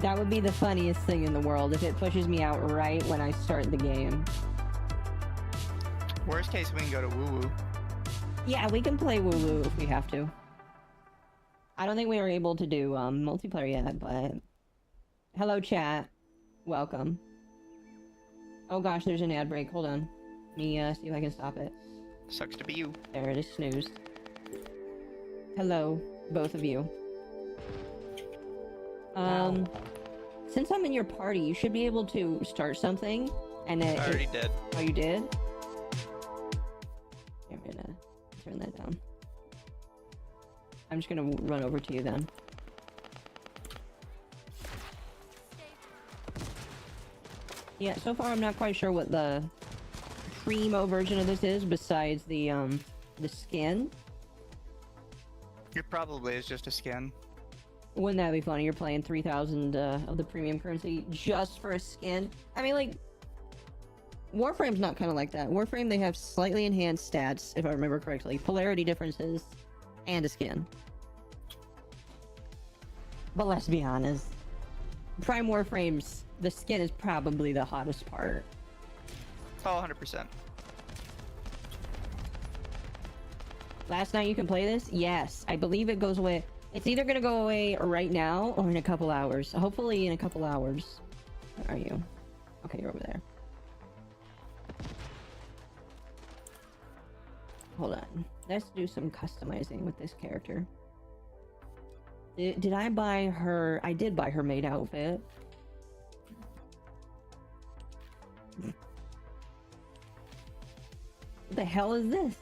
That would be the funniest thing in the world if it pushes me out right when I start the game. Worst case, we can go to Woo Woo. Yeah, we can play Woo Woo if we have to. I don't think we were able to do multiplayer yet, but... Hello, chat. Welcome. Oh gosh, there's an ad break. Hold on. Let me see if I can stop it. Sucks to be you. There it is, snoozed. Hello, both of you. Since I'm in your party, you should be able to start something, and I already did. Oh, you did? I'm gonna turn that down. I'm just gonna run over to you then. Yeah, so far I'm not quite sure what the primo version of this is, besides the skin. It probably is just a skin. Wouldn't that be funny? You're playing 3,000 of the premium currency just for a skin? I mean, like, Warframe's not kind of like that. Warframe, they have slightly enhanced stats, if I remember correctly, polarity differences, and a skin. But let's be honest, Prime Warframes, the skin is probably the hottest part. Oh, 100%. Last night you can play this? Yes, I believe it goes away. It's either gonna go away right now or in a couple hours. Hopefully in a couple hours. Where are you? Okay, you're over there. Hold on. Let's do some customizing with this character. Did I buy her? I did buy her maid outfit. What the hell is this?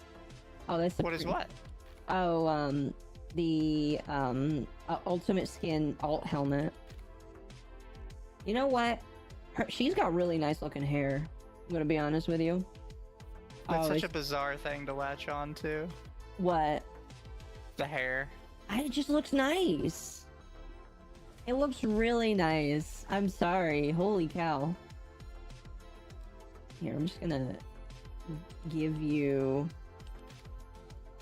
Oh, that's What is what? Oh, the ultimate skin alt helmet. You know what? She's got really nice looking hair. I'm gonna be honest with you. That's such a bizarre thing to latch on to. What? The hair. It just looks nice. It looks really nice. I'm sorry. Holy cow. Here, I'm just gonna give you...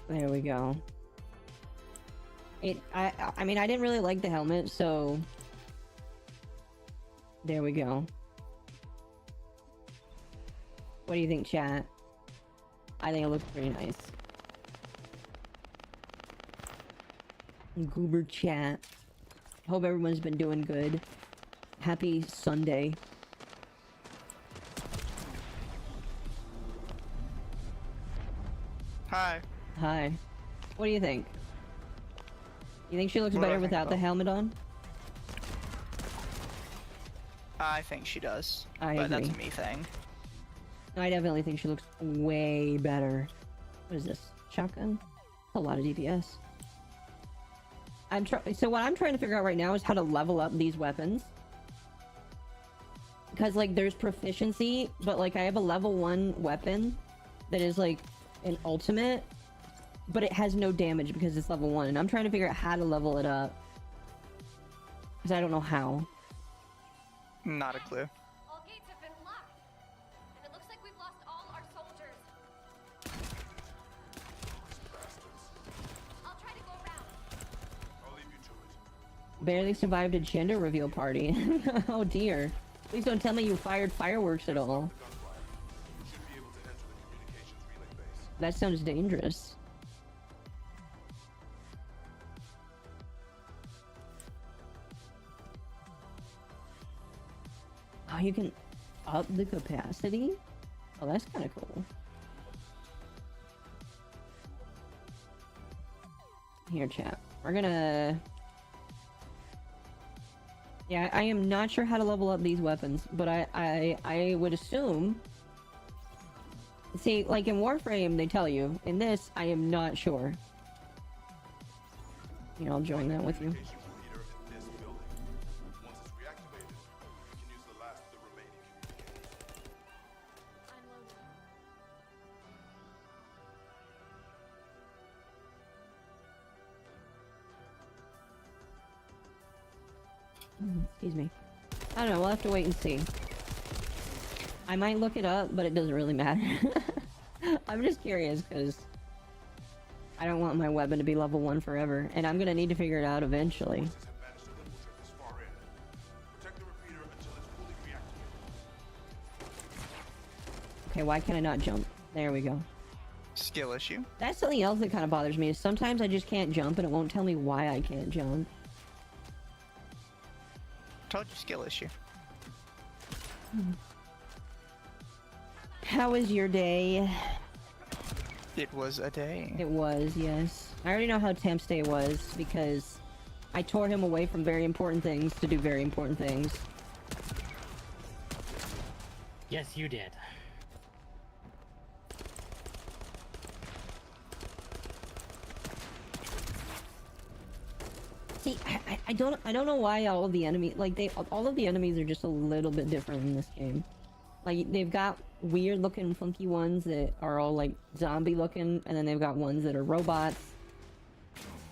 There we go. I mean, I didn't really like the helmet, so... There we go. What do you think, chat? I think it looks pretty nice. Goober chat. Hope everyone's been doing good. Happy Sunday. Hi. Hi. What do you think? You think she looks better without the helmet on? I think she does. I but agree. That's a me thing. I definitely think she looks way better. What is this? Shotgun? A lot of DPS. So what I'm trying to figure out right now is how to level up these weapons. Because, like, there's proficiency, but, like, I have a level 1 weapon that is, like, an ultimate, but it has no damage because it's level 1. And I'm trying to figure out how to level it up. Because I don't know how. Not a clue. All gates have been locked, and it looks like we've lost all our soldiers. I'll try to go around. I'll leave you to it. Barely survived a gender reveal party. Oh dear. Please don't tell me you fired fireworks at all. You should be able to enter the communications relay base. That sounds dangerous. Oh, you can up the capacity? Oh, that's kind of cool. Here, chat. We're gonna... Yeah, I am not sure how to level up these weapons, but I would assume... See, like in Warframe, they tell you. In this, I am not sure. Here, I'll join that with you. Communication repeater in this building. Once it's reactivated, we can use the last of the remaining communications. I'm loaded. Excuse me. I don't know, we'll have to wait and see. I might look it up, but it doesn't really matter. I'm just curious, because I don't want my weapon to be level 1 forever, and I'm gonna need to figure it out eventually. Forces have managed to infiltrate this far in. Okay, why can I not jump? There we go. Skill issue. That's something else that kind of bothers me, is sometimes I just can't jump and it won't tell me why I can't jump. Told you, skill issue. How was your day? It was a day. It was, yes. I already know how Temp's day was, because I tore him away from very important things to do very important things. Yes, you did. See, I don't know why all of the enemies, like, all of the enemies are just a little bit different in this game. Like, they've got weird looking funky ones that are all like zombie looking, and then they've got ones that are robots.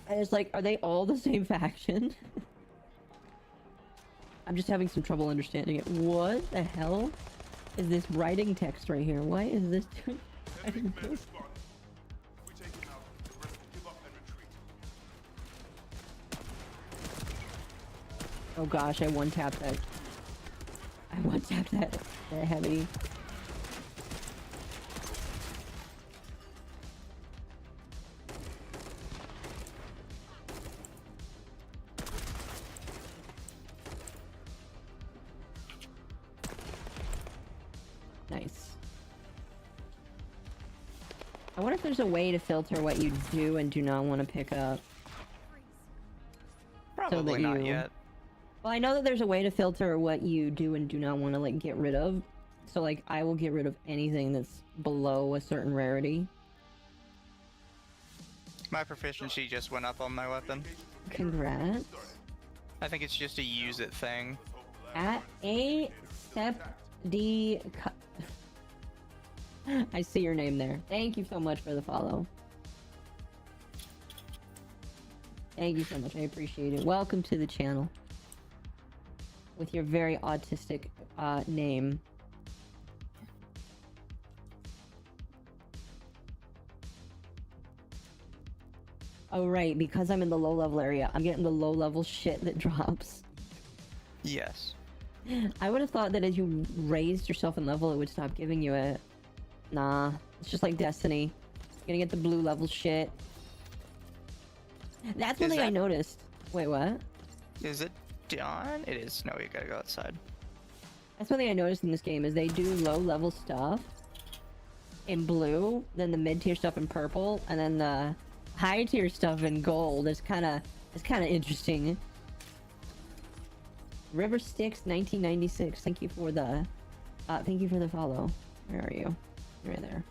And it's like, are they all the same faction? I'm just having some trouble understanding it. What the hell is this writing text right here? Why is this doing? Enemy command responded. We take him out. The rest will give up and retreat. Oh gosh, I one-tapped that. I one-tapped that heavy. Nice. I wonder if there's a way to filter what you do and do not want to pick up. Probably not yet. Well, I know that there's a way to filter what you do and do not want to, like, get rid of. So, like, I will get rid of anything that's below a certain rarity. My proficiency just went up on my weapon. Congrats. I think it's just a use it thing. At a step D. I see your name there. Thank you so much for the follow. Thank you so much. I appreciate it. Welcome to the channel. With your very autistic name. Oh right, because I'm in the low level area, I'm getting the low level shit that drops. Yes. I would have thought that as you raised yourself in level, it would stop giving you it. Nah, it's just like Destiny. You're gonna get the blue level shit. That's one thing I noticed. Wait, what? Is it done? It is. No, you gotta go outside. That's one thing I noticed in this game, is they do low level stuff in blue, then the mid tier stuff in purple, and then the high tier stuff in gold. It's kind of interesting. River Styx 1996. Thank you for the follow. Where are you? You're right there.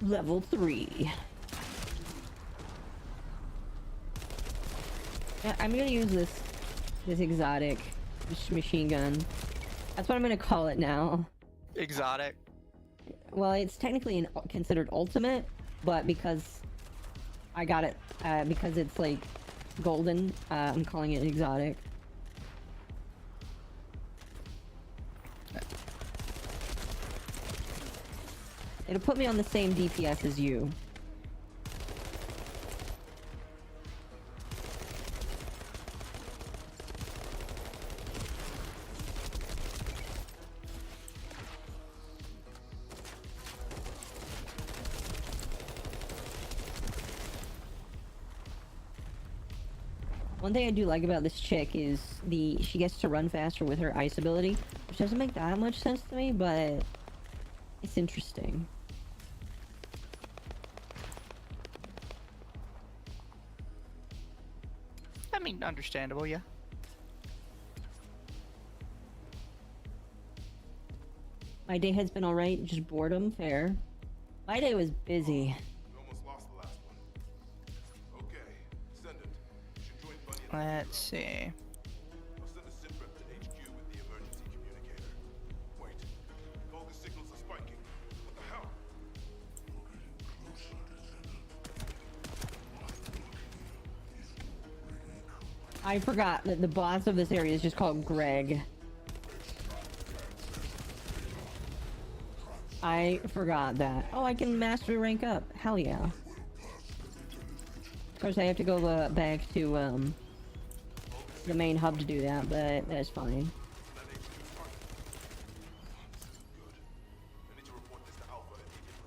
Level 3. Yeah, I'm gonna use this exotic machine gun. That's what I'm gonna call it now. Exotic. Well, it's technically considered ultimate, but because I got it, because it's like golden, I'm calling it exotic. It'll put me on the same DPS as you. One thing I do like about this chick is she gets to run faster with her ice ability, which doesn't make that much sense to me, but it's interesting. I mean, understandable, yeah. My day has been alright, just boredom, fair. My day was busy. We almost lost the last one. Okay, send it. You should join Bunny and Let's see. I'll send a sit rep to HQ with the emergency communicator. Wait, all the signals are spiking. What the hell? I forgot that the boss of this area is just called Greg. I forgot that. Oh, I can master rank up. Hell yeah. Of course, I have to go back to the main hub to do that, but that's fine. I need to report this to Alpha immediately.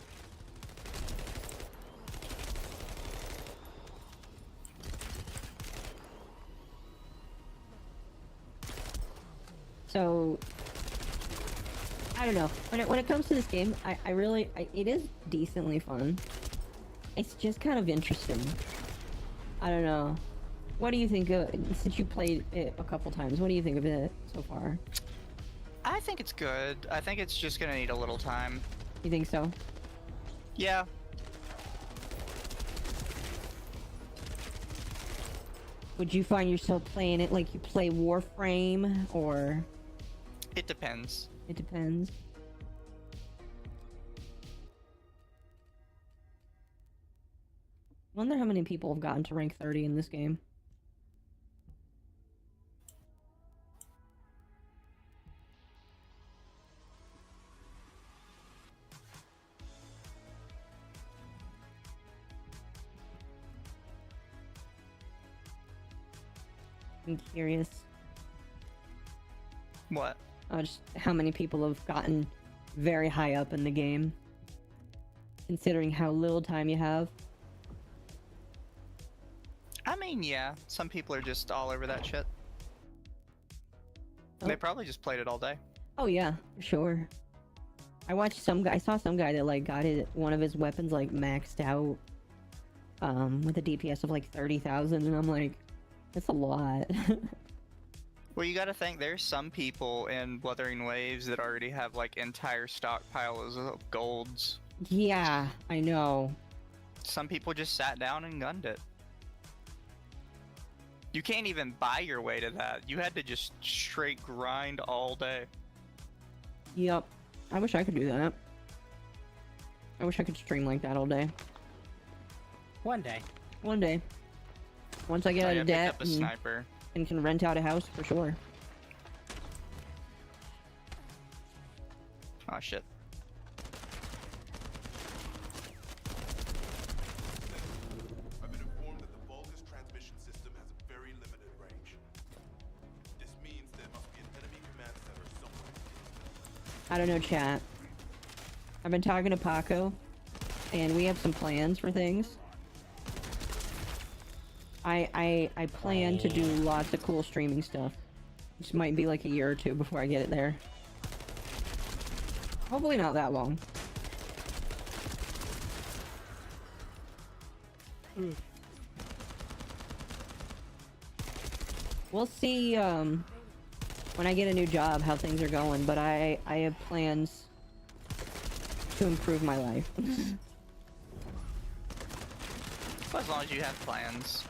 So I don't know. When it comes to this game, I really it is decently fun. It's just kind of interesting. I don't know. What do you think of, since you played it a couple times, what do you think of it so far? I think it's good. I think it's just gonna need a little time. You think so? Yeah. Would you find yourself playing it like you play Warframe, or? It depends. It depends. Wonder how many people have gotten to rank 30 in this game. I'm curious. What? Just how many people have gotten very high up in the game, considering how little time you have. I mean, yeah. Some people are just all over that shit. Oh. They probably just played it all day. Oh yeah, for sure. I saw some guy that like got one of his weapons like maxed out, with a DPS of like 30,000, and I'm like, that's a lot. Well, you gotta think, there's some people in Wuthering Waves that already have like entire stockpiles of golds. Yeah, I know. Some people just sat down and gunned it. You can't even buy your way to that. You had to just straight grind all day. Yep. I wish I could do that. I wish I could stream like that all day. One day. One day. Once I get out of picked debt up a sniper. and can rent out a house, for sure. Oh shit. I've been informed that the Vulgus transmission system has a very limited range. This means there must be an enemy command center somewhere. I don't know, chat. I've been talking to Pako, and we have some plans for things. I plan to do lots of cool streaming stuff. This might be like a year or two before I get it there. Hopefully not that long. We'll see when I get a new job how things are going, but I have plans to improve my life. Well, as long as you have plans.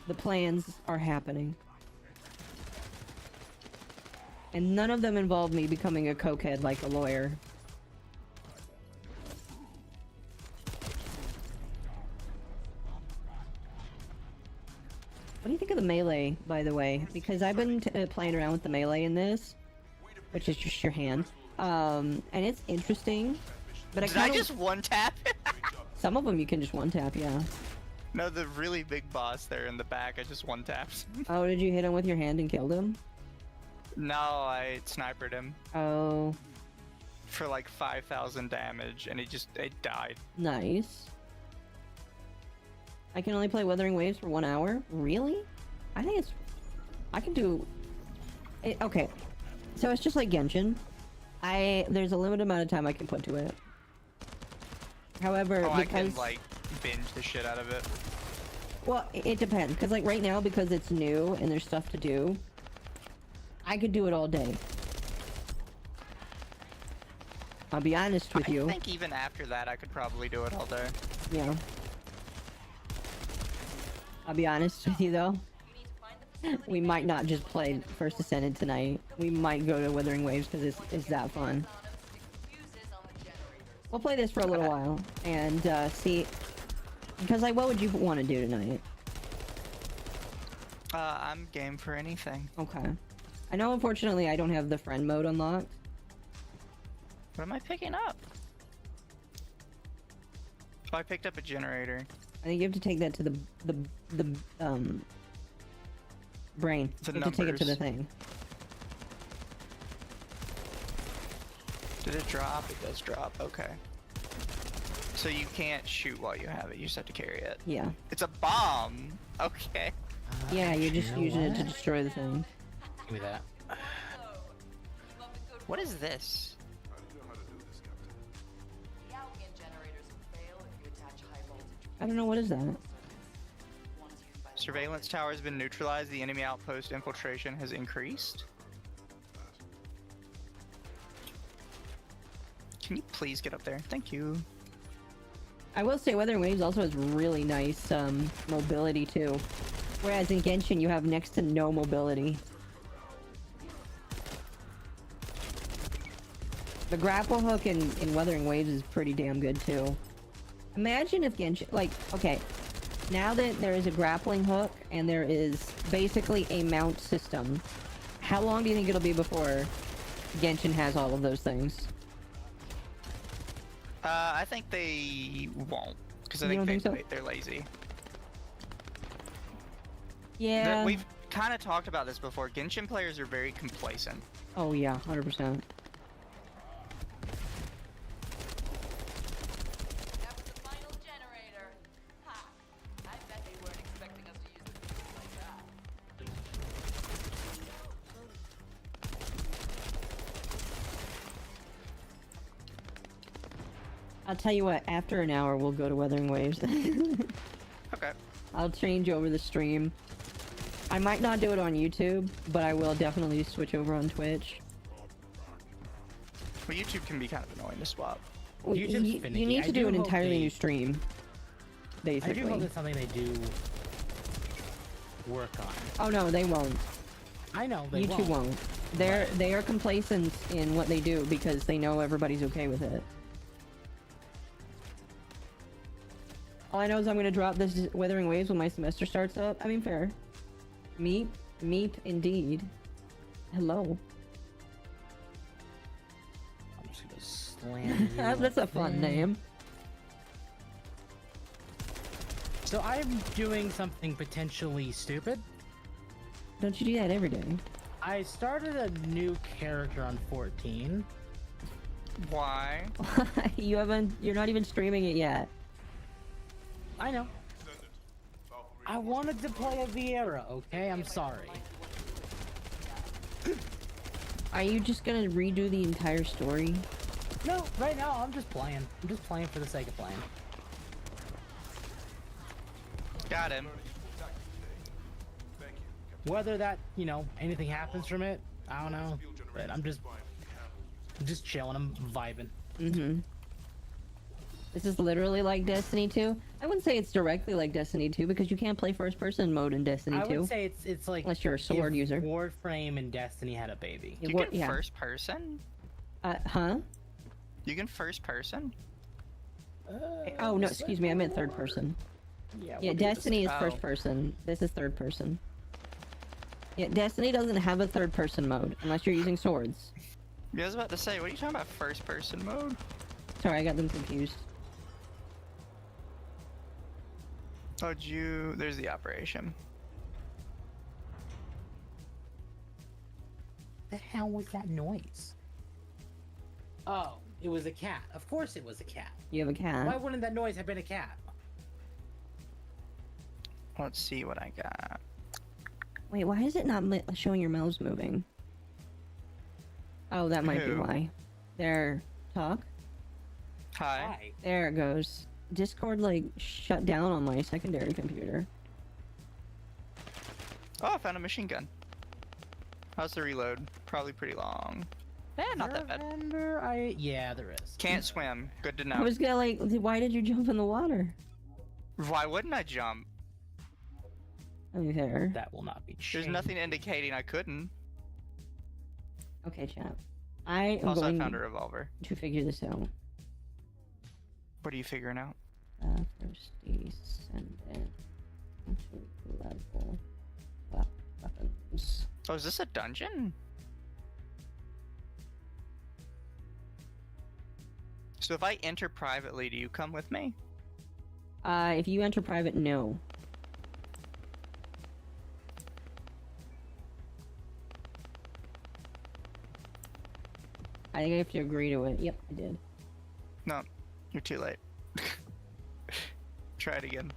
The plans are happening. And none of them involve me becoming a cokehead like a lawyer. What do you think of the melee, by the way? Because I've been playing around with the melee in this, which is just your hand. And it's interesting, but Did I just one tap? some of them you can just one tap, yeah. No, the really big boss there in the back, I just one tapped. Oh, did you hit him with your hand and killed him? No, I snipered him Oh, for like 5,000 damage, and it died. nice. I can only play Wuthering Waves for 1 hour? Really? I think it's... I can do... okay. So it's just like Genshin. There's a limited amount of time I can put to it. However, Oh, I because... can like binge the shit out of it. Well, it depends. Because like right now, because it's new and there's stuff to do, I could do it all day. I'll be honest with you. I think even after that, I could probably do it all day. Yeah. I'll be honest with you though. We might not just play First Ascended tonight. We might go to Wuthering Waves because it's that fun. We'll play this for a little while and see. Because like, what would you want to do tonight? I'm game for anything. Okay. I know, unfortunately, I don't have the friend mode unlocked. What am I picking up? I picked up a generator. I think you have to take that to the brain. The You have to take it to the numbers. thing. Did it drop? It does drop. Okay. So you can't shoot while you have it. You just have to carry it. Yeah. It's a bomb. Okay. Yeah, you're just know using it to what? destroy the thing. Give me that. What is this? I don't know how to do this, Captain. The Albion generators will fail if you attach high voltage. I don't know, what is that? One's used by the Surveillance tower has been neutralized. The enemy outpost infiltration has increased. Can you please get up there? Thank you. I will say Wuthering Waves also has really nice mobility too. Whereas in Genshin you have next to no mobility. The grapple hook in Wuthering Waves is pretty damn good too. Imagine if Genshin, like, okay, now that there is a grappling hook and there is basically a mount system, how long do you think it'll be before Genshin has all of those things? I think they won't, because I You think, don't think so? they're lazy. Yeah. We've kind of talked about this before. Genshin players are very complacent. Oh yeah, 100%. That was the final generator. Ha! I bet they weren't expecting us to use the things like that. I'll tell you what, after an hour we'll go to Wuthering Waves. Okay. I'll change over the stream. I might not do it on YouTube, but I will definitely switch over on Twitch. Well, YouTube can be kind of annoying to swap. YouTube's You finicky. need I to do do an hope entirely they- new stream. I Basically. do hope it's something they do work on. Oh no, they won't. I know they YouTube won't. They are complacent in what they do because they know everybody's okay with it. All I know is I'm gonna drop this Wuthering Waves when my semester starts up. I mean, fair. Meep, meep, indeed. Hello. I'm just gonna slam you That's a up fun there. name. So I'm doing something potentially stupid. Don't you do that every day? I started a new character on 14. Why? You're not even streaming it yet. I know. Send it. Valkyrie. I wanted to play a Vieira, okay? I'm sorry. Are you just gonna redo the entire story? No, right now I'm just playing. I'm just playing for the sake of playing. Got him. Thank you, Captain. Whether that, you know, anything happens from it, I don't know. Fuel But generators I'm just fine. We can chilling, I'm vibing. Mm-hmm. This is literally like Destiny 2. I wouldn't say it's directly like Destiny 2 because you can't play first person mode in Destiny I 2. would say it's like Unless you're a sword if user. Warframe and Destiny had a baby. You What- can yeah. first person? Huh? You can first person? Oh no, excuse me, I meant third person. Yeah, Yeah, we'll do this. Destiny is first Oh. person. This is third person. Yeah, Destiny doesn't have a third person mode unless you're using swords. Yeah, I was about to say, what are you talking about first person mode? Sorry, I got them confused. Oh, there's the operation. The hell was that noise? Oh, it was a cat. Of course it was a cat. You have a cat. Why wouldn't that noise have been a cat? Let's see what I got. Wait, why is it not showing your mouse moving? Oh, that might be Who? why. There, talk. Hi. There it goes. Discord like shut down on my secondary computer. Oh, I found a machine gun. How's the reload? Probably pretty long. Not that bad. Yeah, there is. Can't swim. Good to I know. was gonna like, why did you jump in the water? Why wouldn't I jump? I mean, there. That will not be changed. There's nothing indicating I couldn't. Okay, chat. I am Also, I going found a revolver. to figure this out. What are you figuring out? First descendant into level weapons. Oh, is this a dungeon? So if I enter privately, do you come with me? If you enter private, no. I think I have to agree to it. Yep, I did. No, you're too late. Try it again.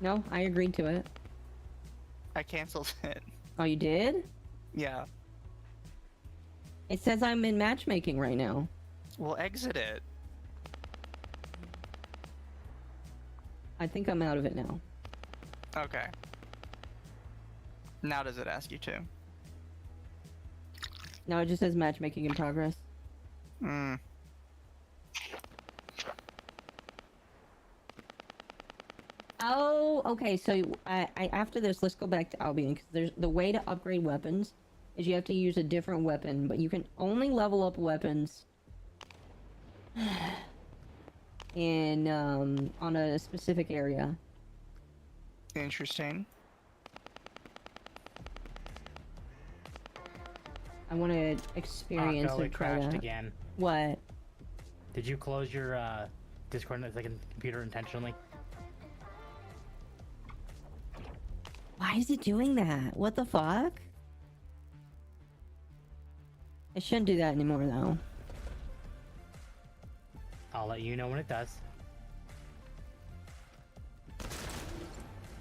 No, I agreed to it. I canceled it. Oh, you did? Yeah. It says I'm in matchmaking right now. Well, exit it. I think I'm out of it now. Okay. Now does it ask you to? No, it just says matchmaking in progress. Hmm. Oh, okay. So I after this, let's go back to Albion because there's the way to upgrade weapons is you have to use a different weapon, but you can only level up weapons in on a specific area. Interesting. I want to experience Akko, and it try crashed that. again. What? Did you close your Discord computer intentionally? Why is it doing that? What the fuck? It shouldn't do that anymore, though. I'll let you know when it does.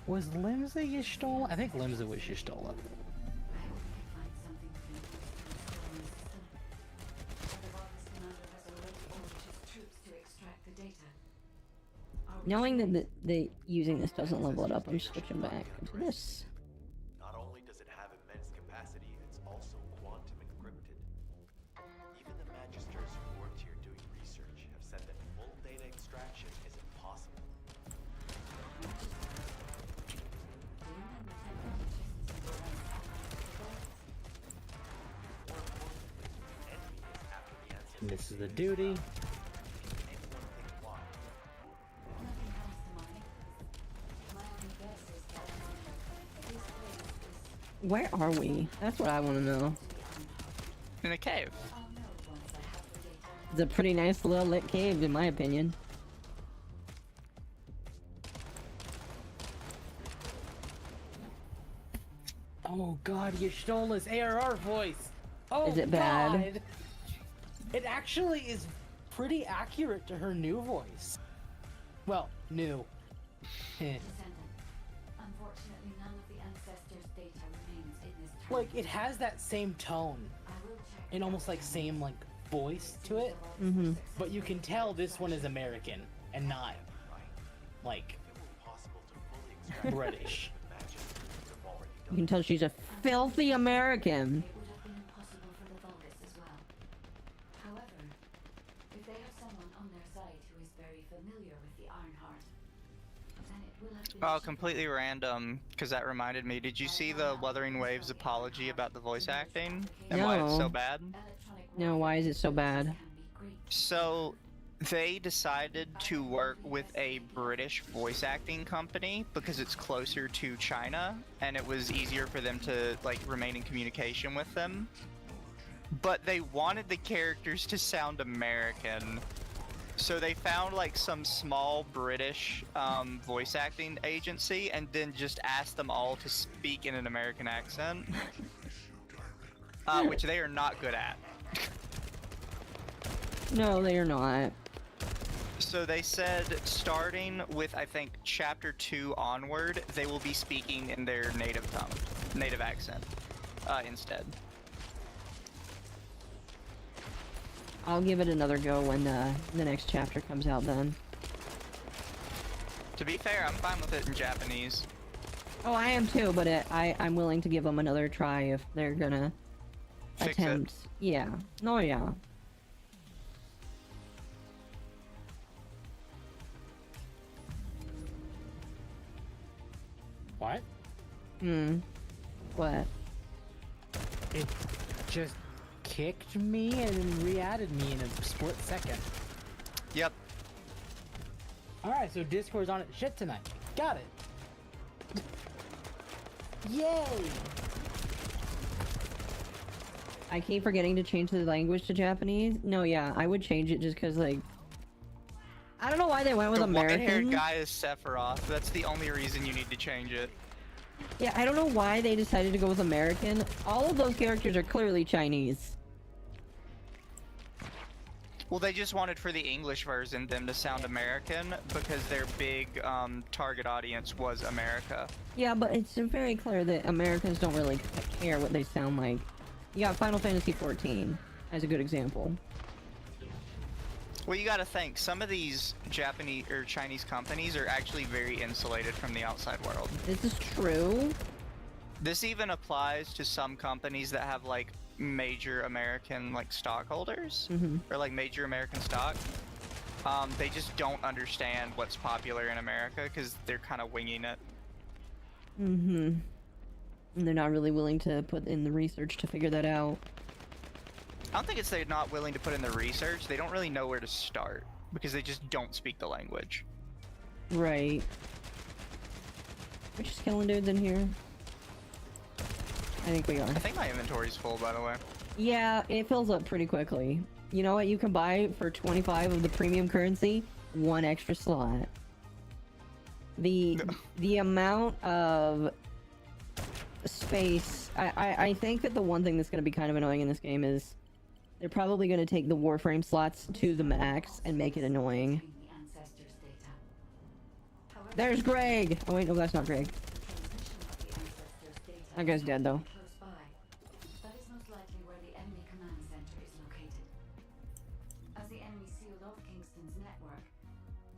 Was Limza Y'shtola? I think Limza was Y'shtola. Knowing that the using this doesn't level it up, I'm switching back to this. Not only does it have immense capacity, it's also quantum encrypted. Even the magisters who worked here doing research have said that full data extraction is impossible. More importantly, the enemy is after the ancestors. This is the duty. Anyone think why? Where are we? That's what I want to know. In a cave. It's a pretty nice little lit cave, in my opinion. Oh god, Y'shtola's ARR voice! Oh, Is it bad? God. It actually is pretty accurate to her new voice. Well, new. Eh. Unfortunately, none of the ancestors' data remains in this Like, it has that same tone. And almost like same, like, voice to it. Mm-hmm. But you can tell this one is American and not, like, British. You can tell she's a filthy American. It would have been impossible for the Vulgus as well. However, if they have someone on their side who is very familiar with the Ironheart, then it will have been Oh, completely random, because that reminded me. Did you see the Wuthering Waves apology about the voice acting? And why it's so No. bad? No, why is it so bad? So, they decided to work with a British voice acting company because it's closer to China, and it was easier for them to, like, remain in communication with them. But they wanted the characters to sound American. So they found like some small British voice acting agency and then just asked them all to speak in an American accent, which they are not good at. No, they are not. So they said starting with, I think, chapter 2 onward, they will be speaking in their native tongue, native accent, instead. I'll give it another go when the next chapter comes out then. To be fair, I'm fine with it in Japanese. Oh, I am too, but I'm willing to give them another try if they're gonna Fix attempt. Yeah. No, yeah. What? Hmm. What? It just kicked me and then re-added me in a split second. Yep. Alright, so Discord's on its shit tonight. Got it. Yay! I keep forgetting to change the language to Japanese. No, yeah, I would change it just because, like, I don't know why they went with The American. white-haired guy is Sephiroth. That's the only reason you need to change it. Yeah, I don't know why they decided to go with American. All of those characters are clearly Chinese. Well, they just wanted for the English version them to sound American because their big target audience was America. Yeah, but it's very clear that Americans don't really care what they sound like. You got Final Fantasy XIV as a good example. Well, you gotta think, some of these Japanese or Chinese companies are actually very insulated from the outside world. This is true. This even applies to some companies that have like major American like stockholders or like major American stock. They just don't understand what's popular in America because they're kind of winging it. And they're not really willing to put in the research to figure that out. I don't think it's they're not willing to put in the research. They don't really know where to start because they just don't speak the language. Right. We're just killing dudes in here. I think we are. I think my inventory's full, by the way. Yeah, it fills up pretty quickly. You know what? You can buy for 25 of the premium currency, 1 extra slot. The amount of space... I think that the one thing that's going to be kind of annoying in this game is they're probably going to take the Warframe slots to the max and make it annoying. The ancestors' data. However, There's Greg! Oh wait, no, that's not Greg. transmission of the ancestors' data That guy's dead, though. close by. That is most likely where the enemy command center is located. As the enemy sealed off Kingston's network,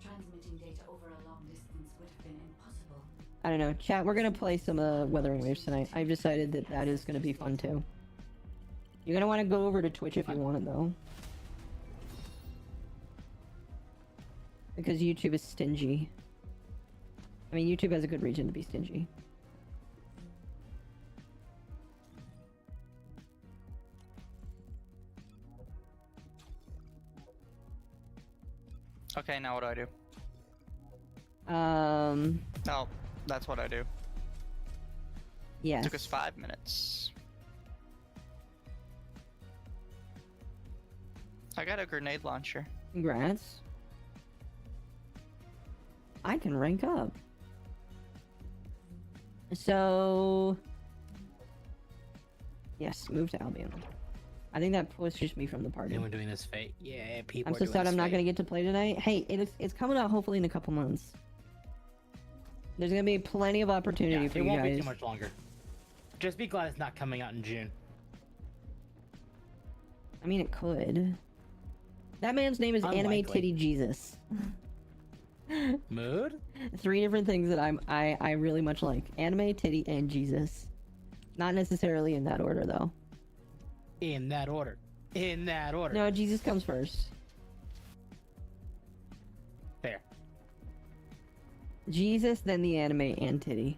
transmitting data over a long distance would have been impossible. I don't know. Chat, we're gonna play some Wuthering Waves tonight. I've decided that that is gonna be fun too. You're gonna want to go over to Twitch if you want it though. Because YouTube is stingy. I mean, YouTube has a good reason to be stingy. Okay, now what do I do? Oh, that's what I do. Yes. Took us 5 minutes. I got a grenade launcher. Congrats. I can rank up. So... Yes, move to Albion. I think that pushes me from the party. Anyone doing this fate? Yeah, people I'm are so doing sad this I'm not fate. gonna get to play tonight. Hey, it's coming out hopefully in a couple months. There's gonna be plenty of opportunity Yeah, for it you won't guys. be too much longer. Just be glad it's not coming out in June. I mean, it could. That man's name is Anime Unlikely. Titty Jesus. Mood? 3 different things that I really much like: anime, titty, and Jesus. Not necessarily in that order though. In that order. In that order. No, Jesus comes first. Fair. Jesus, then the anime, and titty.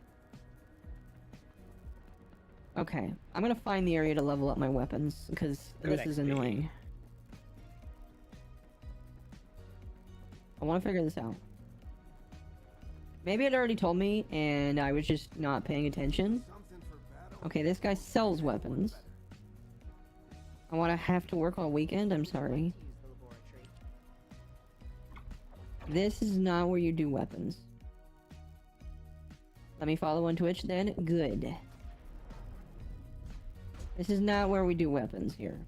Okay, I'm gonna find the area to level up my weapons because Good this is XP. annoying. I want to figure this out. Maybe it already told me and I was just not paying attention. Okay, this guy sells weapons. I want to have to work on a weekend. I'm sorry. This is not where you do weapons. Let me follow on Twitch then. Good. This is not where we do weapons here.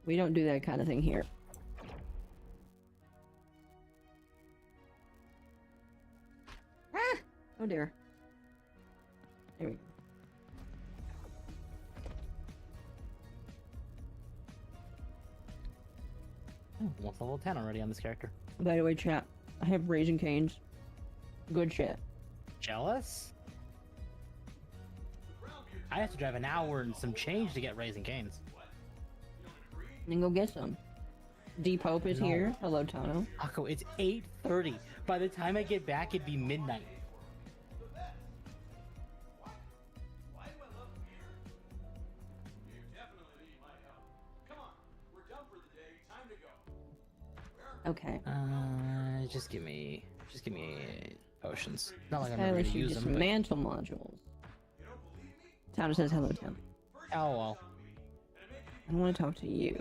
We don't do that kind of thing here. Ah! Oh dear. There we go. Oh, almost level 10 already on this character. By the way, chat, I have Raising Canes. Good shit. Jealous? I have to drive an hour and some change to get Raising Canes. Then go get some. D Pope is No. here. Hello, Tano. Akko, it's 8:30. By the time I get back, it'd be midnight. Okay. Just give me potions. Not like I'm never Stylish, gonna you use them. but- dismantle modules. Tano says hello, Tim. Oh well. I don't want to talk to you.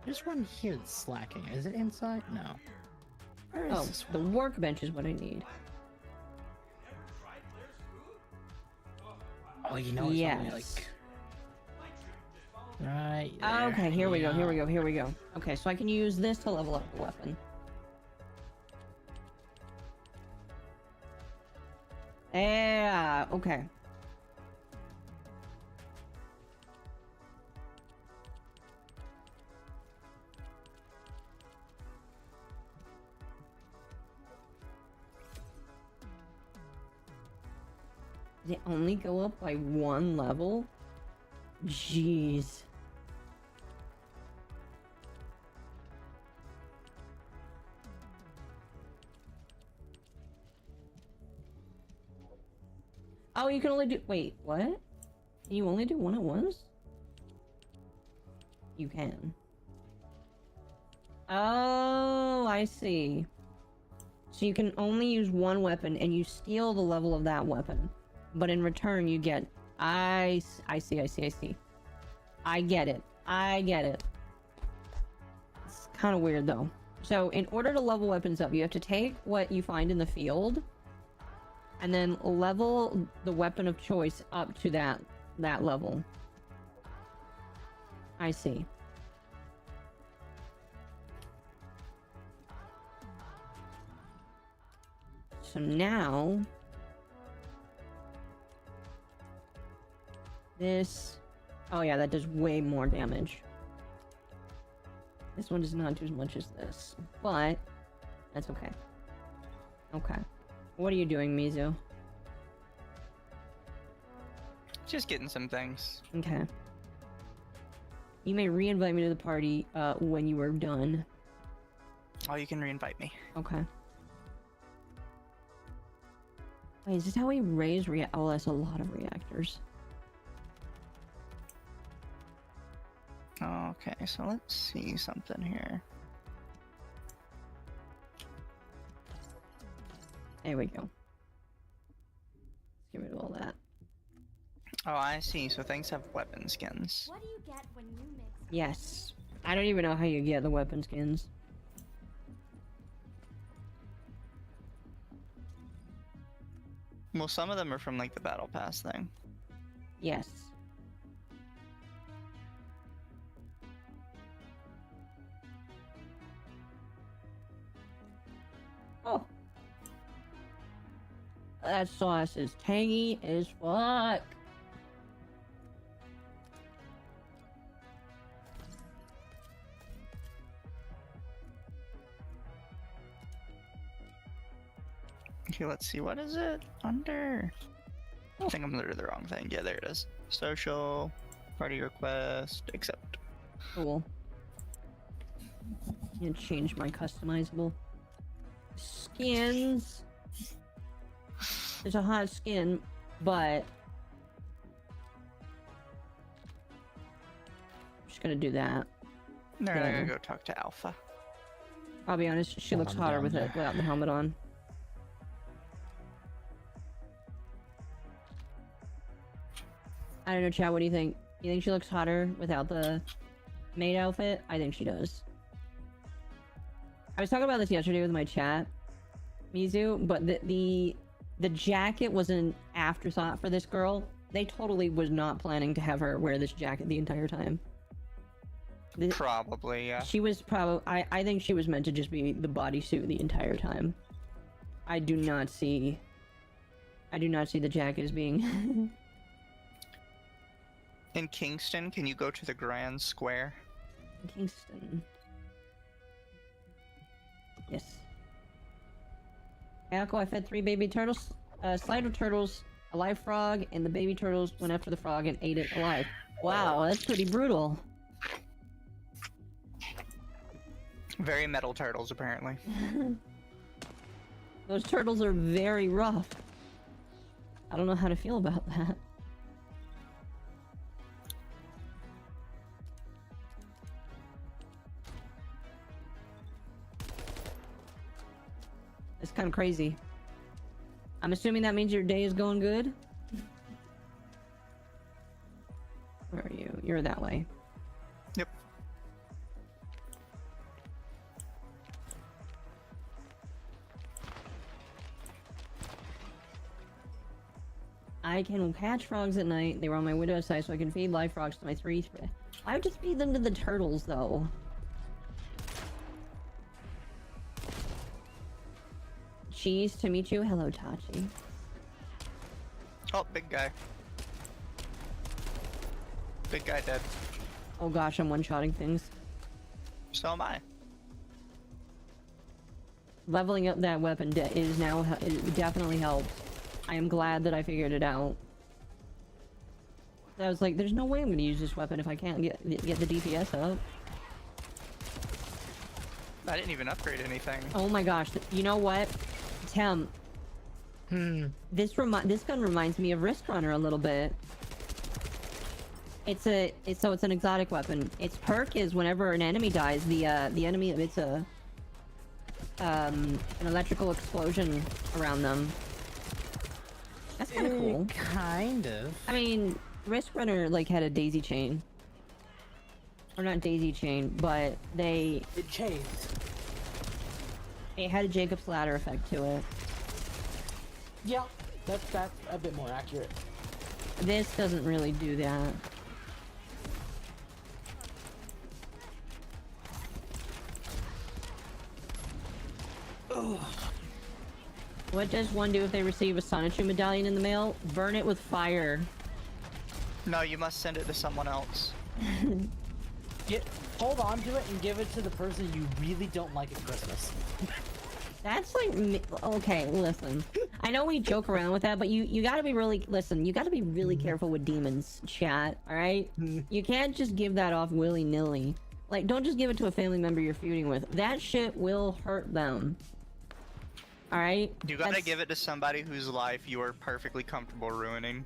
There's one here that's slacking. Is it inside? No. Where is Oh, this the one? workbench is what I need. Oh, you know it's only like... Yes. Right there. Okay, here we go, here we Yeah. go, here we go. Okay, so I can use this to level up the weapon. Yeah, okay. They only go up by one level? Jeez. Oh, you can only do- wait, what? Can you only do one at once? You can. Oh, I see. So you can only use one weapon and you steal the level of that weapon. But in return you get... I see. I get it. It's kind of weird though. So in order to level weapons up, you have to take what you find in the field and then level the weapon of choice up to that level. I see. So now this, oh yeah, that does way more damage. This one does not do as much as this, but that's okay. Okay. What are you doing, Mizu? Just getting some things. Okay. You may re-invite me to the party when you are done. Oh, you can reinvite me. Okay. Wait, is this how we raise oh, that's a lot of reactors. Okay, so let's see something here. There we go. Let's get rid of all that. Oh, I see. So things have weapon skins. What do you get when you mix? Yes. I don't even know how you get the weapon skins. Well, some of them are from like the battle pass thing. Yes. Oh. That sauce is tangy as fuck. Okay, let's see. What is it under? I think I'm under the wrong thing. Yeah, there it is. Social, party request, accept. Cool. And change my customizable skins. It's a hot skin, but I'm just gonna do that. No, I Yeah. gotta go talk to Alpha. I'll be honest, she looks I'm hotter down with there. it without the helmet on. I don't know, Chad, what do you think? You think she looks hotter without the maid outfit? I think she does. I was talking about this yesterday with my chat, Mizu, but the jacket was an afterthought for this girl. They totally was not planning to have her wear this jacket the entire time. Probably, yeah. She was probably... I think she was meant to just be the bodysuit the entire time. I do not see the jacket as being... In Kingston, can you go to the Grand Square? Kingston. Yes. Alco, I fed 3 baby turtles, slider turtles, a live frog, and the baby turtles went after the frog and ate it alive. Wow, that's pretty brutal. Very metal turtles, apparently. Those turtles are very rough. I don't know how to feel about that. It's kind of crazy. I'm assuming that means your day is going good? Where are you? You're that way. Yep. I can catch frogs at night. They were on my window side, so I can feed live frogs to my 3. I would just feed them to the turtles, though. Cheese to meet you. Hello, Tachi. Oh, big guy. Big guy dead. Oh gosh, I'm one-shotting things. So am I. Leveling up that weapon is now it definitely helps. I am glad that I figured it out. I was like, there's no way I'm gonna use this weapon if I can't get the DPS up. I didn't even upgrade anything. Oh my gosh, you know what? Tim. This gun reminds me of Wrist Runner a little bit. It's an exotic weapon. Its perk is whenever an enemy dies, the enemy emits an electrical explosion around them. That's kind of cool. Kind of. I mean, Risk Runner like had a daisy chain, or not daisy chain, but it changed. It had a Jacob's Ladder effect to it. Yeah, that's a bit more accurate. This doesn't really do that. Ugh. What does one do if they receive a Sonichu medallion in the mail? Burn it with fire. No, you must send it to someone else. Hold on to it and give it to the person you really don't like at Christmas. That's like, okay, listen. I know we joke around with that, but you gotta be really, listen, you gotta be really careful with demons, chat, alright? You can't just give that off willy-nilly. Like, don't just give it to a family member you're feuding with. That shit will hurt them. Alright? You gotta give it to somebody whose life you are perfectly comfortable ruining.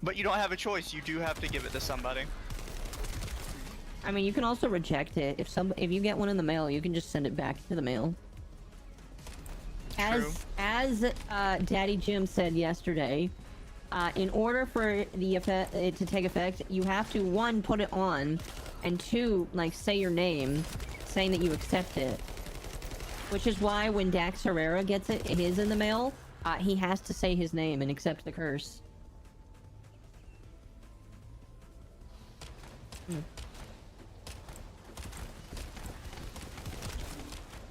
But you don't have a choice, you do have to give it to somebody. I mean, you can also reject it. If you get one in the mail, you can just send it back to the mail. As Daddy Jim said yesterday, in order for it to take effect, you have to 1, put it on, and 2, like, say your name, saying that you accept it. Which is why when Dax Herrera gets his in the mail, he has to say his name and accept the curse.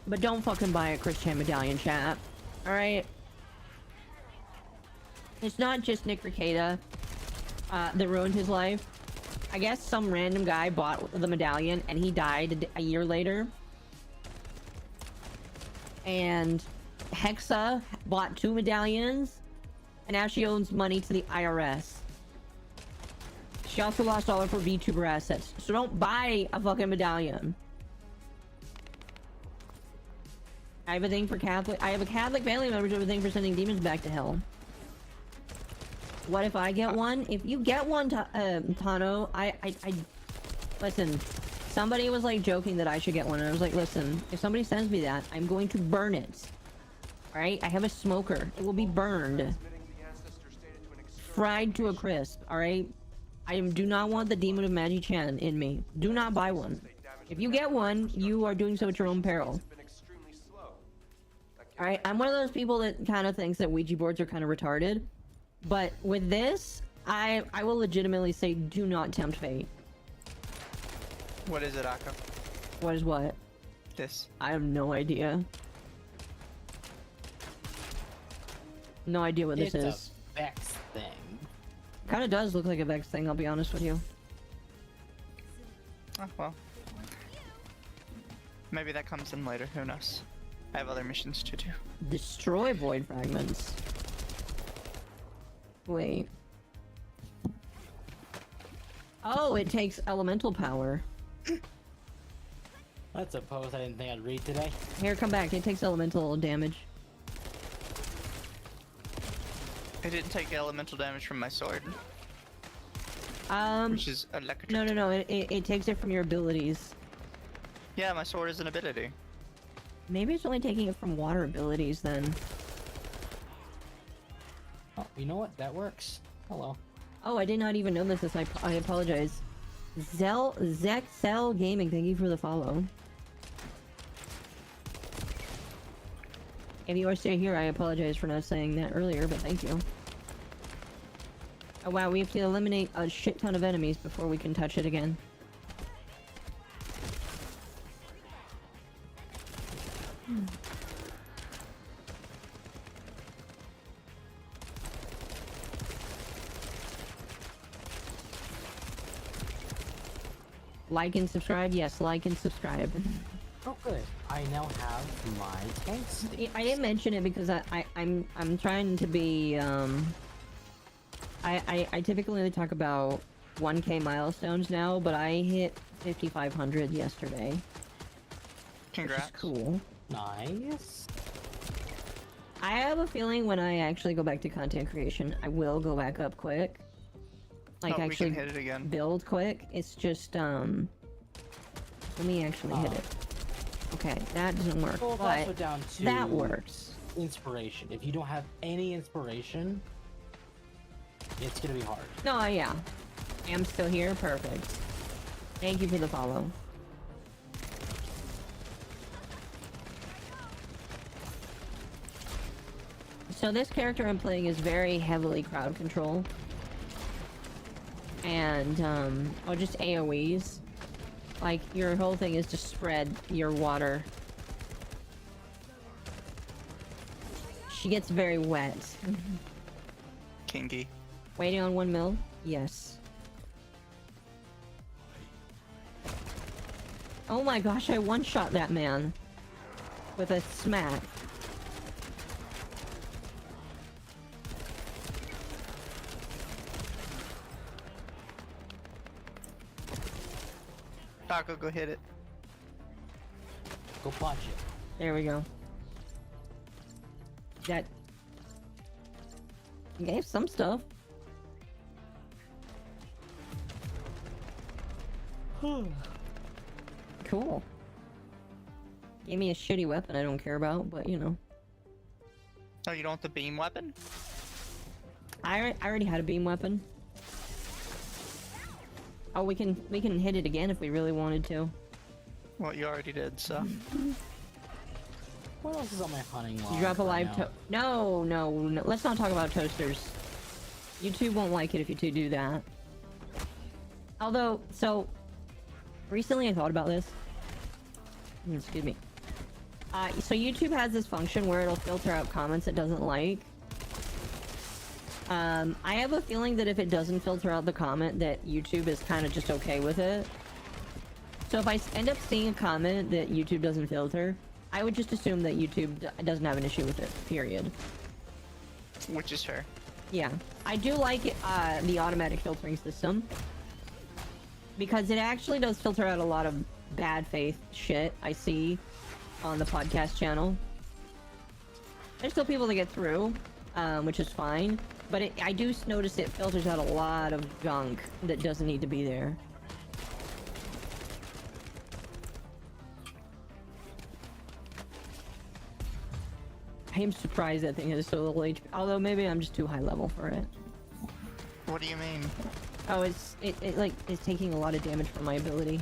But don't fucking buy a Christian medallion, chat. Alright? It's not just Nick Ricada that ruined his life. I guess some random guy bought the medallion and he died a year later. And Hexa bought 2 medallions and now she owes money to the IRS. She also lost all of her VTuber assets. So don't buy a fucking medallion. I have a thing for Catholic. I have a Catholic family member who have a thing for sending demons back to hell. What if I get one? If you get one, Tano, I listen. Somebody was like joking that I should get one, and I was like, listen, if somebody sends me that, I'm going to burn it. All right? I have a smoker. It will be burned, fried to a crisp. All right? I do not want the demon of Magi-chan in me. Do not buy one. If you get one, you are doing so at your own peril. Alright, I'm one of those people that kind of thinks that Ouija boards are kind of retarded. But with this, I will legitimately say do not tempt fate. What is it, Akko? What is what? This. I have no idea. No idea what this is. It's a Vex thing. Kind of does look like a Vex thing, I'll be honest with you. Oh, well. Maybe that comes in later, who knows? I have other missions to do. Destroy void fragments. Wait. Oh, it takes elemental power. That's a pose I didn't think I'd read today. Here, come back. It takes elemental damage. It didn't take elemental damage from my sword. Which is electric. No. It takes it from your abilities. Yeah, my sword is an ability. Maybe it's only taking it from water abilities then. Oh, you know what? That works. Hello. Oh, I did not even notice this. I apologize. Zexel Gaming, thank you for the follow. If you are still here, I apologize for not saying that earlier, but thank you. Oh wow, we have to eliminate a shit ton of enemies before we can touch it again. Like and subscribe? Yes, like and subscribe. Oh, good. I now have my tanks. I didn't mention it because I'm trying to be I typically only talk about 1K milestones now, but I hit 5,500 yesterday. Congrats. Which is cool. Nice. I have a feeling when I actually go back to content creation, I will go back up quick. Like Oh, we actually can hit it again. build quick. It's just let me actually hit it. Okay, that doesn't work. Well, it's but also down to that works. inspiration. If you don't have any inspiration, it's gonna be hard. No, yeah. I'm still here. Perfect. Thank you for the follow. So this character I'm playing is very heavily crowd control. And, or just AoEs. Like, your whole thing is to spread your water. She gets very wet. Kinky. Waiting on 1 mil? Yes. Oh my gosh, I one-shot that man. With a smack. Pako, go hit it. Go punch it. There we go. That gave some stuff. Cool. Gave me a shitty weapon I don't care about, but you know. Oh, you don't want the beam weapon? I already had a beam weapon. Oh, we can hit it again if we really wanted to. Well, you already did, so. What else is on my hunting log? You drop a right live now? to- no, let's not talk about toasters. YouTube won't like it if you two do that. Although, so recently I thought about this. Excuse me. So YouTube has this function where it'll filter out comments it doesn't like. I have a feeling that if it doesn't filter out the comment, that YouTube is kind of just okay with it. So if I end up seeing a comment that YouTube doesn't filter, I would just assume that YouTube doesn't have an issue with it, period. Which is fair. Yeah. I do like the automatic filtering system. Because it actually does filter out a lot of bad faith shit I see on the podcast channel. There's still people that get through, which is fine. But I do notice it filters out a lot of junk that doesn't need to be there. I am surprised that thing has so little HP. Although maybe I'm just too high level for it. What do you mean? Oh, it's taking a lot of damage from my ability.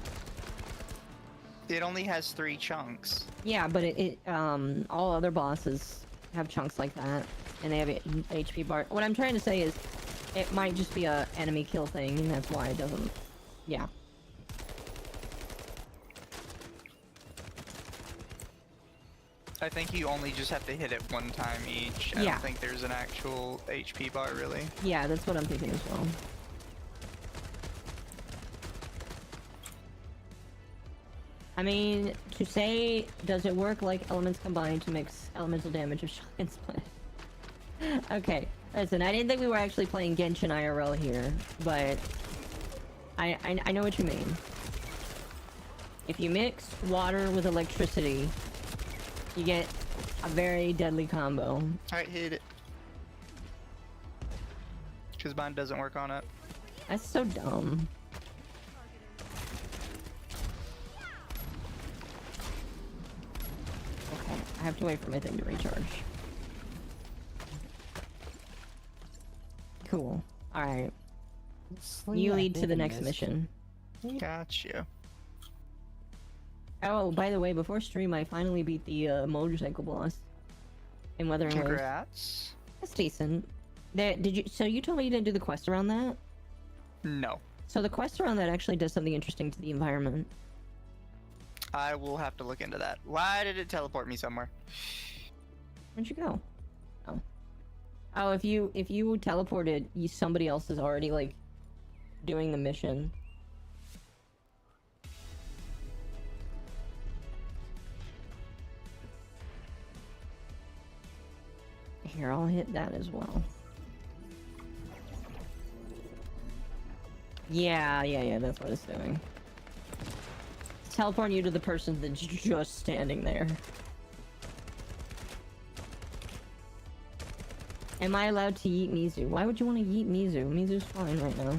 It only has 3 chunks. Yeah, but all other bosses have chunks like that, and they have a HP bar. What I'm trying to say is, it might just be a enemy kill thing, and that's why it doesn't. Yeah. I think you only just have to hit it 1 time each. I Yeah. don't think there's an actual HP bar, really. Yeah, that's what I'm thinking as well. I mean, to say, does it work like elements combined to mix elemental damage of Shotgun Split? Okay, listen, I didn't think we were actually playing Genshin IRL here, but I know what you mean. If you mix water with electricity, you get a very deadly combo. Alright, hit it. Because mine doesn't work on it. That's so dumb. Okay, I have to wait for my thing to recharge. Cool. Alright. You lead to the next mission. Got you. Oh, by the way, before stream, I finally beat the motorcycle boss in Wuthering Waves. Congrats. That's decent. Did you? So you told me you didn't do the quest around that? No. So the quest around that actually does something interesting to the environment. I will have to look into that. Why did it teleport me somewhere? Where'd you go? Oh. Oh, if you teleported, somebody else is already like doing the mission. Here, I'll hit that as well. Yeah, that's what it's doing. It's teleporting you to the person that's just standing there. Am I allowed to yeet Mizu? Why would you want to yeet Mizu? Mizu's fine right now.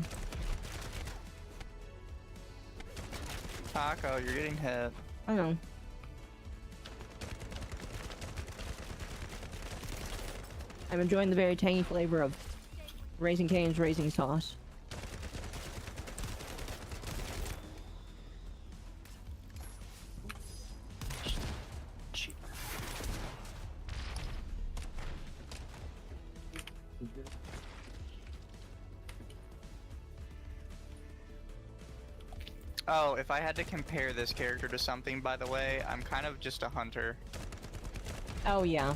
Pako, you're getting hit. I know. I'm enjoying the very tangy flavor of Raising Cane's raisin sauce. Oh, if I had to compare this character to something, by the way, I'm kind of just a hunter. Oh, yeah.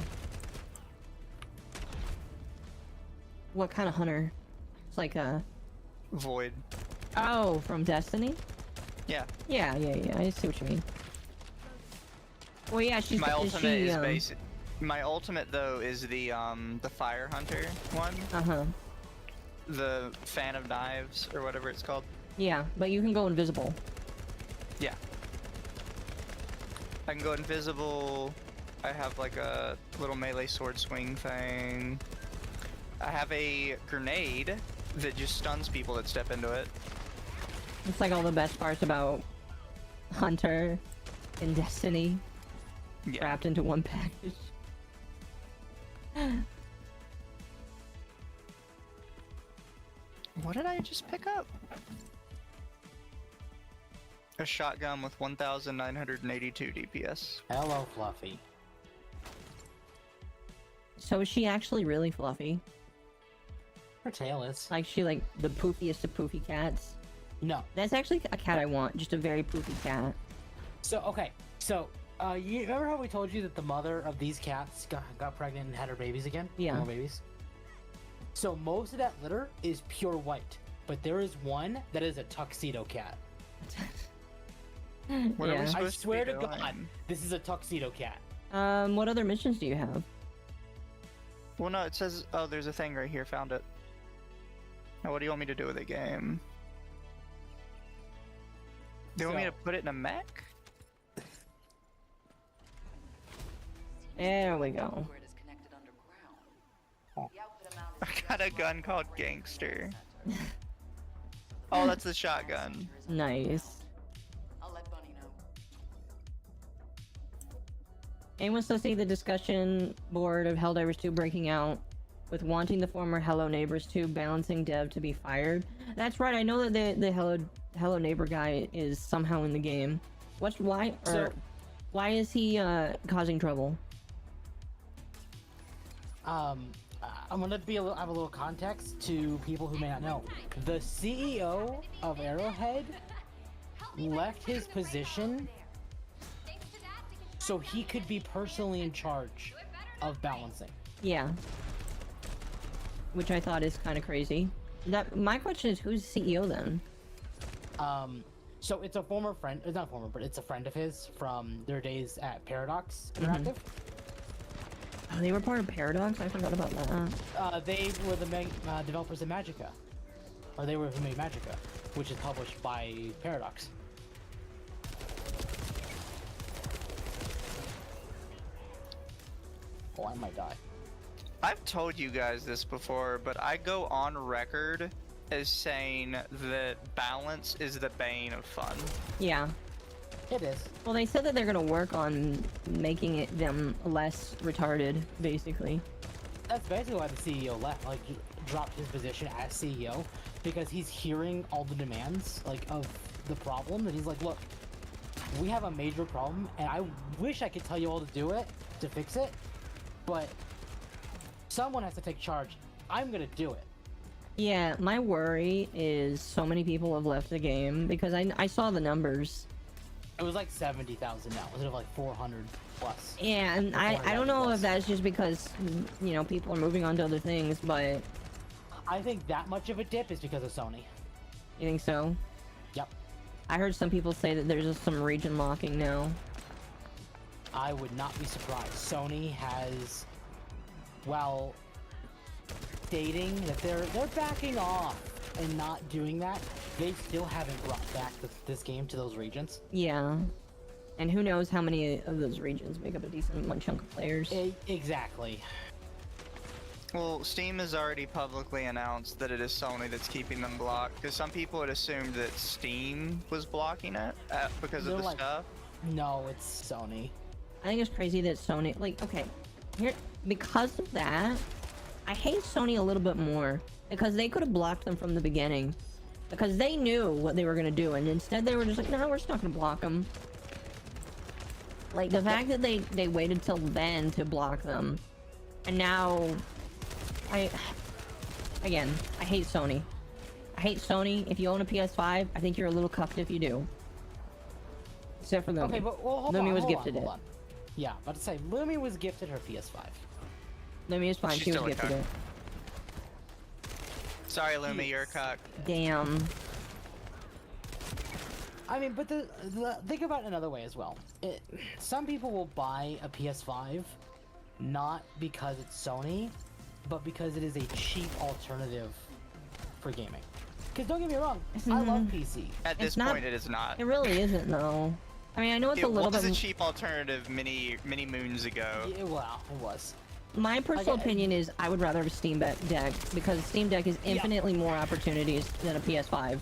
What kind of hunter? It's like a... Void. Oh, from Destiny? Yeah. Yeah, I see what you mean. Well, yeah, she's... My ultimate is basic. My ultimate, though, is the fire hunter one. Uh-huh. The fan of knives, or whatever it's called. Yeah, but you can go invisible. Yeah. I can go invisible. I have like a little melee sword swing thing. I have a grenade that just stuns people that step into it. It's like all the best parts about Hunter and Destiny wrapped into one package. What did I just pick up? A shotgun with 1,982 DPS. Hello, Fluffy. So is she actually really fluffy? Her tail is. Like she like the poofiest of poofy cats? No. That's actually a cat I want, just a very poofy cat. So, okay. So, you remember how we told you that the mother of these cats got pregnant and had her babies again? Yeah. More babies? So most of that litter is pure white. But there is one that is a tuxedo cat. What are we I supposed swear to to be God, doing? this is a tuxedo cat. What other missions do you have? Well, no, it says... Oh, there's a thing right here. Found it. Now, what do you want me to do with the game? Do you want me to put it in a mech? There we go. Where it is connected underground. The outfit amounts I got a gun called Gangster. Oh, that's the shotgun. Nice. I'll let Bunny know. Anyone still see the discussion board of Helldivers 2 breaking out with wanting the former Hello Neighbors 2 balancing dev to be fired? That's right, I know that the Hello Neighbor guy is somehow in the game. Why is he causing trouble? I'm gonna have a little context to people who may not know. The CEO of Arrowhead left his position so he could be personally in charge of balancing. Yeah. Which I thought is kind of crazy. My question is, who's CEO then? So it's a former friend, it's not former, but it's a friend of his from their days at Paradox Interactive. Oh, they were part of Paradox? I forgot about that. They were the developers of Magicka. Or they were who made Magicka, which is published by Paradox. Oh, I might die. I've told you guys this before, but I go on record as saying that balance is the bane of fun. Yeah. It is. Well, they said that they're gonna work on making them less retarded, basically. That's basically why the CEO left, like, dropped his position as CEO, because he's hearing all the demands, like, of the problem, and he's like, look, we have a major problem, and I wish I could tell you all to do it, to fix it, but someone has to take charge. I'm gonna do it. Yeah, my worry is so many people have left the game because I saw the numbers. It was like 70,000 now, instead of like 400 plus. Yeah, and I don't know if that's just because, you know, people are moving on to other things, but... I think that much of a dip is because of Sony. You think so? Yep. I heard some people say that there's just some region locking now. I would not be surprised. Sony has, while stating that they're backing off and not doing that, they still haven't brought back this game to those regions. Yeah. And who knows how many of those regions make up a decent one chunk of players. Exactly. Well, Steam has already publicly announced that it is Sony that's keeping them blocked, because some people had assumed that Steam was blocking it because of the stuff. No, it's Sony. I think it's crazy that Sony, like, okay, here, because of that, I hate Sony a little bit more, because they could have blocked them from the beginning, because they knew what they were going to do, and instead they were just like, no, we're just not going to block them. Like, the fact that they waited till then to block them, and now, I hate Sony. I hate Sony. If you own a PS5, I think you're a little cuffed if you do. Except for Lumi. Okay, but hold Lumi on, was hold gifted on, it. hold on. Yeah, about to say, Lumi was gifted her PS5. Lumi is fine. She's She was still a gifted cuck. it. Sorry, Lumi, you're a cuck. Damn. I mean, but think about it another way as well. Some people will buy a PS5 not because it's Sony, but because it is a cheap alternative for gaming. Because don't get me wrong, I love PC. At this point, it is not. It really isn't, though. I mean, I know it's a little bit... It was a cheap alternative many moons ago. Yeah, well, it was. My personal opinion is I would rather have a Steam Deck, because Steam Deck is infinitely more opportunities than a PS5.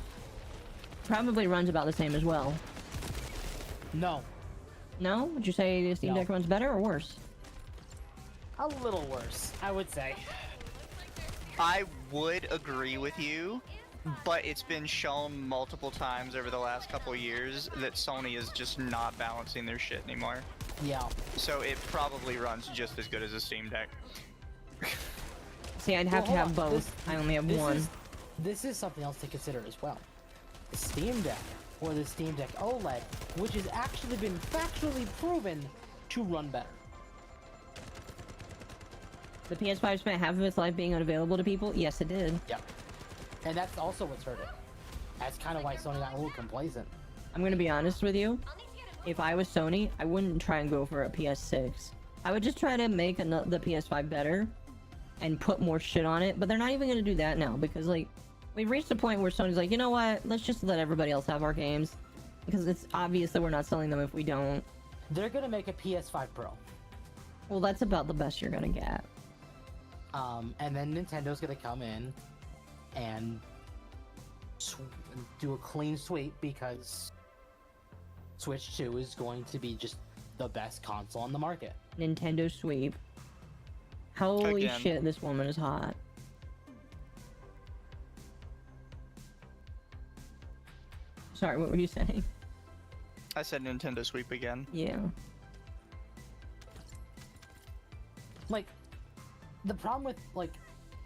Probably runs about the same as well. No. No? Would you say the Steam Deck runs better or worse? A little worse, I would say. I would agree with you, but it's been shown multiple times over the last couple years that Sony is just not balancing their shit anymore. Yeah. So it probably runs just as good as a Steam Deck. See, I'd have to have both. I only have one. This is something else to consider as well. The Steam Deck, or the Steam Deck OLED, which has actually been factually proven to run better. The PS5 spent half of its life being unavailable to people? Yes, it did. Yep. And that's also what's hurt it. That's kind of why Sony got a little complacent. I'm gonna be honest with you. If I was Sony, I wouldn't try and go for a PS6. I would just try to make the PS5 better and put more shit on it, but they're not even gonna do that now because, like, we've reached the point where Sony's like, you know what? Let's just let everybody else have our games because it's obvious that we're not selling them if we don't. They're gonna make a PS5 Pro. Well, that's about the best you're gonna get. And then Nintendo's gonna come in and do a clean sweep because Switch 2 is going to be just the best console on the market. Nintendo Sweep. Holy Again. shit, this woman is hot. Sorry, what were you saying? I said Nintendo Sweep again. Yeah. Like, the problem with, like,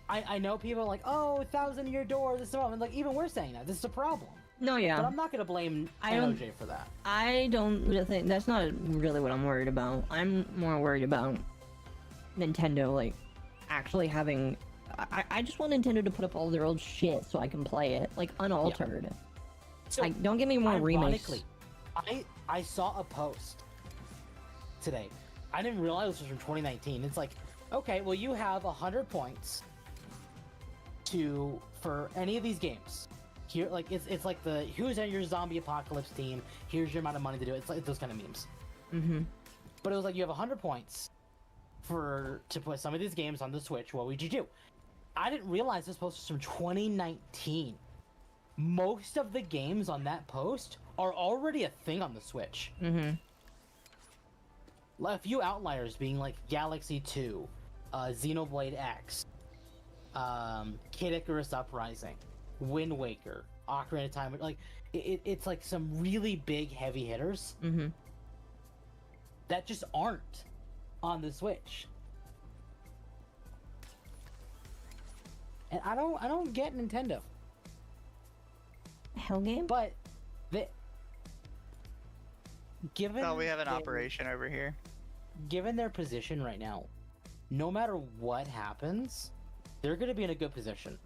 I know people are like, oh, 1,000-year door, this is a problem. Like, even we're saying that. This is a problem. No, yeah. But I'm not going to blame NOJ for that. I don't really think... That's not really what I'm worried about. I'm more worried about Nintendo, like, actually having... I just want Nintendo to put up all their old shit so I can play it, like, unaltered. Yeah. So, like, don't give me more remakes. I saw a post today. I didn't realize this was from 2019. It's like, okay, well, you have 100 points for any of these games. Here, like, it's like the who's on your zombie apocalypse team, here's your amount of money to do it. It's like those kind of memes. Mm-hmm. But it was like, you have 100 points to put some of these games on the Switch. What would you do? I didn't realize this post was from 2019. Most of the games on that post are already a thing on the Switch. Mm-hmm. A few outliers being like Galaxy 2, Xenoblade X, Kid Icarus Uprising. Wind Waker, Ocarina of Time. Like, it's like some really big, heavy hitters Mm-hmm. that just aren't on the Switch. And I don't get Nintendo, Hell game? but given Oh, we have an their- operation over here. given their position right now, no matter what happens, they're gonna be in a good position.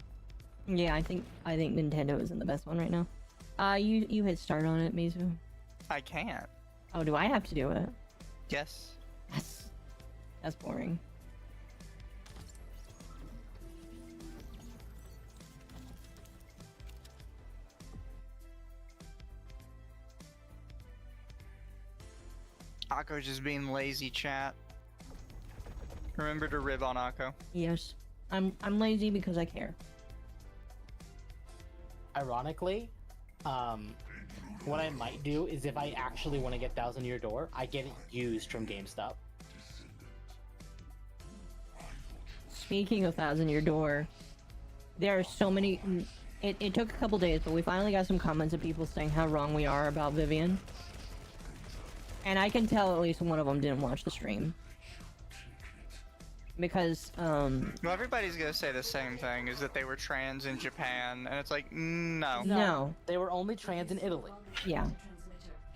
Yeah, I think Nintendo is in the best one right now. You hit start on it, Mizu. I can't. Oh, do I have to do it? Yes. That's boring. Akko's just being lazy, chat. Remember to rib on Akko. Yes. I'm lazy because I care. Ironically, what I might do is if I actually want to get Thousand Year Door, I get it used from GameStop. Speaking of Thousand Year Door, there are so many. It took a couple days, but we finally got some comments of people saying how wrong we are about Vivian. And I can tell at least one of them didn't watch the stream. Because, Well, everybody's gonna say the same thing, is that they were trans in Japan, and it's like, no. No. They were only trans in Italy. Yeah. Transmitter,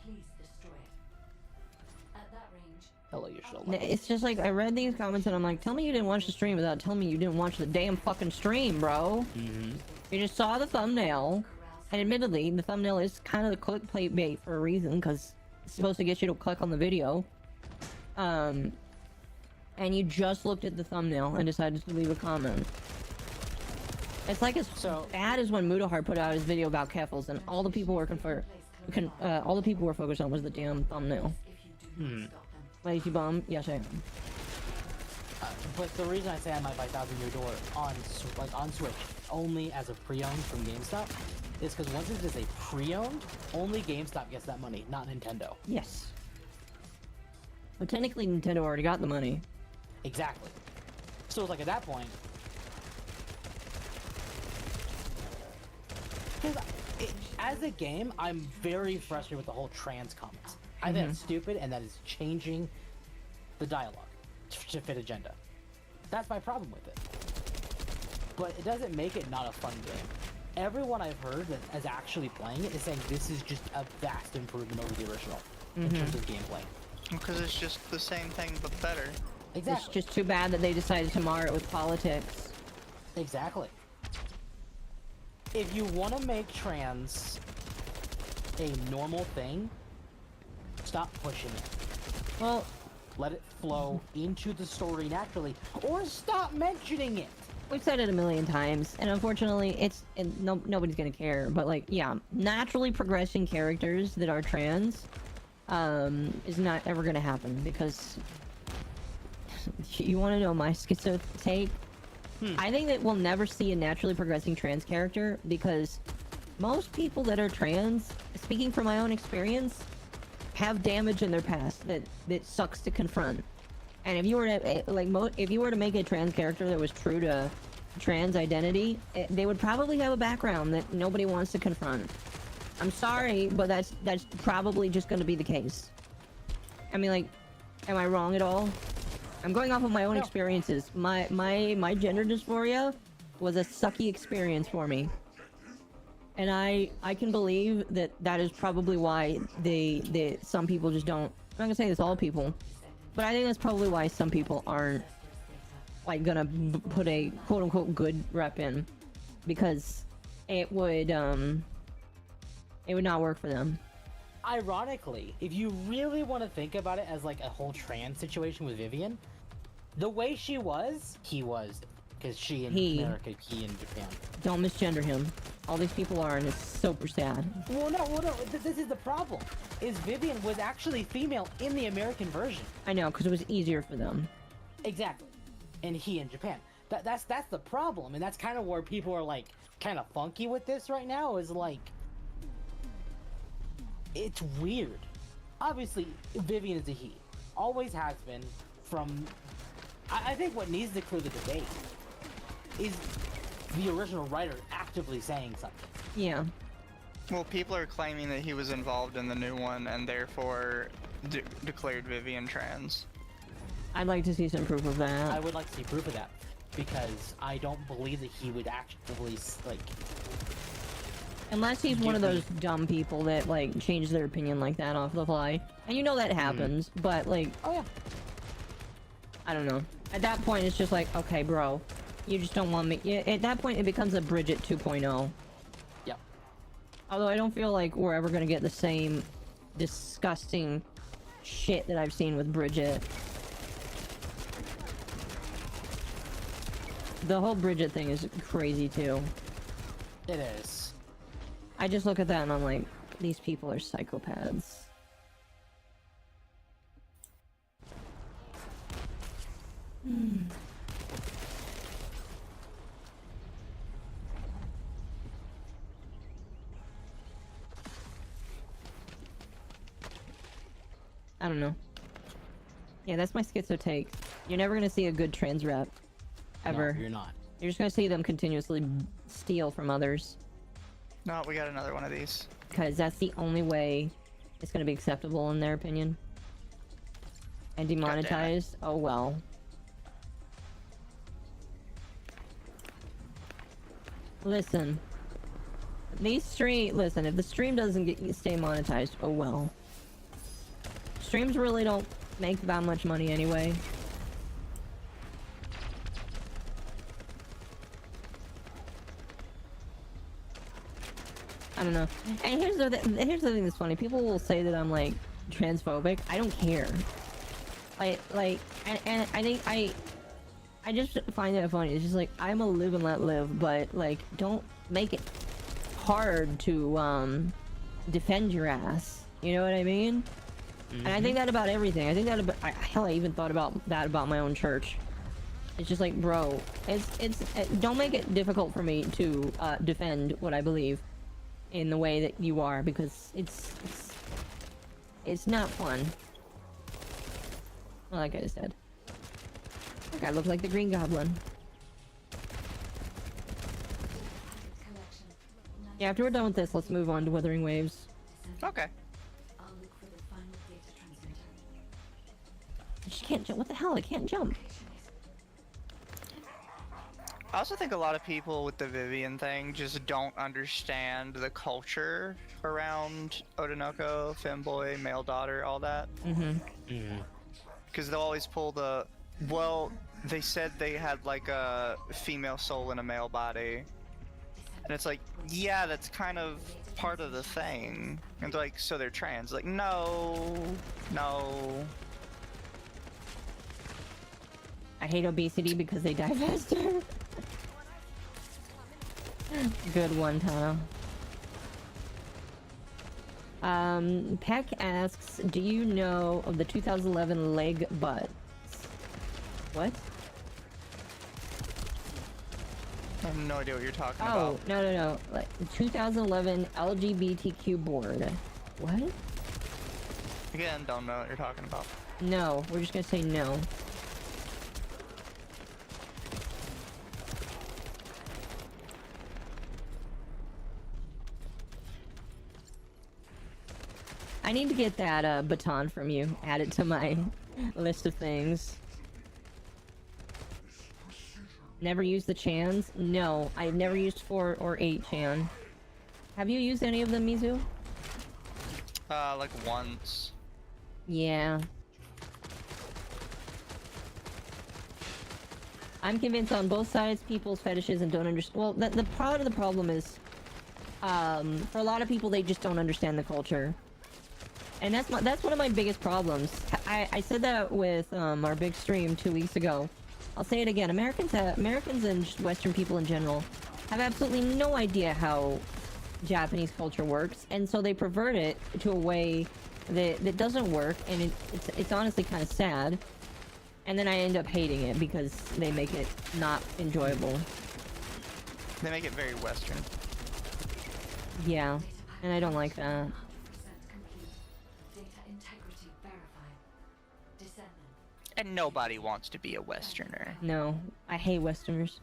please destroy it. At that range, Hello, you should. It's just like, I read these comments and I'm like, tell me you didn't watch the stream without telling me you didn't watch the damn fucking stream, bro. Mm-hmm. You just saw the thumbnail, and admittedly, the thumbnail is kind of the clickbait bait for a reason, because it's supposed to get you to click on the video. And you just looked at the thumbnail and decided to leave a comment. It's like as bad as when Mudahar put out his video about Keffels, and all the people were all the people were focused on was the damn thumbnail. if you do not stop them. Lazy bum, yes I am. But the reason I say I might buy Thousand Year Door on Switch only as a pre-owned from GameStop is because once it is a pre-owned, only GameStop gets that money, not Nintendo. Yes. But technically Nintendo already got the money. Exactly. So it's like at that point, because as a game, I'm very frustrated with the whole trans comments. I think it's stupid, and that is changing the dialogue to fit agenda. That's my problem with it. But it doesn't make it not a fun game. Everyone I've heard that is actually playing it is saying this is just a vast improvement over the original in terms of gameplay. Because it's just the same thing, but better. Exactly. It's just too bad that they decided to mar it with politics. Exactly. If you want to make trans a normal thing, stop pushing it. Well, Let it flow into the story naturally, or stop mentioning it. we've said it a million times, and unfortunately, nobody's gonna care. But like, yeah, naturally progressing characters that are trans, is not ever gonna happen because you want to know my schizo take? I think that we'll never see a naturally progressing trans character because most people that are trans, speaking from my own experience, have damage in their past that sucks to confront. And if you were to if you were to make a trans character that was true to trans identity, they would probably have a background that nobody wants to confront. I'm sorry, but that's probably just going to be the case. I mean, like, am I wrong at all? I'm going off of my own experiences. My gender dysphoria was a sucky experience for me. And I can believe that is probably why some people just don't. I'm not gonna say it's all people, but I think that's probably why some people aren't like gonna put a quote unquote good rep in, because it would not work for them. Ironically, if you really want to think about it as like a whole trans situation with Vivian, the way he was, because she in America, he in Japan. Don't misgender him. All these people are, and it's super sad. Well, no, this is the problem. Is Vivian was actually female in the American version. I know, because it was easier for them. Exactly. And he in Japan. That's the problem, and that's kind of where people are like kind of funky with this right now. Is like, it's weird. Obviously, Vivian is a he. Always has been. From, I think what needs to clear the debate is the original writer actively saying something. Yeah. Well, people are claiming that he was involved in the new one and therefore declared Vivian trans. I'd like to see some proof of I that. would like to see proof of that, because I don't believe that he would actively, like... Unless he's one of those dumb people that, like, change their opinion like that off the fly. And you know that happens, but, like... Oh, yeah. I don't know. At that point, it's just like, okay, bro. You just don't want me... Yeah, at that point, it becomes a Bridget 2.0. Yep. Although I don't feel like we're ever gonna get the same disgusting shit that I've seen with Bridget. The whole Bridget thing is crazy too. It is. I just look at that and I'm like, these people are psychopaths. I don't know. Yeah, that's my schizo take. You're never gonna see a good trans rep. Ever. No, you're not. You're just gonna see them continuously steal from others. No, we got another one of these. Because that's the only way it's gonna be acceptable in their opinion. And damn it. demonetized? Oh well. Listen. Listen, if the stream doesn't stay monetized, oh well. Streams really don't make that much money anyway. I don't know. And here's the thing that's funny. People will say that I'm like transphobic. I don't care. And I think I just find that funny. It's just like, I'm a live and let live, but like, don't make it hard to defend your ass. You know what I mean? And I think that about everything. I think that about, hell, I even thought about that about my own church. It's just like, bro, don't make it difficult for me to defend what I believe in the way that you are, because it's not fun. Well, like I said. That guy looks like the Green Goblin. Yeah, after we're done with this, let's move on to Wuthering Waves. Okay. I'll look for the final data transmitter. She can't jump. What the hell? I can't jump. I also think a lot of people with the Vivian thing just don't understand the culture around Odinoko, femboy, male daughter, all that. Because they'll always pull the, well, they said they had like a female soul in a male body. And it's like, yeah, that's kind of part of the thing. And they're like, so they're trans. Like, no. I hate obesity because they die faster. Good one, Tano. Peck asks, do you know of the 2011 leg butts? What? I have no idea what you're talking Oh, about. no. Like, 2011 LGBTQ board. What? Again, don't know what you're talking about. No, we're just gonna say no. I need to get that baton from you. Add it to my list of things. Never used the Chans? No, I've never used 4 or 8 Chan. Have you used any of them, Mizu? Like once. Yeah. I'm convinced on both sides people's fetishes and don't understand. Well, the part of the problem is, for a lot of people, they just don't understand the culture. And that's one of my biggest problems. I said that with our big stream 2 weeks ago. I'll say it again. Americans and just Western people in general have absolutely no idea how Japanese culture works, and so they pervert it to a way that doesn't work, and it's honestly kind of sad. And then I end up hating it because they make it not enjoyable. They make it very Western. Yeah, and I don't like that. 100% complete. Data integrity verified. Descendant. And nobody wants to be a Westerner. No, I hate Westerners.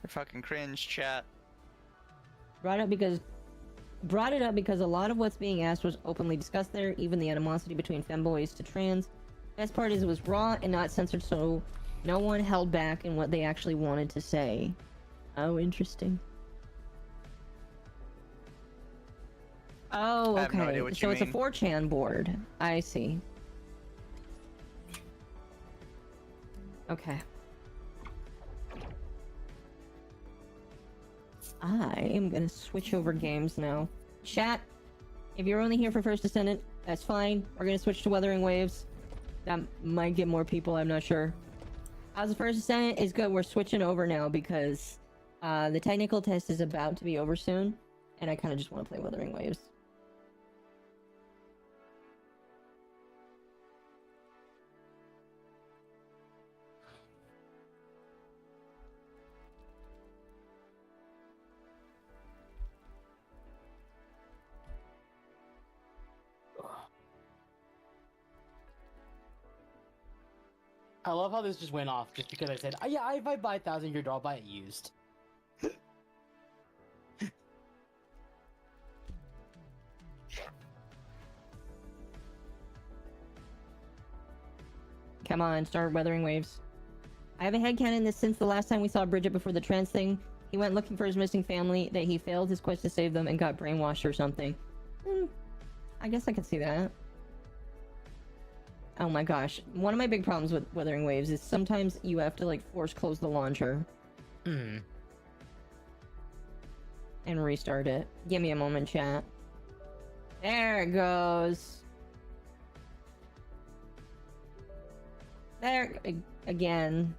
They're fucking cringe, chat. Brought it up because a lot of what's being asked was openly discussed there, even the animosity between femboys to trans. Best part is it was raw and not censored, so no one held back in what they actually wanted to say. Oh, interesting. Oh, I have no okay. idea what So you it's a mean. 4chan board. I see. Okay. I am gonna switch over games now. Chat, if you're only here for First Descendant, that's fine. We're gonna switch to Wuthering Waves. That might get more people, I'm not sure. As the First Descendant is good, we're switching over now because the technical test is about to be over soon, and I kind of just want to play Wuthering Waves. I love how this just went off just because I said, oh, yeah, if I buy 1,000 your doll, I'll buy it used. Come on, start Wuthering Waves. I have a headcanon that since the last time we saw Bridget before the trans thing, he went looking for his missing family, that he failed his quest to save them and got brainwashed or something. I guess I could see that. Oh my gosh. One of my big problems with Wuthering Waves is sometimes you have to, like, force close the launcher. And restart it. Give me a moment, chat. There it goes. There, again.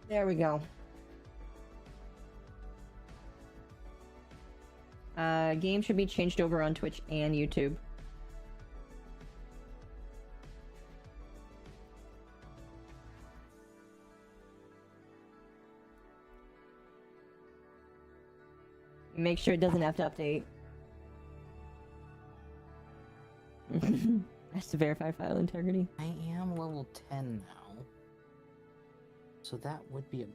There we go. Game should be changed over on Twitch and YouTube. Make sure it doesn't have to update. That's to verify file integrity. I am level 10 now. So that would be a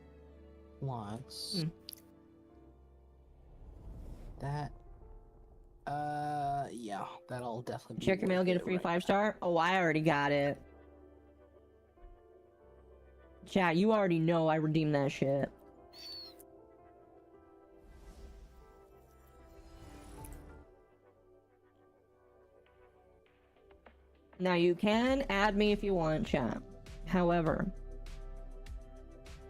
plus. That, yeah, that'll definitely be Check your mail, worth get a it free right 5-star. Oh, I already got it. Chat, you already know I redeemed that shit. Now, you can add me if you want, chat. However,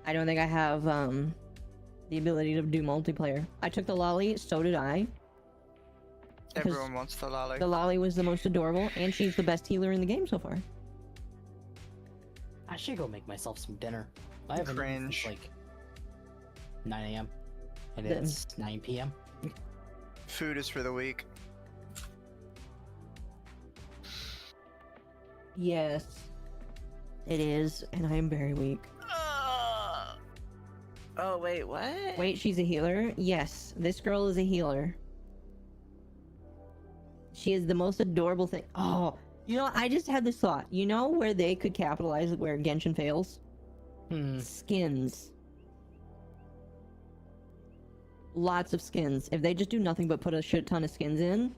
I don't think I have, the ability to do multiplayer. I took the Loli, so did I. Because Everyone wants the Loli. the Loli was the most adorable, and she's the best healer in the game so far. I should go make myself some dinner. I haven't eaten Cringe. since like 9 a.m. and Then- it's 9 p.m. Food is for the weak. Yes, it is, and I am very weak. Oh, wait, what? Wait, she's a healer? Yes, this girl is a healer. She is the most adorable thing. Oh, you know, I just had this thought. You know where they could capitalize where Genshin fails? Skins. Lots of skins. If they just do nothing but put a shit ton of skins in.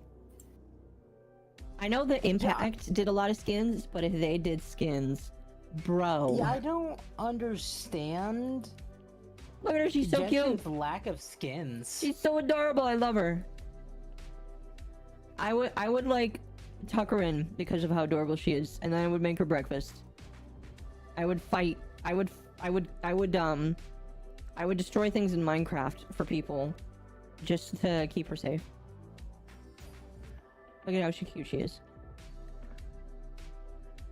I know the Impact did a lot of skins, but if they did skins, bro. Yeah, I don't understand. Look at her, she's so Genshin's cute. lack of skins. She's so adorable, I love her. I would like tuck her in because of how adorable she is, and then I would make her breakfast. I would fight. I would destroy things in Minecraft for people just to keep her safe. Look at how cute she is.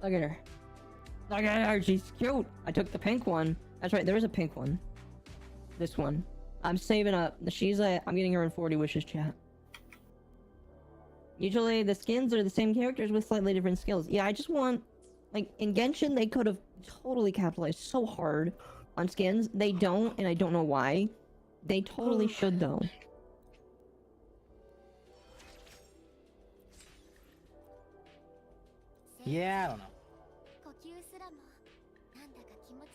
Look at her. Look at her, she's cute. I took the pink one. That's right, there is a pink one. This one. I'm saving up. I'm getting her in 40 wishes, chat. Usually the skins are the same characters with slightly different skills. Yeah, I just want... Like, in Genshin, they could have totally capitalized so hard on skins. They don't, and I don't know why. They totally should, though. Yeah, I don't know.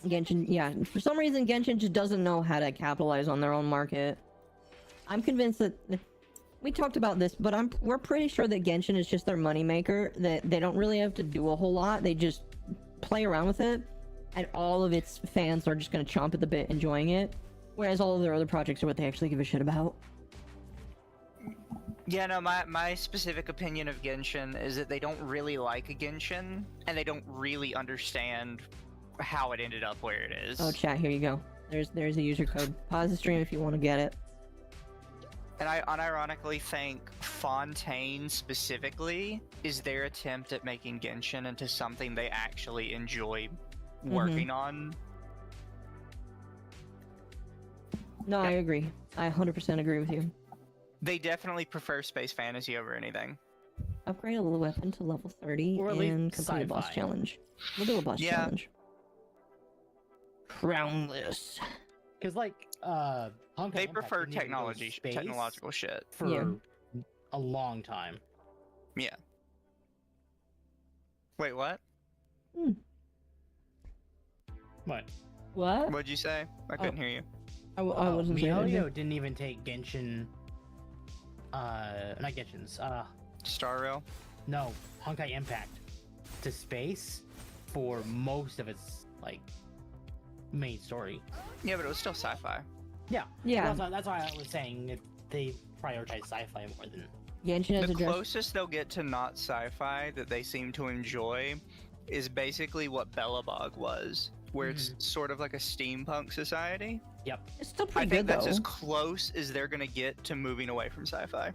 Genshin, yeah, for some reason Genshin just doesn't know how to capitalize on their own market. I'm convinced that we talked about this, but we're pretty sure that Genshin is just their moneymaker, that they don't really have to do a whole lot. They just play around with it, and all of its fans are just gonna chomp at the bit enjoying it, whereas all of their other projects are what they actually give a shit about. Yeah, no, my specific opinion of Genshin is that they don't really like a Genshin, and they don't really understand how it ended up where it is. Oh, chat, here you go. There's a user code. Pause the stream if you want to get it. And I unironically think Fontaine specifically is their attempt at making Genshin into something they actually enjoy working on. No, I agree. I 100% agree with you. They definitely prefer space fantasy over anything. Upgrade a little weapon to level 30 Or at least and complete a boss sci-fi. challenge. We'll do a boss challenge. Crownless. Because like Honkai They Impact prefer didn't even go to space technological shit. for Yeah. a long time. Yeah. Wait, what? What? What? What'd you say? I couldn't hear you. I wasn't saying anything. MizuhanaOshibe didn't even take Genshin. Not Genshin's. Star Rail? No, Honkai Impact to space for most of its like main story. Yeah, but it was still sci-fi. Yeah. Yeah. That's why I was saying that they prioritize sci-fi more than. Genshin has The a dress. closest they'll get to not sci-fi that they seem to enjoy is basically what Bellabog was, where it's sort of like a steampunk society. Yep. It's still I pretty think good that's though. as close as they're gonna get to moving away from sci-fi.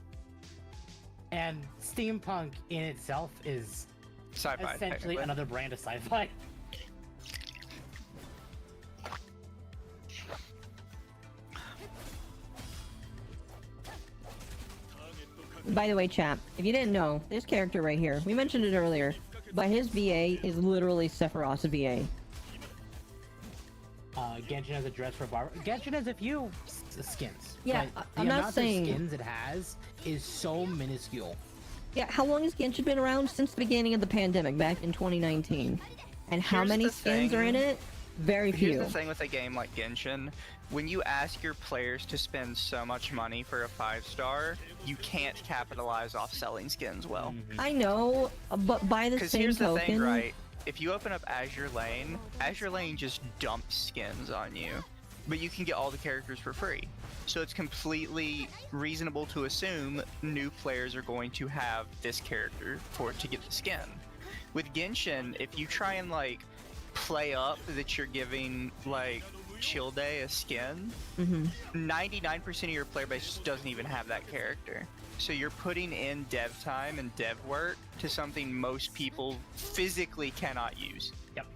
And steampunk in itself is Sci-fi, essentially technically. another brand of sci-fi. By the way, chat, if you didn't know, this character right here, we mentioned it earlier, but his VA is literally Sephiroth's VA. Genshin has a dress for Barbara. Genshin has a few skins. Yeah, but I'm the not amount saying- of skins it has is so minuscule. Yeah, how long has Genshin been around? Since the beginning of the pandemic, back in 2019. And how Here's many the skins are in thing. it? Very Here's few. the thing with a game like Genshin, when you ask your players to spend so much money for a 5-star, you can't capitalize off selling skins well. I know, but by the Because same here's the token, thing, right? If you open up Azure Lane just dumps skins on you. But you can get all the characters for free. So it's completely reasonable to assume new players are going to have this character for it to get the skin. With Genshin, if you try and like play up that you're giving like Childe a skin, 99% of your player base just doesn't even have that character. So you're putting in dev time and dev work to something most people physically cannot use. Yep.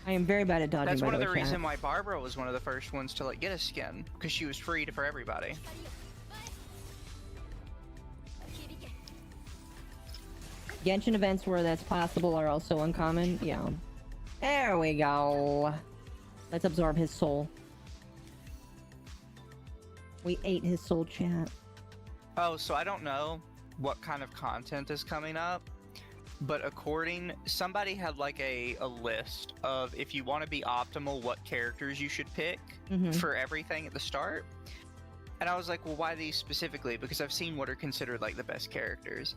I am very bad at dodging. That's by one of way, the chat. reasons why Barbara was one of the first ones to like get a skin, because she was free for everybody. Genshin events where that's possible are also uncommon. Yeah. There we go. Let's absorb his soul. We ate his soul, chat. Oh, so I don't know what kind of content is coming up, but somebody had like a list of if you want to be optimal, what characters you should pick for everything at the start. And I was like, well, why these specifically? Because I've seen what are considered like the best characters.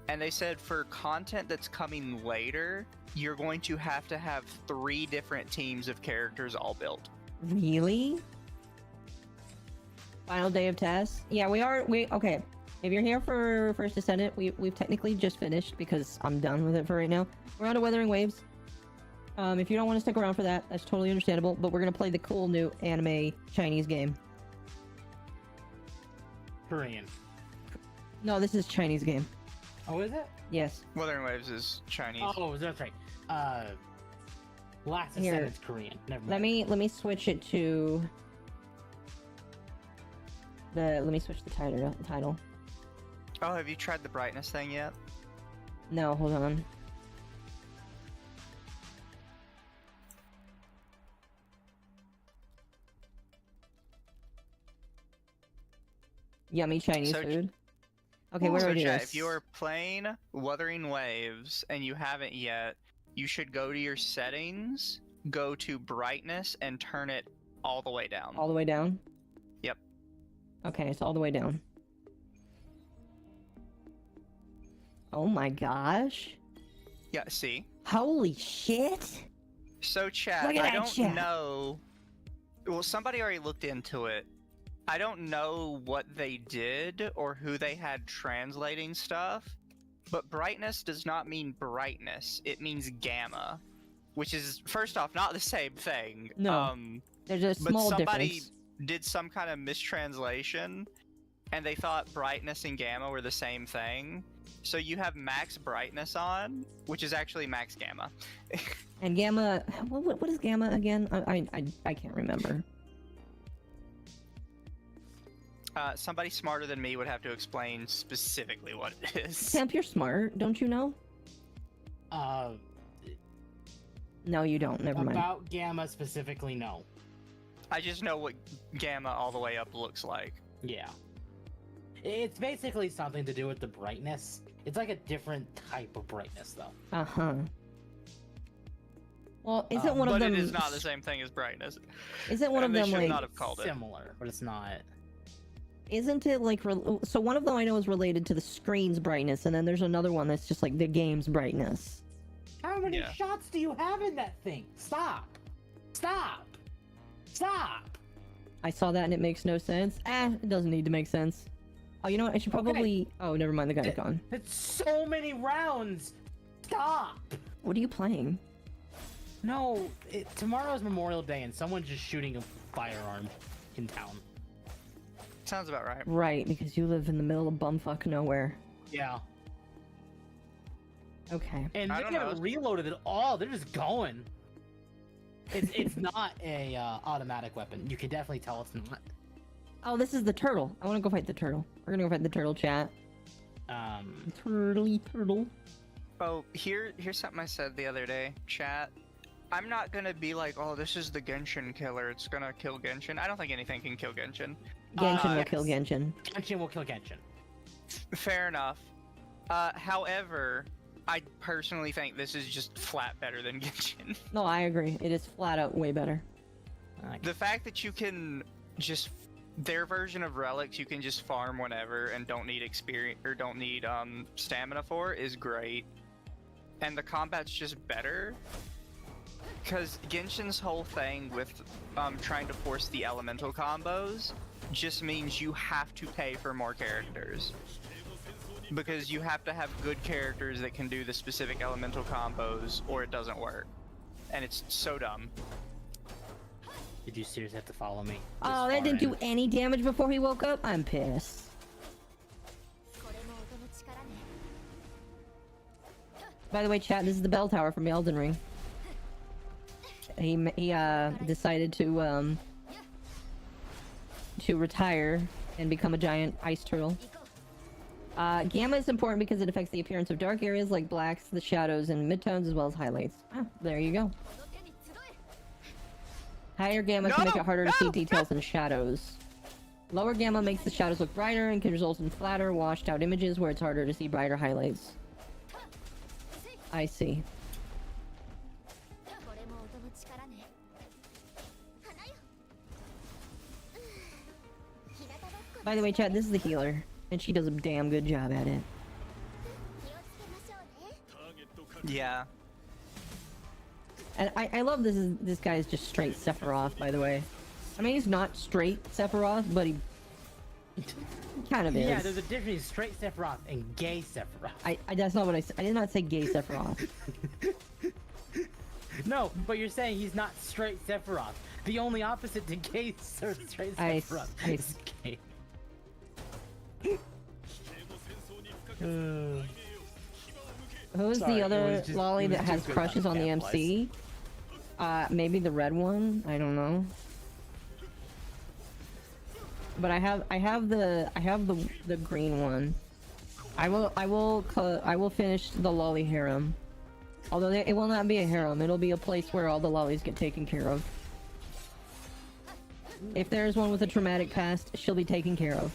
And they said for content that's coming later, you're going to have 3 different teams of characters all built. Really? Final day of tests? Yeah, okay. If you're here for First Descendant, we've technically just finished because I'm done with it for right now. We're on to Wuthering Waves. If you don't want to stick around for that, that's totally understandable, but we're gonna play the cool new anime Chinese game. Korean. No, this is Chinese game. Oh, is it? Yes. Wuthering Waves is Chinese. Oh, that's right. Last Here. Descendant's Korean. Never mind. Let me switch it to let me switch the title. Oh, have you tried the brightness thing yet? No, hold on. Yummy Chinese So- food. Okay, where do So I do chat, this? if you are playing Wuthering Waves and you haven't yet, you should go to your settings, go to brightness, and turn it all the way down. All the way down? Yep. Okay, it's all the way down. Oh my gosh. Yeah, see? Holy shit! So chat, Look at I that don't chat. know... Well, somebody already looked into it. I don't know what they did or who they had translating stuff, but brightness does not mean brightness. It means gamma, which is, first off, not the same thing. No. There's a But small somebody difference. did some kind of mistranslation, and they thought brightness and gamma were the same thing. So you have max brightness on, which is actually max gamma. And gamma... What is gamma again? I can't remember. Somebody smarter than me would have to explain specifically what it is. Temp, you're smart, don't you know? No, you don't. Never mind. About gamma specifically, no. I just know what gamma all the way up looks like. Yeah. It's basically something to do with the brightness. It's like a different type of brightness, though. Uh-huh. Well, isn't one of but them... it is not the same thing as brightness. Isn't one of And they them, should like... not have called it. Similar, but it's not. Isn't it, like... So one of them I know is related to the screen's brightness, and then there's another one that's just, like, the game's brightness. How many Yeah. shots do you have in that thing? Stop! Stop! Stop! I saw that and it makes no sense. It doesn't need to make sense. Oh, you know what? I should probably... Oh, never mind. The guy's gone. It's so many rounds! Stop! What are you playing? No, tomorrow's Memorial Day and someone's just shooting a firearm in town. Sounds about right. Right, because you live in the middle of bumfuck nowhere. Yeah. Okay. And I they don't haven't know. reloaded at all. They're just going. It's not a automatic weapon. You can definitely tell it's not. Oh, this is the turtle. I want to go fight the turtle. We're gonna go fight the turtle, chat. Turtly turtle. Oh, here's something I said the other day, chat. I'm not gonna be like, oh, this is the Genshin killer. It's gonna kill Genshin. I don't think anything can kill Genshin. Genshin will yes. kill Genshin. Genshin will kill Genshin. Fair enough. However, I personally think this is just flat better than Genshin. No, I agree. It is flat out way better. The fact that you can just their version of relics you can just farm whenever and don't need experience or don't need stamina for is great. And the combat's just better. Because Genshin's whole thing with trying to force the elemental combos just means you have to pay for more characters. Because you have to have good characters that can do the specific elemental combos or it doesn't work. And it's so dumb. Did you seriously have to follow me? Oh, that didn't do any damage before he woke up? I'm pissed. By the way, chat, this is the bell tower from Elden Ring. He decided to retire and become a giant ice turtle. Gamma is important because it affects the appearance of dark areas like blacks, the shadows, and midtones, as well as highlights. Ah, there you go. Higher gamma can make it harder to see details in shadows. Lower gamma makes the shadows look brighter and can result in flatter, washed out images where it's harder to see brighter highlights. I see. By the way, chat, this is the healer, and she does a damn good job at it. Yeah. And I love this guy is just straight Sephiroth, by the way. I mean, he's not straight Sephiroth, but he kind of is. Yeah, there's a difference between straight Sephiroth and gay Sephiroth. That's not what I said. I did not say gay Sephiroth. No, but you're saying he's not straight Sephiroth. The only opposite to gay or straight Sephiroth is gay. Who's the other Loli that has crushes on the MC? Maybe the red one. I don't know. But I have the green one. I will finish the Loli harem. Although it will not be a harem, it'll be a place where all the Lolis get taken care of. If there's one with a traumatic past, she'll be taken care of.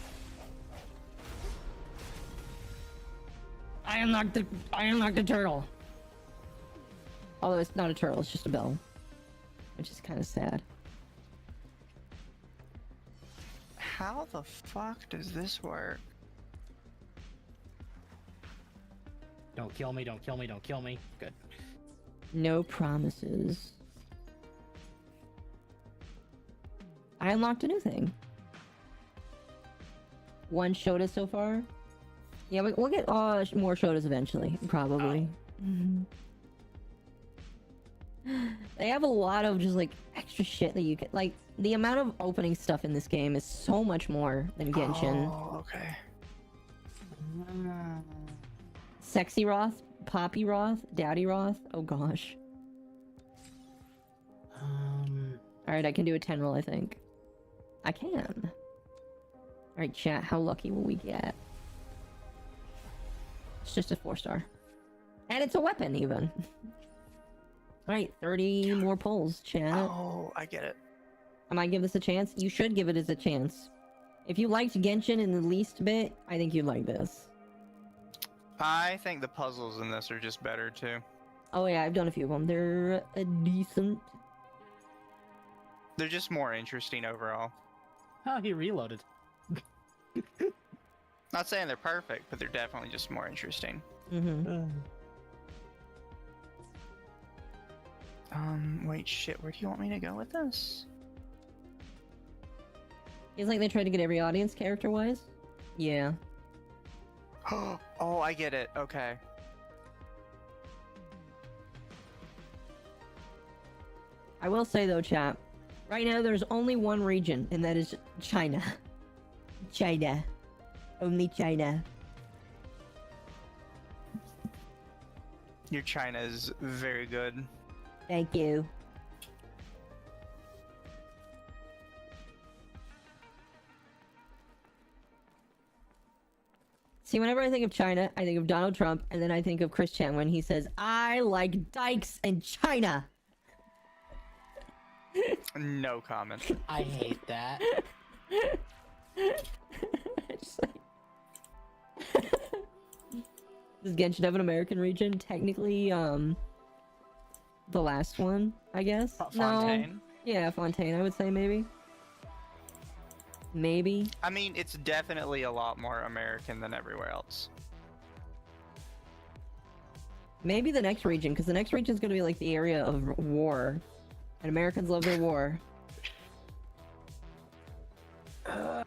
I unlocked the turtle. Although it's not a turtle, it's just a bell. Which is kind of sad. How the fuck does this work? Don't kill me, don't kill me, don't kill me. Good. No promises. I unlocked a new thing. One Shota so far. Yeah, we'll get more Shotas eventually, probably. They have a lot of just like extra shit that you can like. The amount of opening stuff in this game is so much more than Genshin. Oh, okay. Sexy Roth, Poppy Roth, Daddy Roth. Oh gosh. Alright, I can do a 10 roll, I think. I can. Alright, chat, how lucky will we get? It's just a 4-star. And it's a weapon, even. Alright, 30 more pulls, chat. Oh, I get it. I might give this a chance. You should give it as a chance. If you liked Genshin in the least bit, I think you'd like this. I think the puzzles in this are just better too. Oh yeah, I've done a few of them. They're decent. They're just more interesting overall. Oh, he reloaded. Not saying they're perfect, but they're definitely just more interesting. Wait, shit, where do you want me to go with this? It's like they tried to get every audience character-wise. Yeah. Oh, I get it. Okay. I will say though, chat, right now there's only one region, and that is China. China. Only China. Your China is very good. Thank you. See, whenever I think of China, I think of Donald Trump, and then I think of Chris Chan when he says, I like dykes and China. No comment. I hate that. Just like... Does Genshin have an American region? Technically, the last one, I guess. Fontaine? No. Yeah, Fontaine, I would say maybe. Maybe. I mean, it's definitely a lot more American than everywhere else. Maybe the next region, because the next region is going to be like the area of war. And Americans love their war. I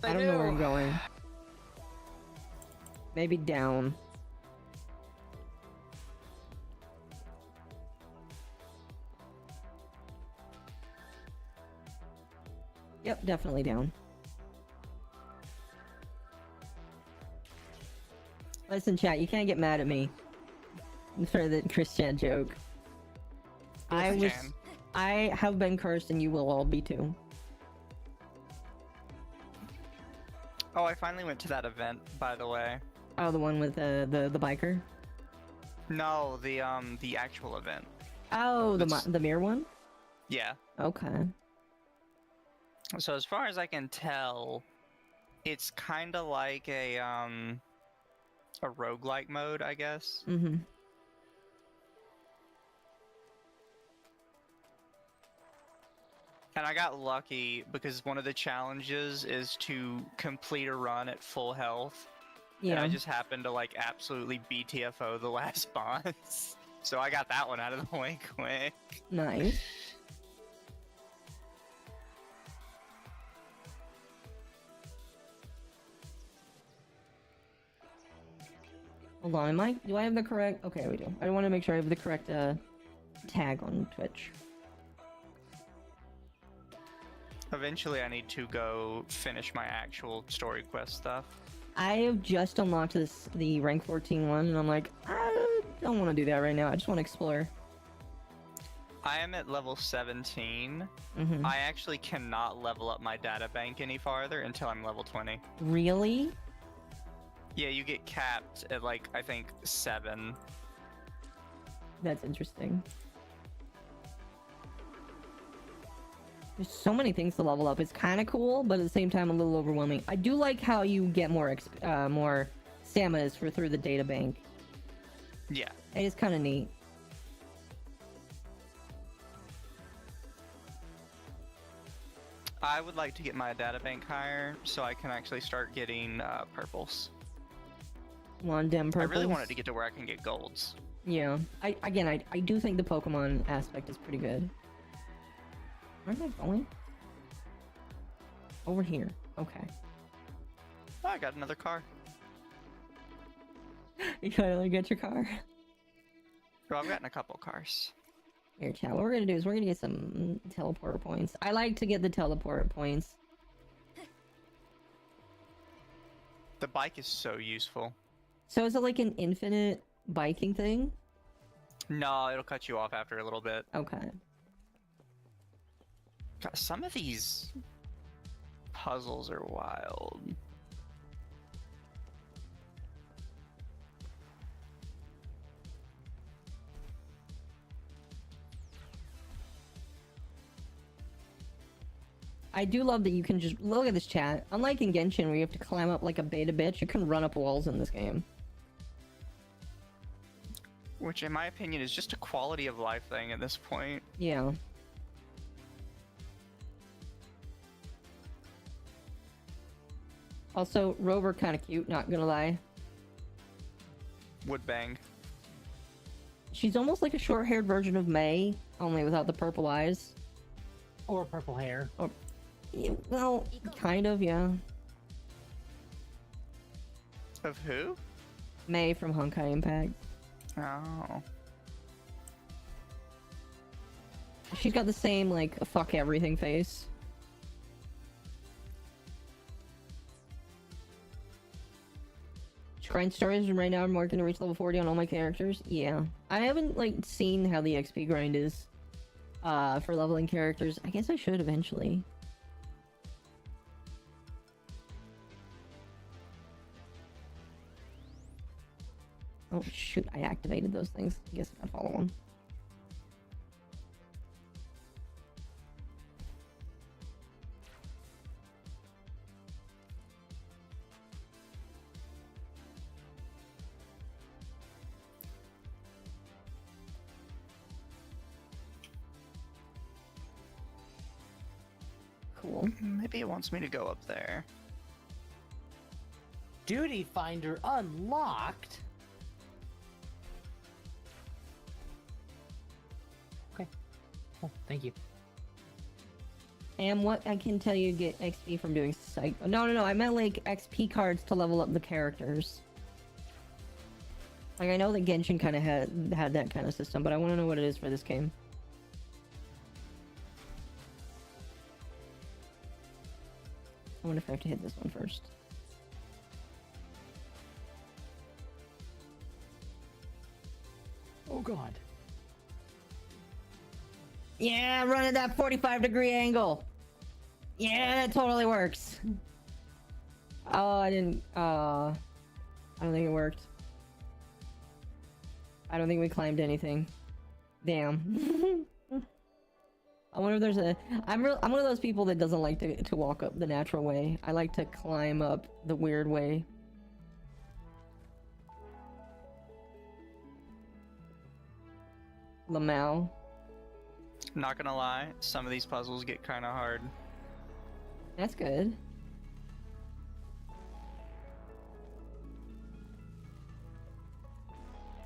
don't know where I'm going. Maybe down. Yep, definitely down. Listen, chat, you can't get mad at me for the Christian joke. I have been cursed, and you will all be too. Oh, I finally went to that event, by the way. Oh, the one with the biker? No, the actual event. Oh, the mirror one? Yeah. Okay. So as far as I can tell, it's kind of like a roguelike mode, I guess. Mm-hmm. And I got lucky because one of the challenges is to complete a run at full health. Yeah. And I just happened to like absolutely BTFO the last boss. So I got that one out of the way quick. Nice. Hold on, do I have the correct... Okay, we do. I want to make sure I have the correct tag on Twitch. Eventually I need to go finish my actual story quest stuff. I have just unlocked the rank 14 one, and I'm like, I don't want to do that right now. I just want to explore. I am at level 17. Mm-hmm. I actually cannot level up my data bank any farther until I'm level 20. Really? Yeah, you get capped at like, I think 7. That's interesting. There's so many things to level up. It's kind of cool, but at the same time a little overwhelming. I do like how you get more stamina is for through the data bank. Yeah. It is kind of neat. I would like to get my data bank higher so I can actually start getting purples. One dim purples. I really wanted to get to where I can get golds. Yeah. I do think the Pokemon aspect is pretty good. Where am I going? Over here. Okay. Oh, I got another car. You finally get your car. Well, I've gotten a couple cars. Here, chat. What we're gonna do is we're gonna get some teleport points. I like to get the teleport points. The bike is so useful. So is it like an infinite biking thing? No, it'll cut you off after a little bit. Okay. God, some of these puzzles are wild. I do love that you can just look at this chat. Unlike in Genshin where you have to climb up like a beta bitch, you can run up walls in this game. Which, in my opinion, is just a quality of life thing at this point. Yeah. Also, Rover kind of cute, not gonna lie. Would bang. She's almost like a short-haired version of May, only without the purple eyes. Or purple hair. Or, well, kind of, yeah. Of who? May from Honkai Impact. Oh. She's got the same, like, fuck everything face. Grind stories right now. I'm working to reach level 40 on all my characters. Yeah. I haven't, like, seen how the XP grind is for leveling characters. I guess I should eventually. Oh, shoot. I activated those things. I guess I gotta follow them. Cool. Maybe it wants me to go up there. Duty Finder unlocked. Okay. Oh, thank you. And what I can tell you get XP from doing psych. No, I meant like XP cards to level up the characters. Like I know that Genshin kind of had that kind of system, but I want to know what it is for this game. I wonder if I have to hit this one first. Oh god. Yeah, run at that 45-degree angle. Yeah, that totally works. Oh, I don't think it worked. I don't think we climbed anything. Damn. I wonder if there's a... I'm one of those people that doesn't like to walk up the natural way. I like to climb up the weird way. Lamau. Not gonna lie, some of these puzzles get kind of hard. That's good.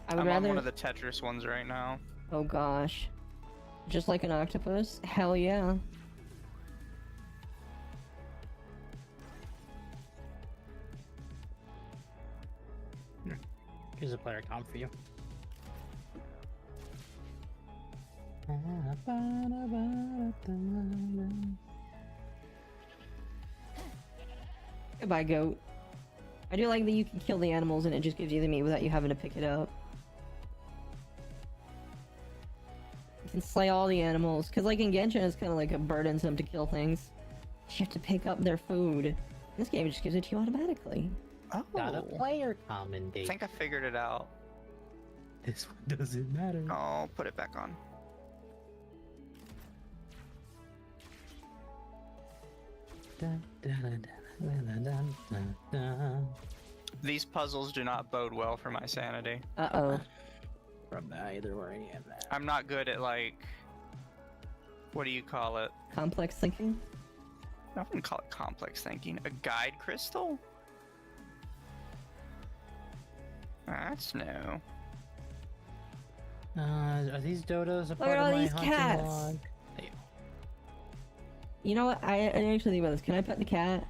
I'm on one of the Tetris ones right now. Oh gosh. Just like an octopus? Hell yeah. Here's a player comp for you. Goodbye, goat. I do like that you can kill the animals and it just gives you the meat without you having to pick it up. You can slay all the animals, because like in Genshin it's kind of like a burdensome to kill things. You have to pick up their food. This game just gives it to you automatically. Oh. Got a player commendate. I think I figured it out. This one doesn't matter. I'll put it back on. These puzzles do not bode well for my sanity. Uh-oh. From either way. I'm not good at, like... What do you call it? Complex thinking? I wouldn't call it complex thinking. A guide crystal? That's new. Are these dodos a Look part at of all my these hunting cats. log? You know what? I didn't actually think about this. Can I pet the cat?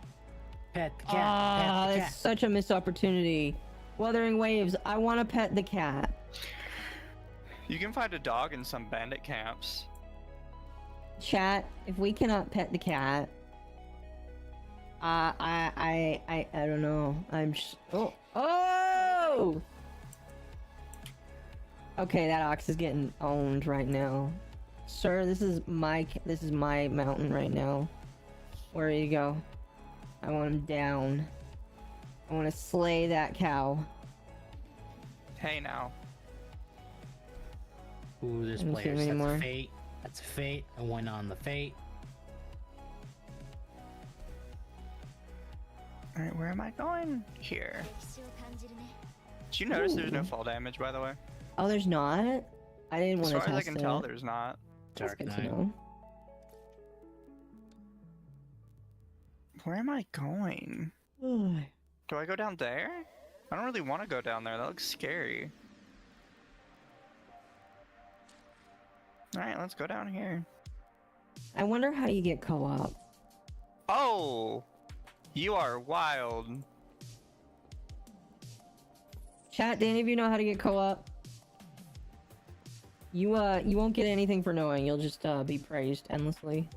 Pet the cat. Ah, pet the that's cat. such a missed opportunity. Wuthering Waves, I want to pet the cat. You can find a dog in some bandit camps. Chat, if we cannot pet the cat, I don't know. I'm just... Oh! Okay, that ox is getting owned right now. Sir, this is my mountain right now. Where you go? I want him down. I want to slay that cow. Hey now. Ooh, this I don't see player's him that's anymore. a fate. That's a fate. I went on the fate. Alright, where am I going? Here. Did you notice there's no Ooh. fall damage, by the way? Oh, there's not? I didn't As want to far as I test can it. tell, there's not. That's Dark good to Knight. know. Where am I going? Do I go down there? I don't really want to go down there. That looks scary. Alright, let's go down here. I wonder how you get co-op. Oh! You are wild. Chat, do any of you know how to get co-op? You won't get anything for knowing. You'll just be praised endlessly.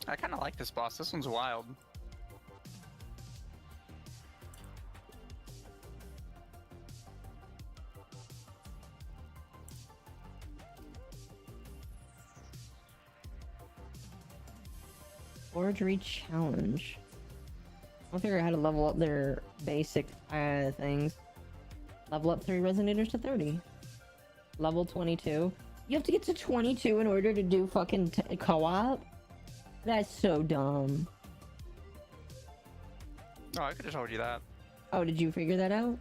I kind of like this boss. This one's wild. Forgery challenge. I'll figure out how to level up their basic things. Level up 3 resonators to 30. Level 22. You have to get to 22 in order to do fucking co-op? That's so dumb. Oh, I could have told you that. Oh, did you figure that out?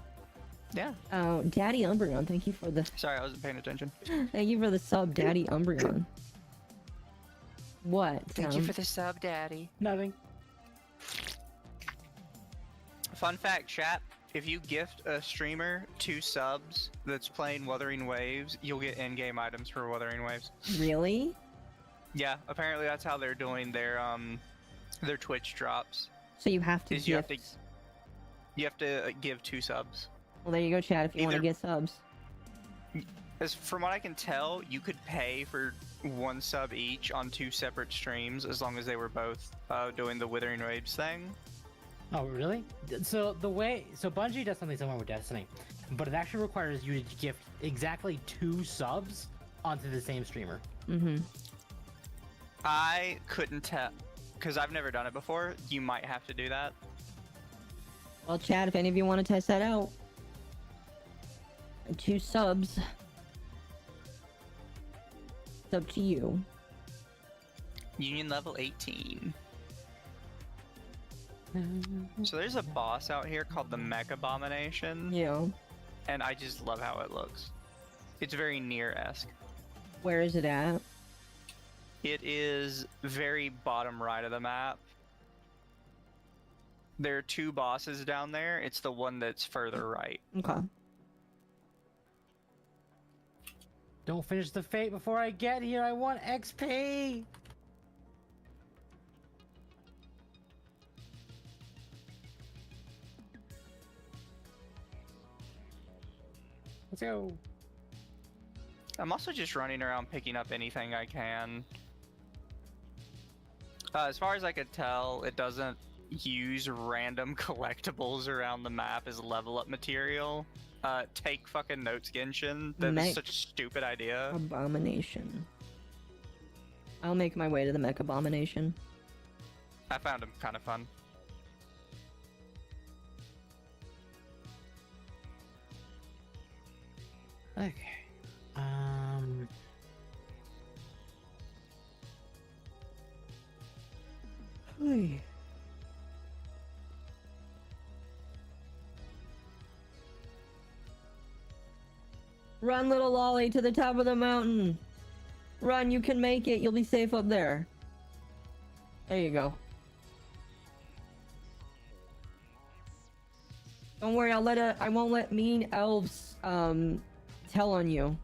Yeah. Oh, Daddy Umbreon, thank you for the Sorry, I wasn't paying attention. thank you for the sub, Daddy Umbreon. What? Thank you for the sub, Daddy. Nothing. Fun fact, chat. If you gift a streamer 2 subs that's playing Wuthering Waves, you'll get in-game items for Wuthering Waves. Really? Yeah, apparently that's how they're doing their Twitch drops. So you have to Is you have gift. to- You have to give 2 subs. Well, there you go, Chad. If you want to Either- get subs. As from what I can tell, you could pay for 1 sub each on 2 separate streams as long as they were both doing the Wuthering Waves thing. Oh, really? So Bungie does something similar with Destiny, but it actually requires you to gift exactly 2 subs onto the same streamer. Mm-hmm. I couldn't tell, because I've never done it before. You might have to do that. Well, Chad, if any of you want to test that out, 2 subs. It's up to you. Union level 18. So there's a boss out here called the Mech Abomination, Yeah. and I just love how it looks. It's very Nier-esque. Where is it at? It is very bottom right of the map. There are 2 bosses down there. It's the one that's further right. Okay. Don't finish the fate before I get here. I want XP. Let's go. I'm also just running around picking up anything I can. As far as I could tell, it doesn't use random collectibles around the map as level up material. Take fucking notes, Genshin. That is such a stupid idea. Abomination. I'll make my way to the Mech Abomination. I found him kind of fun. Okay. Hey. Run, little Loli, to the top of the mountain. Run, you can make it. You'll be safe up there. There you go. Don't worry, I won't let mean elves tell on you.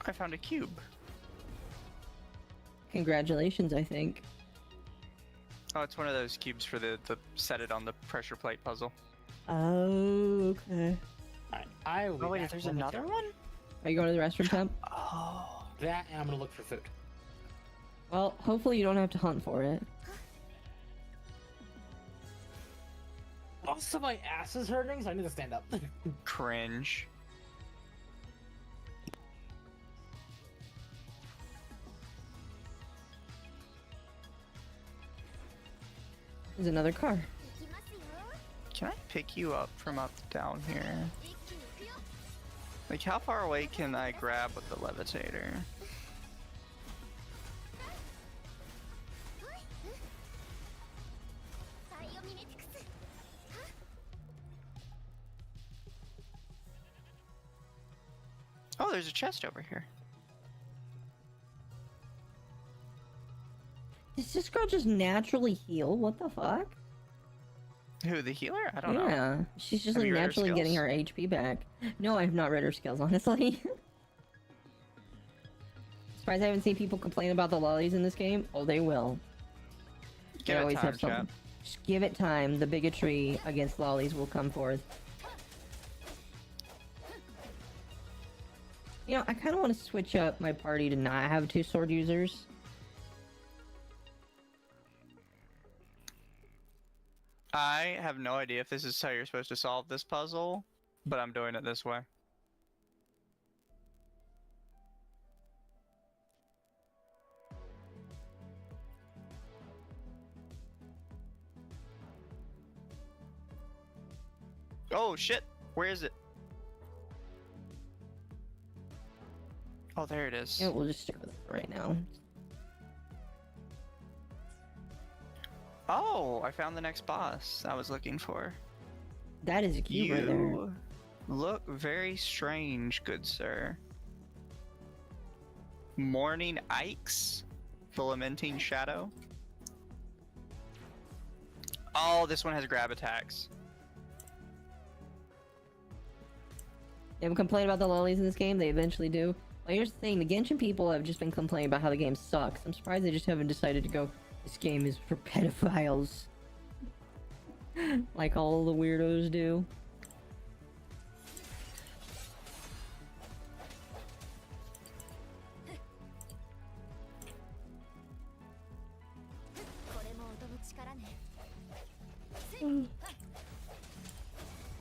I found a cube. Congratulations, I think. Oh, it's one of those cubes for the set it on the pressure plate puzzle. Oh, okay. Alright, I will be Oh wait, back there's another momentarily. one? Are you going to the restroom, Temp? Oh. That, and I'm gonna look for food. Well, hopefully you don't have to hunt for it. Also, my ass is hurting, so I need to stand up. Cringe. There's another car. Can I pick you up from up down here? Like, how far away can I grab with the levitator? Oh, there's a chest over here. Does this girl just naturally heal? What the fuck? Who, the healer? I don't know. Yeah, she's just Have like you read her naturally getting skills? her HP back. No, I've not read her skills, honestly. Surprised I haven't seen people complain about the lollies in this game. Oh, they will. Give They it always time, have something. chat. Just give it time. The bigotry against lollies will come forth. You know, I kind of want to switch up my party to not have two sword users. I have no idea if this is how you're supposed to solve this puzzle, but I'm doing it this way. Oh shit! Where is it? Oh, there it is. Yeah, we'll just stick with it right now. Oh, I found the next boss I was looking for. That is a cube right there. You look very strange, good sir. Morning Ikes? The Lamenting Shadow? Oh, this one has grab attacks. They haven't complained about the lollies in this game. They eventually do. Well, here's the thing. The Genshin people have just been complaining about how the game sucks. I'm surprised they just haven't decided to go, this game is for pedophiles. Like all the weirdos do.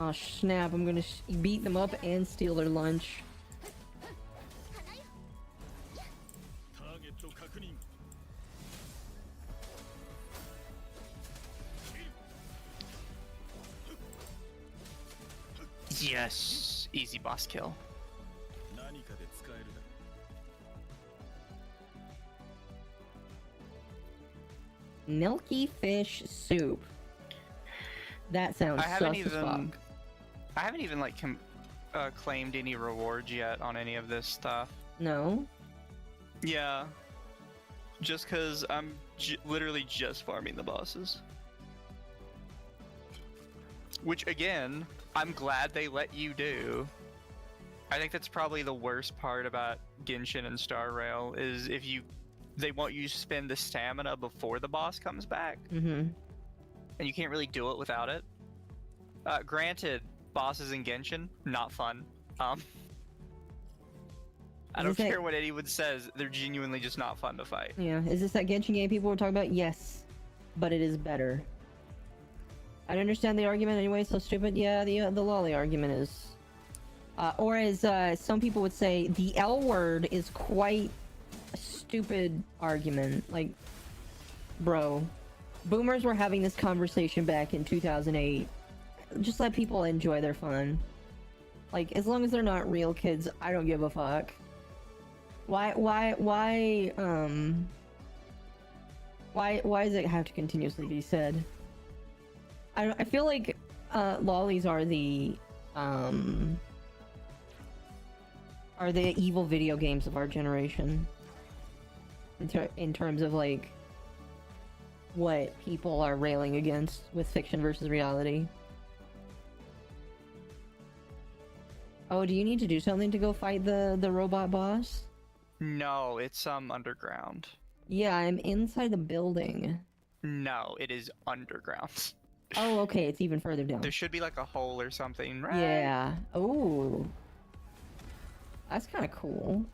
Oh snap, I'm gonna beat them up and steal their lunch. Yes! Easy boss kill. Milky fish soup. That sounds I haven't sus as fuck. I haven't even like claimed any rewards yet on any of this stuff. No? Yeah. Just cause I'm literally just farming the bosses. Which again, I'm glad they let you do. I think that's probably the worst part about Genshin and Star Rail is if they want you to spend the stamina before the boss comes back. Mm-hmm. And you can't really do it without it. Granted, bosses in Genshin, not fun. I don't care what anyone says, they're genuinely just not fun to fight. Yeah, is this that Genshin game people were talking about? Yes, but it is better. I don't understand the argument anyway, so stupid. Yeah, the Loli argument is... or as some people would say, the L word is quite a stupid argument. Like, bro, boomers were having this conversation back in 2008. Just let people enjoy their fun. Like, as long as they're not real kids, I don't give a fuck. Why does it have to continuously be said? I feel like lolis are the evil video games of our generation. In terms of like what people are railing against with fiction versus reality. Oh, do you need to do something to go fight the robot boss? No, it's underground. Yeah, I'm inside the building. No, it is underground. Oh, okay, it's even further down. There should be like a hole or something, right? Yeah. Oh. That's kind of cool.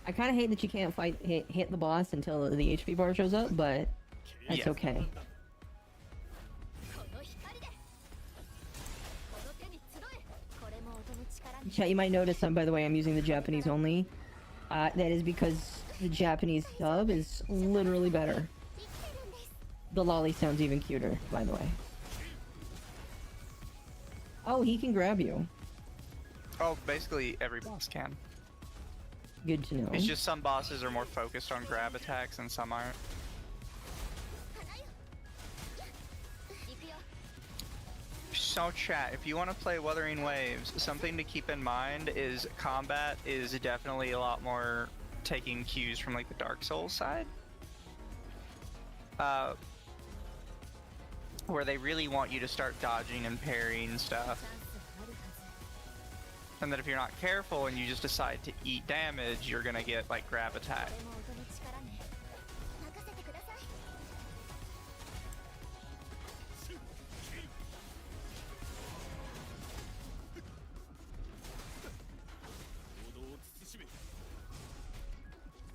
I kind of hate that you can't hit the boss until the HP bar shows up, but that's okay. Chat, you might notice, by the way, I'm using the Japanese only. That is because the Japanese dub is literally better. The Loli sounds even cuter, by the way. Oh, he can grab you. Oh, basically every boss can. Good to know. It's just some bosses are more focused on grab attacks and some aren't. So chat, if you want to play Wuthering Waves, something to keep in mind is combat is definitely a lot more taking cues from like the Dark Souls side. Where they really want you to start dodging and parrying stuff. And that if you're not careful and you just decide to eat damage, you're gonna get like grab attack.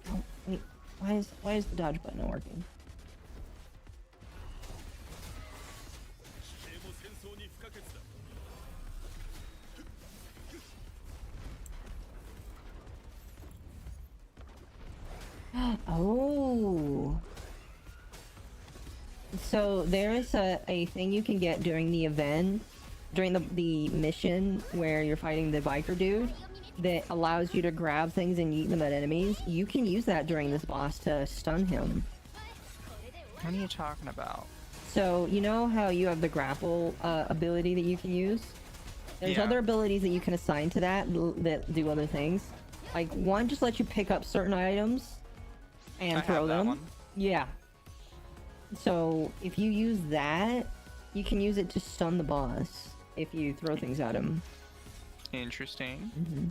Oh, wait, why is the dodge button not working? Oh. So there is a thing you can get during the event, during the mission where you're fighting the biker dude, that allows you to grab things and eat them at enemies. You can use that during this boss to stun him. What are you talking about? So, you know how you have the grapple ability that you can use? There's other abilities that you can assign to that do other things. Like, one just lets you pick up certain items and throw them. One. Yeah. So, if you use that, you can use it to stun the boss if you throw things at him. Interesting. Mm-hmm.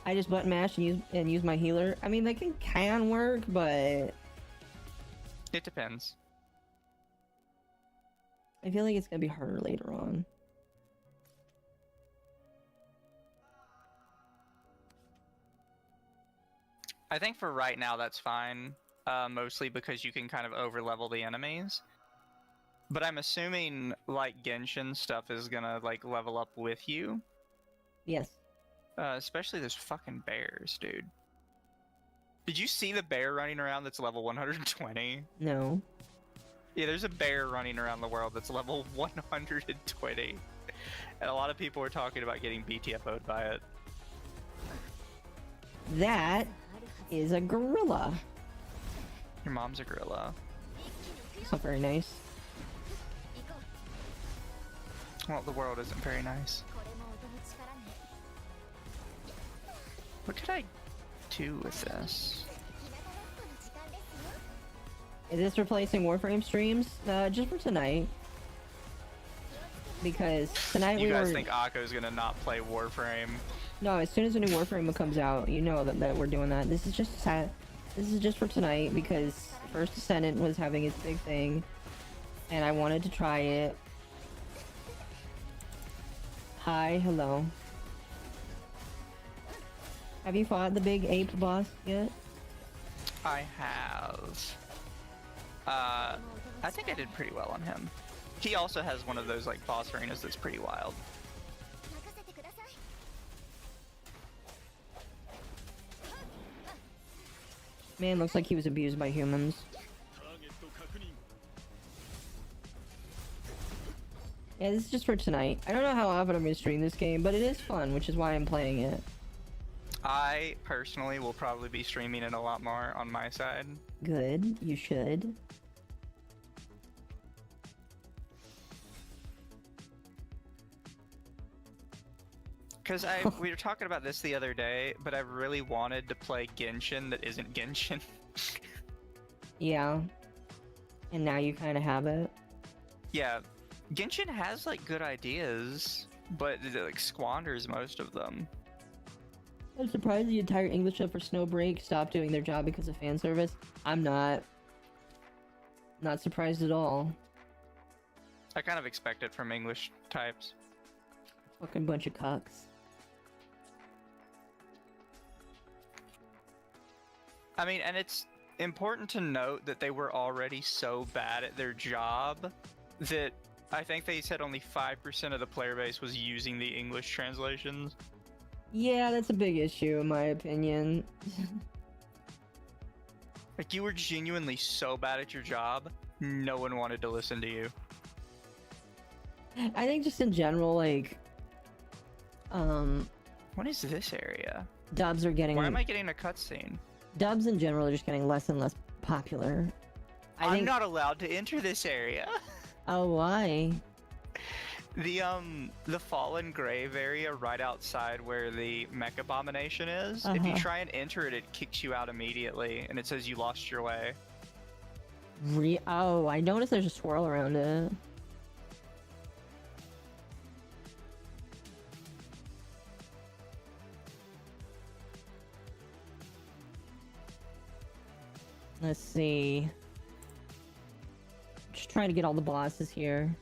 I just button mash and use my healer. I mean, that can work, but it depends. I feel like it's gonna be harder later on. I think for right now that's fine, mostly because you can kind of over-level the enemies. But I'm assuming, like, Genshin stuff is gonna, like, level up with you. Yes. Especially those fucking bears, dude. Did you see the bear running around that's level 120? No. Yeah, there's a bear running around the world that's level 120. And a lot of people were talking about getting BTFO'd by it. That is a gorilla. Your mom's a gorilla. It's not very nice. Well, the world isn't very nice. What could I do with this? Is this replacing Warframe streams? Just for tonight. Because tonight you guys think Akko's gonna not play Warframe? No, as soon as a new Warframe comes out, you know that we're doing that. This is just for tonight because First Descendant was having its big thing, and I wanted to try it. Hi, hello. Have you fought the big ape boss yet? I have. I think I did pretty well on him. He also has one of those like boss arenas that's pretty wild. Man, looks like he was abused by humans. Yeah, this is just for tonight. I don't know how often I'm gonna stream this game, but it is fun, which is why I'm playing it. I personally will probably be streaming it a lot more on my side. Good, you should. Because we were talking about this the other day, but I really wanted to play Genshin that isn't Genshin. Yeah. And now you kind of have it. Yeah, Genshin has like good ideas, but it like squanders most of them. I'm surprised the entire English dub for Snowbreak stopped doing their job because of fan service. I'm not surprised at all. I kind of expect it from English types. Fucking bunch of cucks. I mean, and it's important to note that they were already so bad at their job that I think they said only 5% of the player base was using the English translations. Yeah, that's a big issue in my opinion. Like, you were genuinely so bad at your job, no one wanted to listen to you. I think just in general, like, What is this area? dubs are getting... Why am I getting a cutscene? Dubs in general are just getting less and less popular. I'm not allowed to enter this area. Oh, why? The fallen grave area right outside where the mech abomination is, if you try and enter it, it kicks you out immediately, and it says you lost your way. Oh, I noticed there's a swirl around it. Let's see. Just trying to get all the bosses here.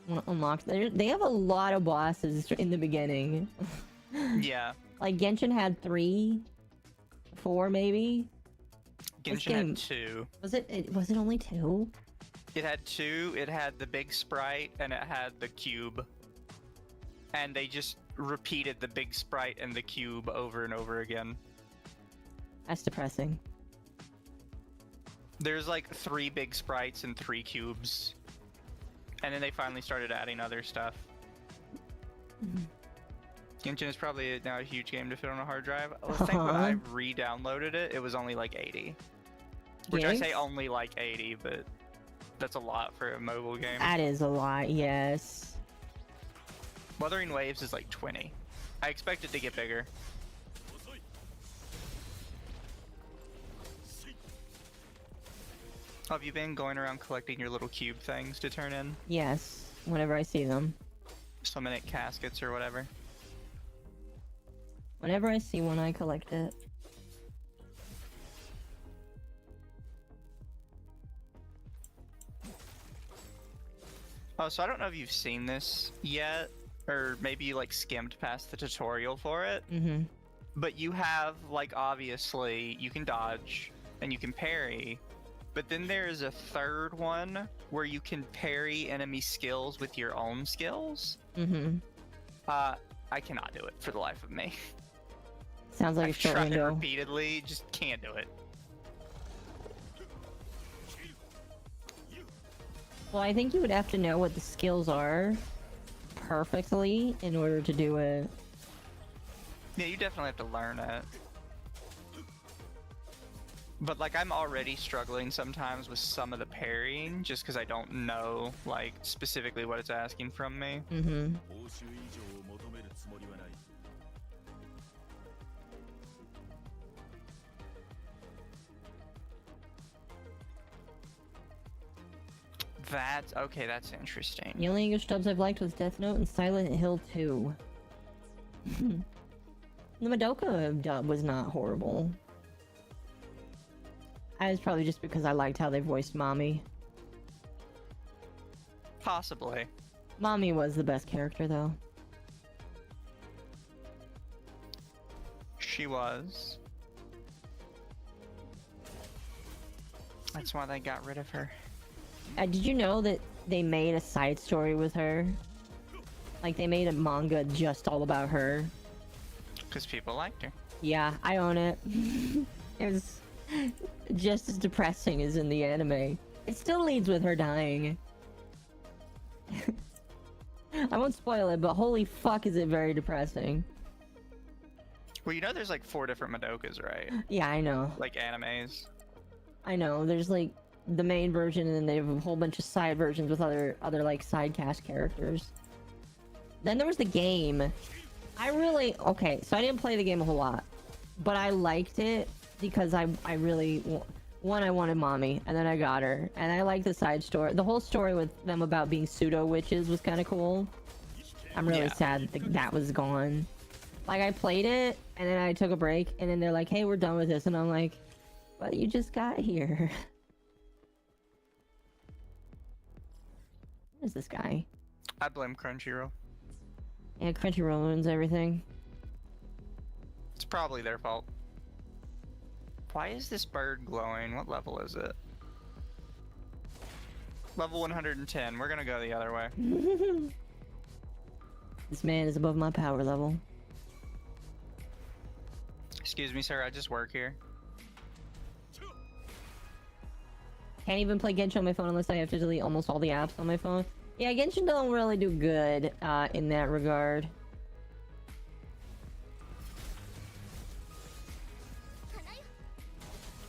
I want to unlock. They have a lot of bosses in the beginning. Yeah. Like Genshin had 3, 4 maybe. Genshin had 2. Was it only 2? It had 2. It had the big sprite and it had the cube. And they just repeated the big sprite and the cube over and over again. That's depressing. There's like 3 big sprites and 3 cubes. And then they finally started adding other stuff. Genshin is probably now a huge game to fit on a hard drive. I think when I re-downloaded it, it was only like 80. Which I say only like 80, but that's a lot for a mobile game. That is a lot, yes. Wuthering Waves is like 20. I expect it to get bigger. Have you been going around collecting your little cube things to turn in? Yes, whenever I see them. Summon-it caskets or whatever. Whenever I see one, I collect it. Oh, so I don't know if you've seen this yet, or maybe you like skimmed past the tutorial for it. But you have, like, obviously, you can dodge and you can parry. But then there's a third one where you can parry enemy skills with your own skills. I cannot do it for the life of me. Sounds like a short tried window. Repeatedly, just can't do it. Well, I think you would have to know what the skills are perfectly in order to do it. Yeah, you definitely have to learn it. But like, I'm already struggling sometimes with some of the parrying just because I don't know like specifically what it's asking from me. That's okay, that's interesting. The only English dubs I've liked was Death Note and Silent Hill 2. The Madoka dub was not horrible. It's probably just because I liked how they voiced Mommy. Possibly. Mommy was the best character, though. She was. That's why they got rid of her. Did you know that they made a side story with her? Like, they made a manga just all about her. Because people liked her. Yeah, I own it. It was just as depressing as in the anime. It still leads with her dying. I won't spoil it, but holy fuck is it very depressing. Well, you know there's like 4 different Madokas, right? Yeah, I know. Like animes. I know. There's like the main version, and then they have a whole bunch of side versions with other like side cast characters. Then there was the game. Okay, so I didn't play the game a whole lot, but I liked it because I really I wanted mommy, and then I got her, and I liked the side story. The whole story with them about being pseudo witches was kind of cool. I'm really sad that was gone. Like, I played it, and then I took a break, and then they're like, hey, we're done with this, and I'm like, but you just got here. Where's this guy? I blame Crunchyroll. Yeah, Crunchyroll ruins everything. It's probably their fault. Why is this bird glowing? What level is it? Level 110. We're gonna go the other way. This man is above my power level. Excuse me, sir. I just work here. Can't even play Genshin on my phone unless I have to delete almost all the apps on my phone. Yeah, Genshin don't really do good in that regard.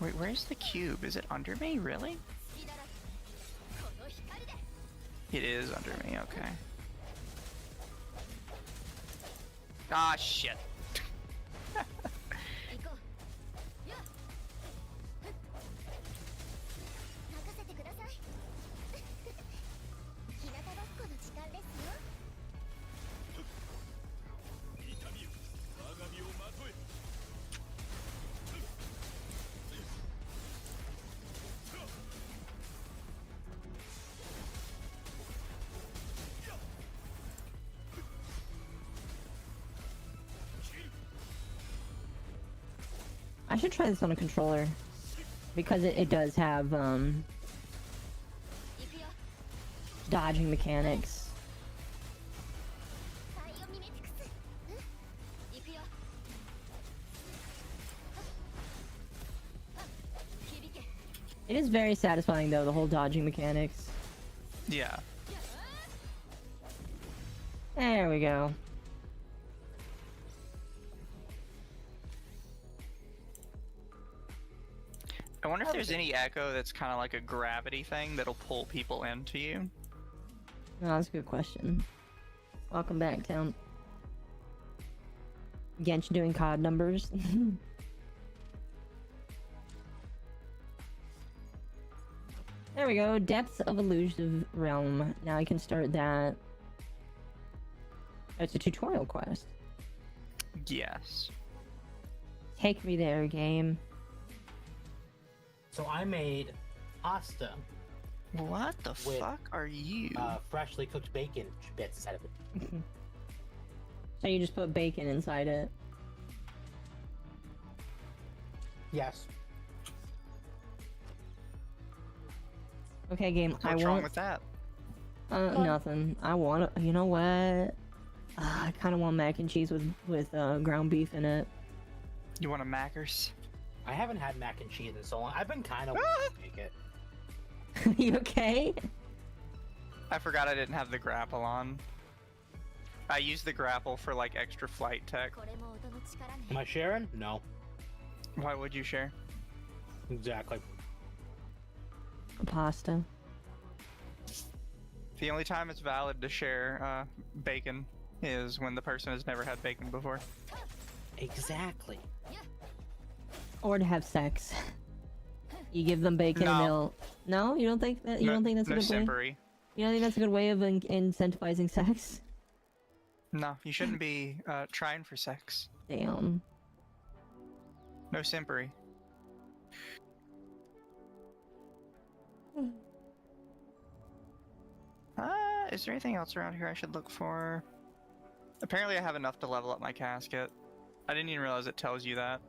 Wait, where's the cube? Is it under me? Really? It is under me. Okay. Ah, shit. I should try this on a controller. Because it does have, dodging mechanics. It is very satisfying, though, the whole dodging mechanics. Yeah. There we go. I wonder if there's any echo that's kind of like a gravity thing that'll pull people into you. Oh, that's a good question. Welcome back, Town. Genshin doing COD numbers. There we go. Depths of Elusive Realm. Now I can start that. It's a tutorial quest. Yes. Take me there, game. So I made pasta What the With, fuck are you? freshly cooked bacon bits inside of it. So you just put bacon inside it. Yes. Okay, game. What's wrong with that? Nothing. I want it. You know what? I kind of want mac and cheese with ground beef in it. You want a Mackers? I haven't had mac and cheese in so long. I've been kind of wanting to make it. You okay? I forgot I didn't have the grapple on. I used the grapple for like extra flight tech. Am I sharing? No. Why would you share? Exactly. Pasta. The only time it's valid to share bacon is when the person has never had bacon before. Exactly. Or to have sex. You give them bacon and they'll... No? You don't think that? You don't think that's a good way? simpery. You don't think that's a good way of incentivizing sex? No, you shouldn't be trying for sex. Damn. No simpery. Is there anything else around here I should look for? Apparently I have enough to level up my casket. I didn't even realize it tells you that.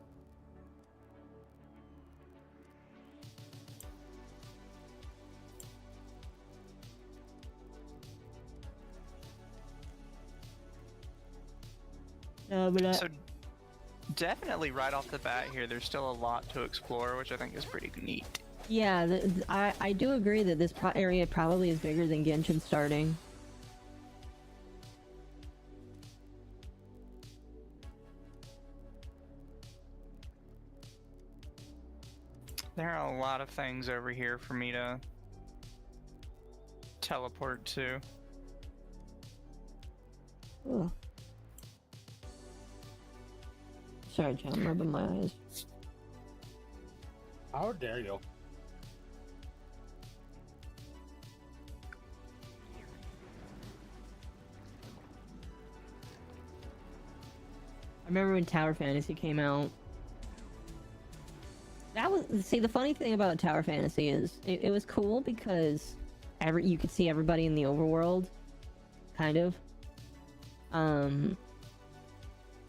So definitely right off the bat here, there's still a lot to explore, which I think is pretty neat. Yeah, I do agree that this area probably is bigger than Genshin starting. There are a lot of things over here for me to teleport to. Ugh. Sorry, John, I'm rubbing my eyes. How dare you? I remember when Tower Fantasy came out. That was, see, the funny thing about Tower Fantasy is it was cool because you could see everybody in the overworld, kind of.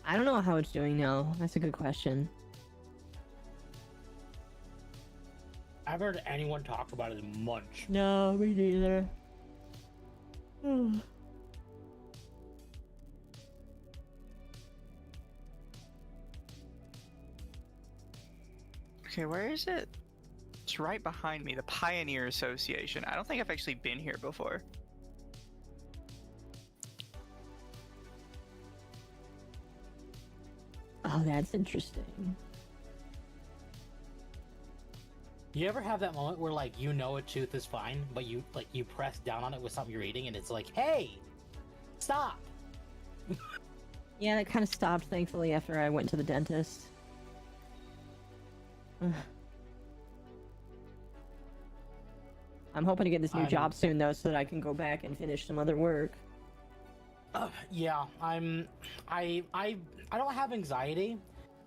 I don't know how it's doing now. That's a good question. I haven't heard anyone talk about it much. No, me neither. Okay, where is it? It's right behind me, the Pioneer Association. I don't think I've actually been here before. Oh, that's interesting. You ever have that moment where, like, you know a tooth is fine, but you press down on it with something you're eating, and it's like, hey, stop. Yeah, that kind of stopped, thankfully, after I went to the dentist. I'm hoping to get this new job soon, though, so that I can go back and finish some other work. Yeah, I don't have anxiety,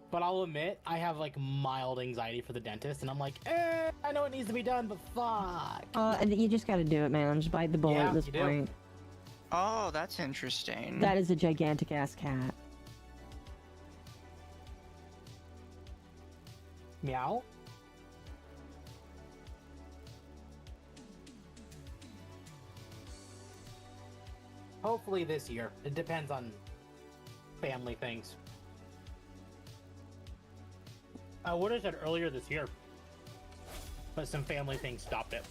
but I'll admit I have like mild anxiety for the dentist, and I'm like, I know it needs to be done, but fuck. And you just gotta do it, man. Just bite the bullet at this point. Oh, that's interesting. That is a gigantic ass cat. Meow. Hopefully this year. It depends on family things. I would have said earlier this year, but some family things stopped it.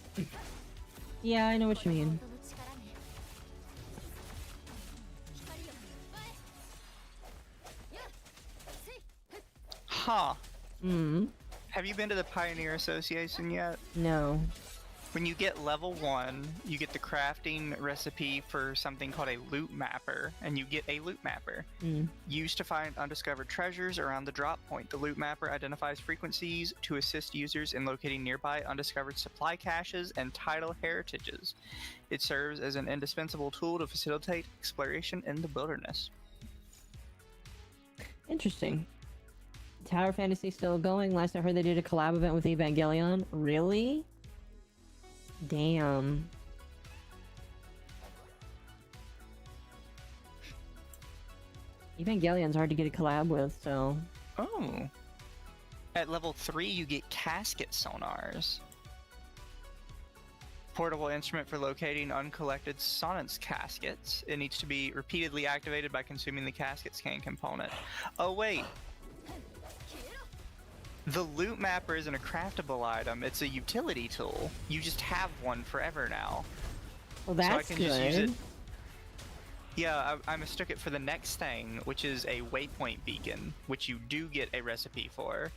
Yeah, I know what you mean. Huh. Hmm. Have you been to the Pioneer Association yet? No. When you get level 1, you get the crafting recipe for something called a loot mapper, and you get a loot mapper. Used to find undiscovered treasures around the drop point. The loot mapper identifies frequencies to assist users in locating nearby undiscovered supply caches and tidal heritages. It serves as an indispensable tool to facilitate exploration in the wilderness. Interesting. Tower Fantasy still going? Last I heard they did a collab event with Evangelion. Really? Damn. Evangelion's hard to get a collab with, so... Oh. At level 3, you get casket sonars. Portable instrument for locating uncollected sonance caskets. It needs to be repeatedly activated by consuming the casket scan component. Oh, wait. The loot mapper isn't a craftable item, it's a utility tool. You just have one forever now. Well, that's so I can good. just use it. Yeah, I mistook it for the next thing, which is a waypoint beacon, which you do get a recipe for.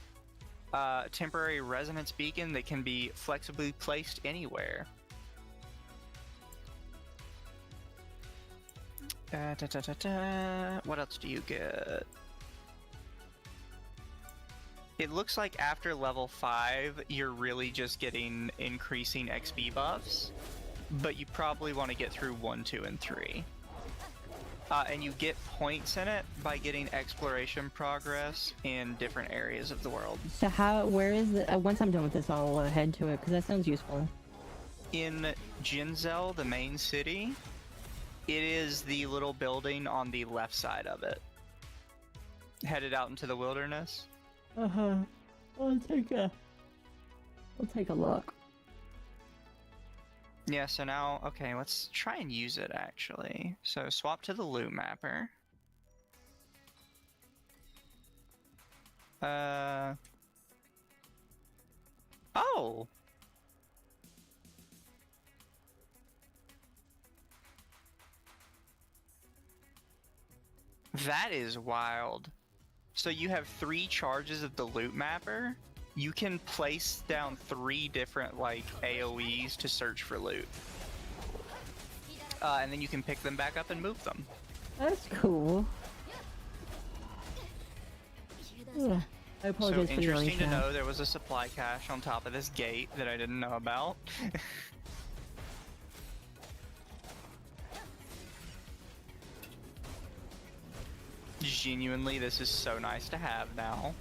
Temporary resonance beacon that can be flexibly placed anywhere. What else do you get? It looks like after level 5, you're really just getting increasing XP buffs, but you probably want to get through 1, 2, and 3. And you get points in it by getting exploration progress in different areas of the world. So where is the... once I'm done with this, I'll head to it, because that sounds useful. In Jinzell, the main city, It is the little building on the left side of it. Headed out into the wilderness. Uh-huh. I'll take a look. Yeah, so now, okay, let's try and use it actually. So swap to the loot mapper. Oh! That is wild. So you have 3 charges of the loot mapper. You can place down 3 different, like, AoEs to search for loot. And then you can pick them back up and move them. That's cool. Yeah. I So apologize for yelling, interesting to chat. know there was a supply cache on top of this gate that I didn't know about. Genuinely, this is so nice to have now.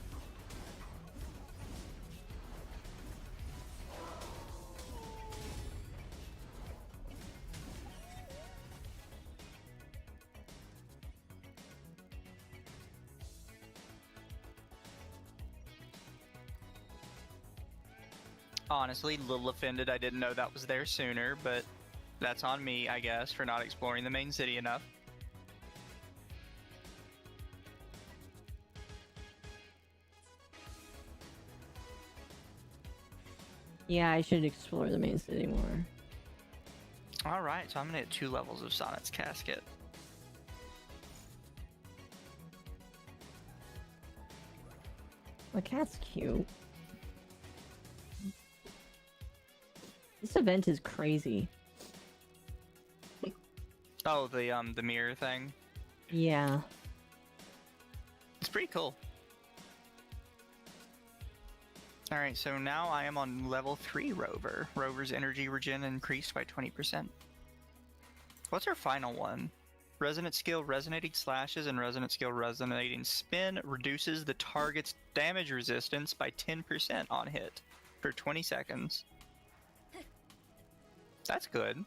Honestly, a little offended I didn't know that was there sooner, but that's on me, I guess, for not exploring the main city enough. Yeah, I should explore the main city more. Alright, so I'm gonna hit 2 levels of Sonnet's Casket. The cat's cute. This event is crazy. Oh, the mirror thing. Yeah. It's pretty cool. Alright, so now I am on level 3 Rover. Rover's energy regen increased by 20%. What's our final one? Resonant skill resonating slashes and resonant skill resonating spin reduces the target's damage resistance by 10% on hit for 20 seconds. That's good.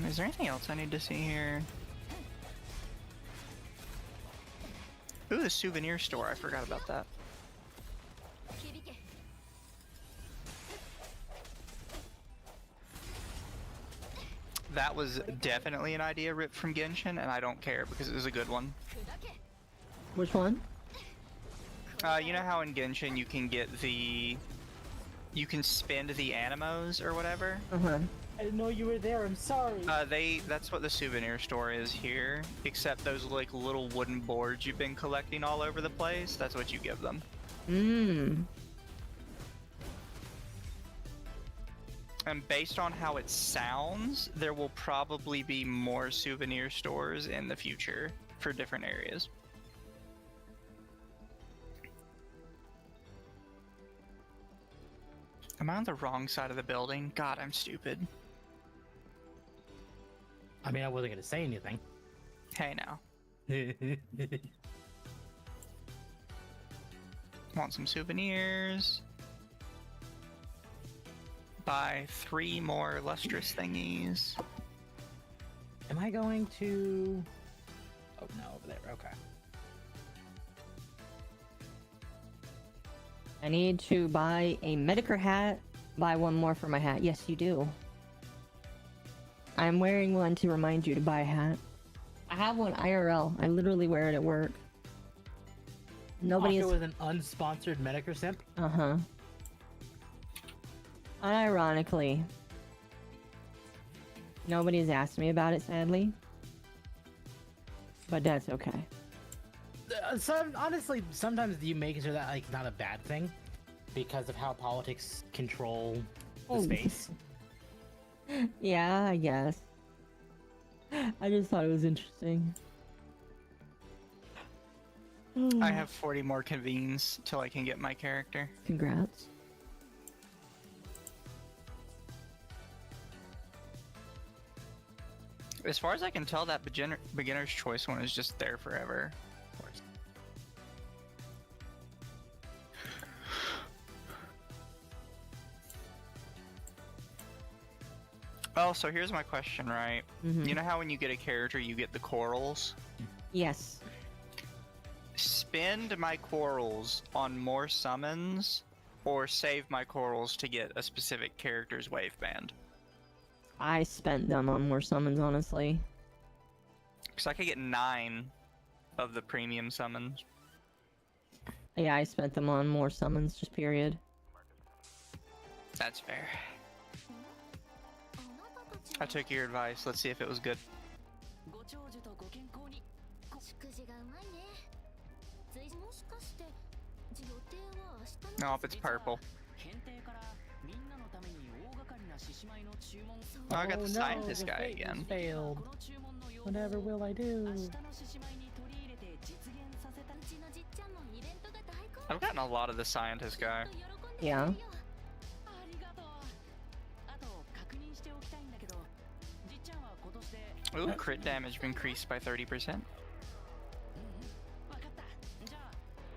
Is there anything else I need to see here? Ooh, the souvenir store. I forgot about that. That was definitely an idea ripped from Genshin, and I don't care because it was a good one. Which one? You know how in Genshin you can get the... You can spend the animos or whatever? Uh-huh. I didn't know you were there. I'm sorry. That's what the souvenir store is here, except those like little wooden boards you've been collecting all over the place, that's what you give them. Mmm. And based on how it sounds, there will probably be more souvenir stores in the future for different areas. Am I on the wrong side of the building? God, I'm stupid. I mean, I wasn't gonna say anything. Hey now. Want some souvenirs. Buy 3 more lustrous thingies. Am I going to... Oh, no, over there. Okay. I need to buy a Medicare hat. Buy one more for my hat. Yes, you do. I'm wearing one to remind you to buy a hat. I have one IRL. I literally wear it at work. Nobody Occo is... is an unsponsored Medicare simp. Uh-huh. Unironically. Nobody's asked me about it, sadly. But that's okay. Honestly, sometimes you make sure that like not a bad thing because of how politics control the space. Yeah, I guess. I just thought it was interesting. I have 40 more convenes till I can get my character. Congrats. As far as I can tell, that beginner's choice one is just there forever. Oh, so here's my question, right? Mhm. You know how when you get a character, you get the corals? Yes. Spend my corals on more summons, or save my corals to get a specific character's wave band. I spent them on more summons, honestly. Because I could get 9 of the premium summons. Yeah, I spent them on more summons, just period. That's fair. I took your advice. Let's see if it was good. ご長寿とご健康に。食事がうまいね。もしかして予定は明日の No, if it's purple. 検定からみんなのために大掛かりな獅子舞の注文。 Oh, I got the no, scientist the guy fate again. failed. この注文の要望を Whatever will I do? 明日の獅子舞に取り入れて実現させた。うちのじっちゃんもイベントが大好 I've gotten a lot of the scientist guy. きっと喜んでくれるよ。 Yeah. ありがとう。あと確認しておきたいんだけど、じっちゃんは今年で。 Ooh, crit damage increased by 30%. わかった。じゃあ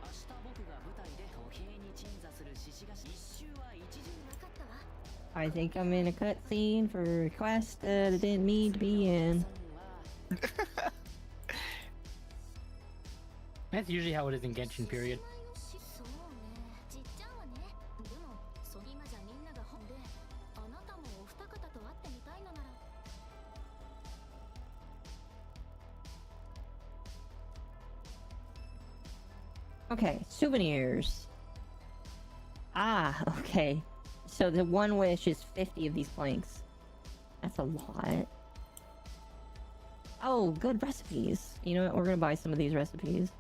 明日僕が舞台で歩兵に鎮座する獅子が一周は一時。わかったわ。 I think I'm in a cutscene for a quest that I didn't mean to be in. That's usually how it is in Genshin, period. そうね。じっちゃんはね。でも今じゃみんなが本で、あなたもお二方と会ってみたいのなら。 Okay, souvenirs. Ah, okay. So the one wish is 50 of these planks. That's a lot. Oh, good recipes. You know what? We're gonna buy some of these recipes.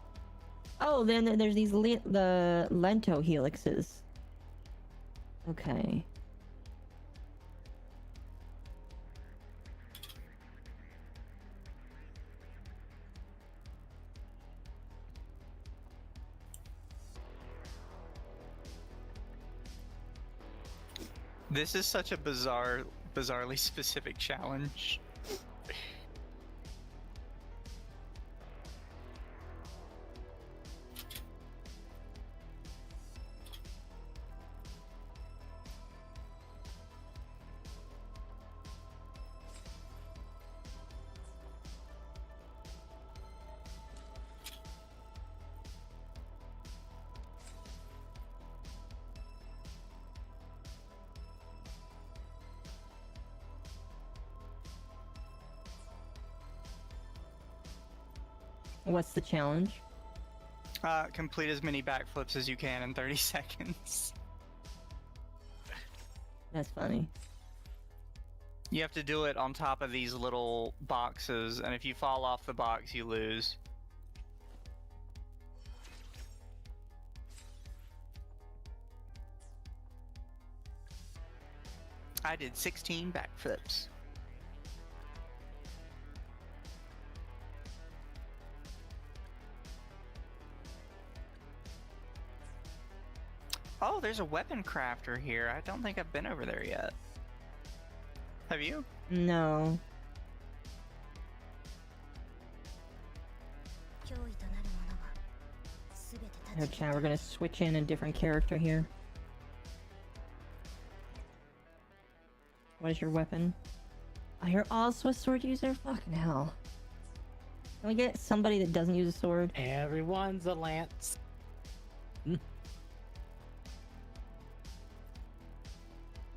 Oh, then there's these the lento helixes. Okay. This is such a bizarrely specific challenge. What's the challenge? Complete as many backflips as you can in 30 seconds. That's funny. You have to do it on top of these little boxes, and if you fall off the box, you lose. I did 16 backflips. Oh, there's a weapon crafter here. I don't think I've been over there yet. Have you? No. 脅威となるものは全て Here, 立ち chat, we're gonna switch in a different character here. What is your weapon? Oh, you're also a sword user? Fucking hell. Can we get somebody that doesn't use a sword? Everyone's a lance.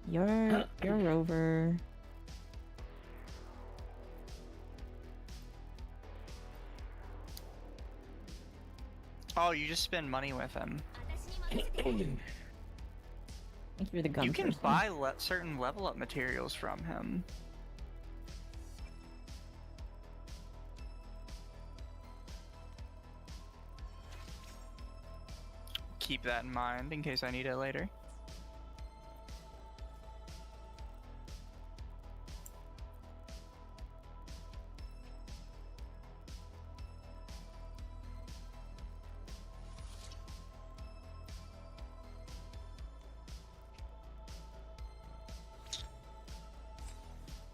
You're over. Oh, you just spend money with him. 私に任せて Thank you for the gun. You can person. buy certain level up materials from him. Keep that in mind in case I need it later.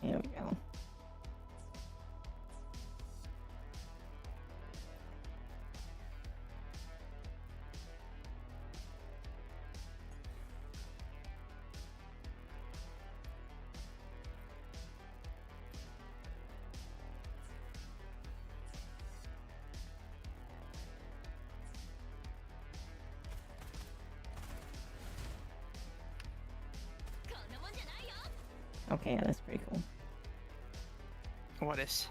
There we go. Okay, yeah, that's pretty cool. What is?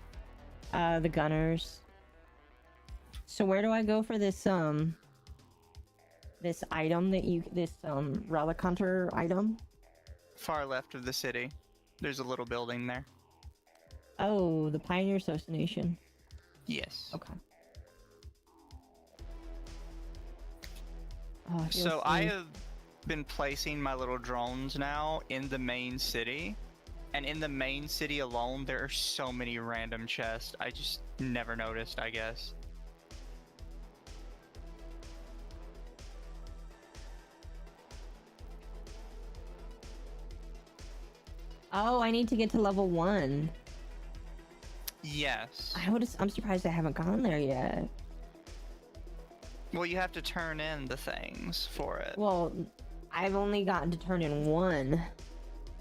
The gunners. So where do I go for this this item that you relic hunter item? Far left of the city. There's a little building there. Oh, the Pioneer Association. Yes. Okay. Oh, I feel So I safe. have been placing my little drones now in the main city. And in the main city alone, there are so many random chests. I just never noticed, I guess. Oh, I need to get to level 1. Yes. I'm surprised I haven't gone there yet. Well, you have to turn in the things for it. Well, I've only gotten to turn in 1.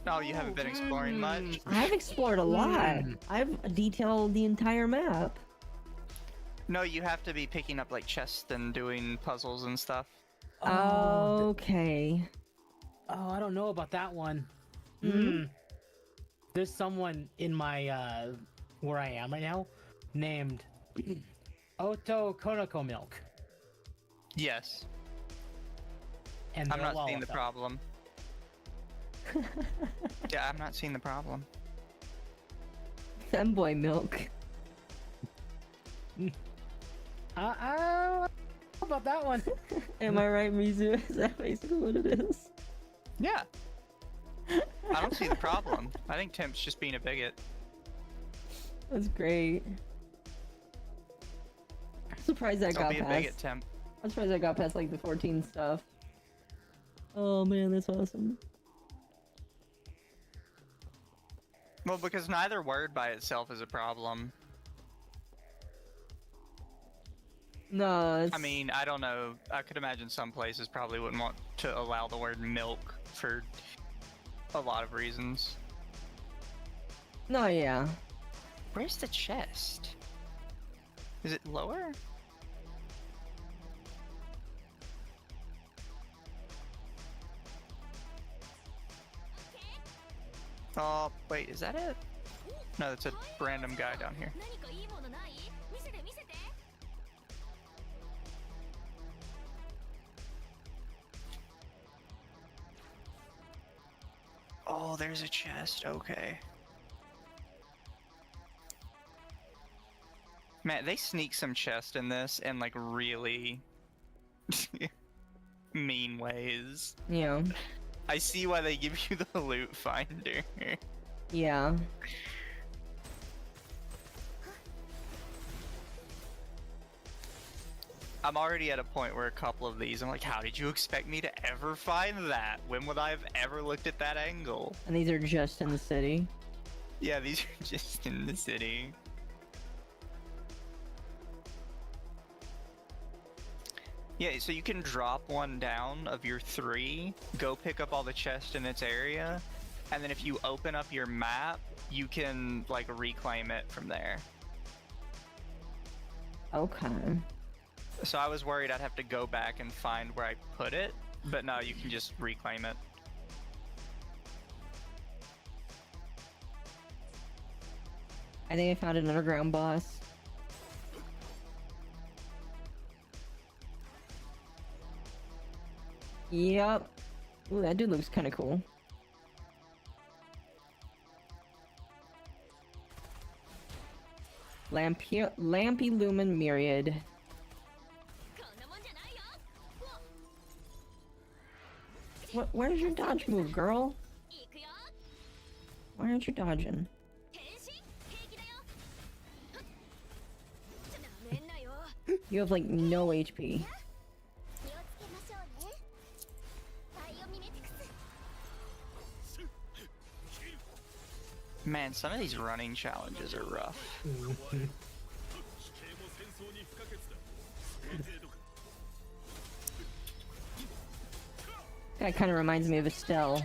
Oh, you haven't been exploring much? I've explored a lot. I've detailed the entire map. No, you have to be picking up like chests and doing puzzles and stuff. Okay. Oh, I don't know about that one. Mhm. There's someone in my where I am right now named Oto Konoko Milk. Yes. And I'm they're not seeing Lala. the problem. Yeah, I'm not seeing the problem. Femboy milk. How about that one? Am I right, Mizu? Is that basically what it is? Yeah. I don't see the problem. I think Temp's just being a bigot. That's great. I'm surprised I Don't got be a past. bigot, Temp. I'm surprised I got past like the 14 stuff. Oh man, that's awesome. Well, because neither word by itself is a problem. No, it's... I mean, I don't know. I could imagine some places probably wouldn't want to allow the word milk for a lot of reasons. No, yeah. Where's the chest? Is it lower? Oh, wait, is that it? No, that's a random guy down here. 何かいいものない？見せて見せて。 Oh, there's a chest. Okay. Man, they sneak some chest in this in like really mean ways. Yeah. I see why they give you the loot finder. Yeah. I'm already at a point where a couple of these, I'm like, how did you expect me to ever find that? When would I have ever looked at that angle? And these are just in the city. Yeah, these are just in the city. Yeah, so you can drop one down of your 3, go pick up all the chests in its area, and then if you open up your map, you can, like, reclaim it from there. Okay. So I was worried I'd have to go back and find where I put it, but no, you can just reclaim it. I think I found an underground boss. Yep. Ooh, that dude looks kind of cool. Lampy Lumen Myriad. こんなもんじゃないよ。 Where's your dodge move, girl? いくよ。 Why aren't you dodging? 変身平気だよ。ふっなめんなよ。 You have like no HP. 気をつけましょうね。バイオミメティクス。 Man, some of these running challenges are rough. That kind of reminds me of Estelle.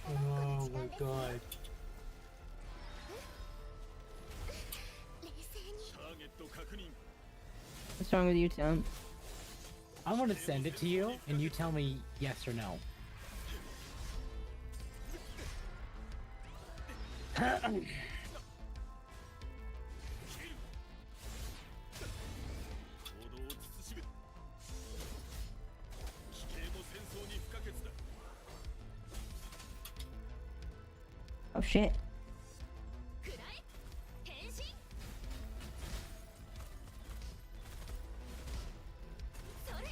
Oh my god. 冷静に。 What's wrong with you, Tim? I'm gonna send it to you, and you tell me yes or no. Oh shit. くらえ変身それ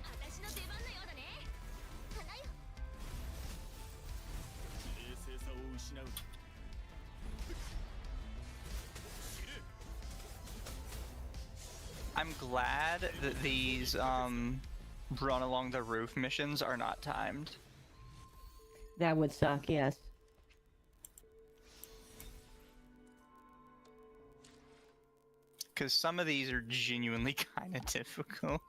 私の出番のようだね花よ I'm glad that these run along the roof missions are not timed. That would suck, yes. Because some of these are genuinely kind of difficult.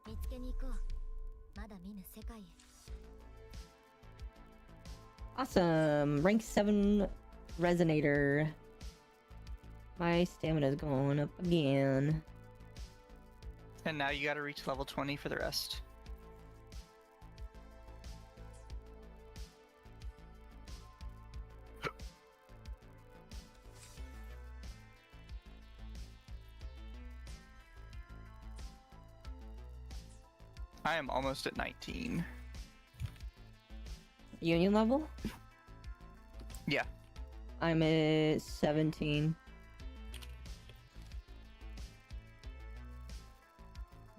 見つけに行こうまだ見ぬ世界へ Awesome! Rank 7 Resonator. My stamina's going up again. And now you gotta reach level 20 for the rest. I am almost at 19. Union level? Yeah. I'm at 17.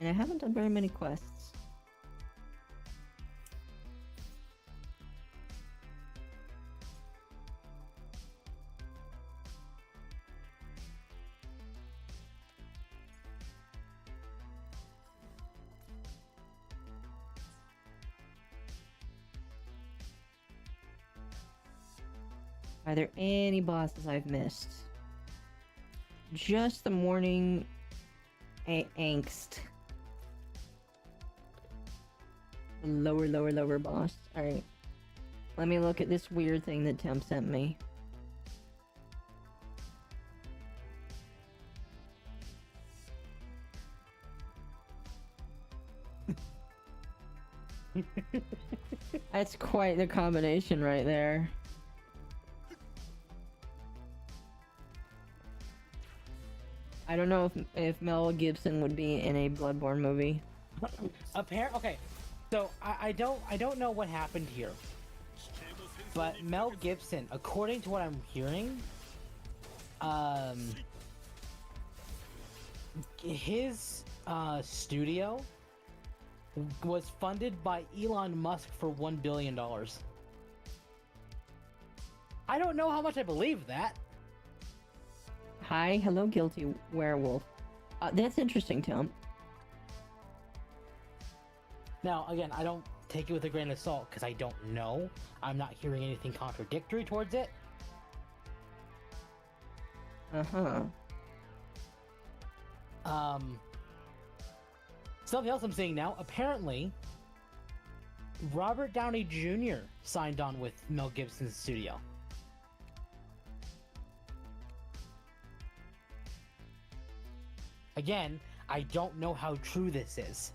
And I haven't done very many quests. Are there any bosses I've missed? Just the morning angst. The lower boss. Alright. Let me look at this weird thing that Temp sent me. That's quite the combination right there. I don't know if Mel Gibson would be in a Bloodborne movie. Okay, so I don't know what happened here, but Mel Gibson, according to what I'm hearing, his studio was funded by Elon Musk for $1 billion. I don't know how much I believe that. Hi, hello, guilty werewolf. That's interesting, Tom. Now, again, I don't take it with a grain of salt because I don't know. I'm not hearing anything contradictory towards it. Uh-huh. Something else I'm seeing now. Apparently, Robert Downey Jr. signed on with Mel Gibson's studio. Again, I don't know how true this is.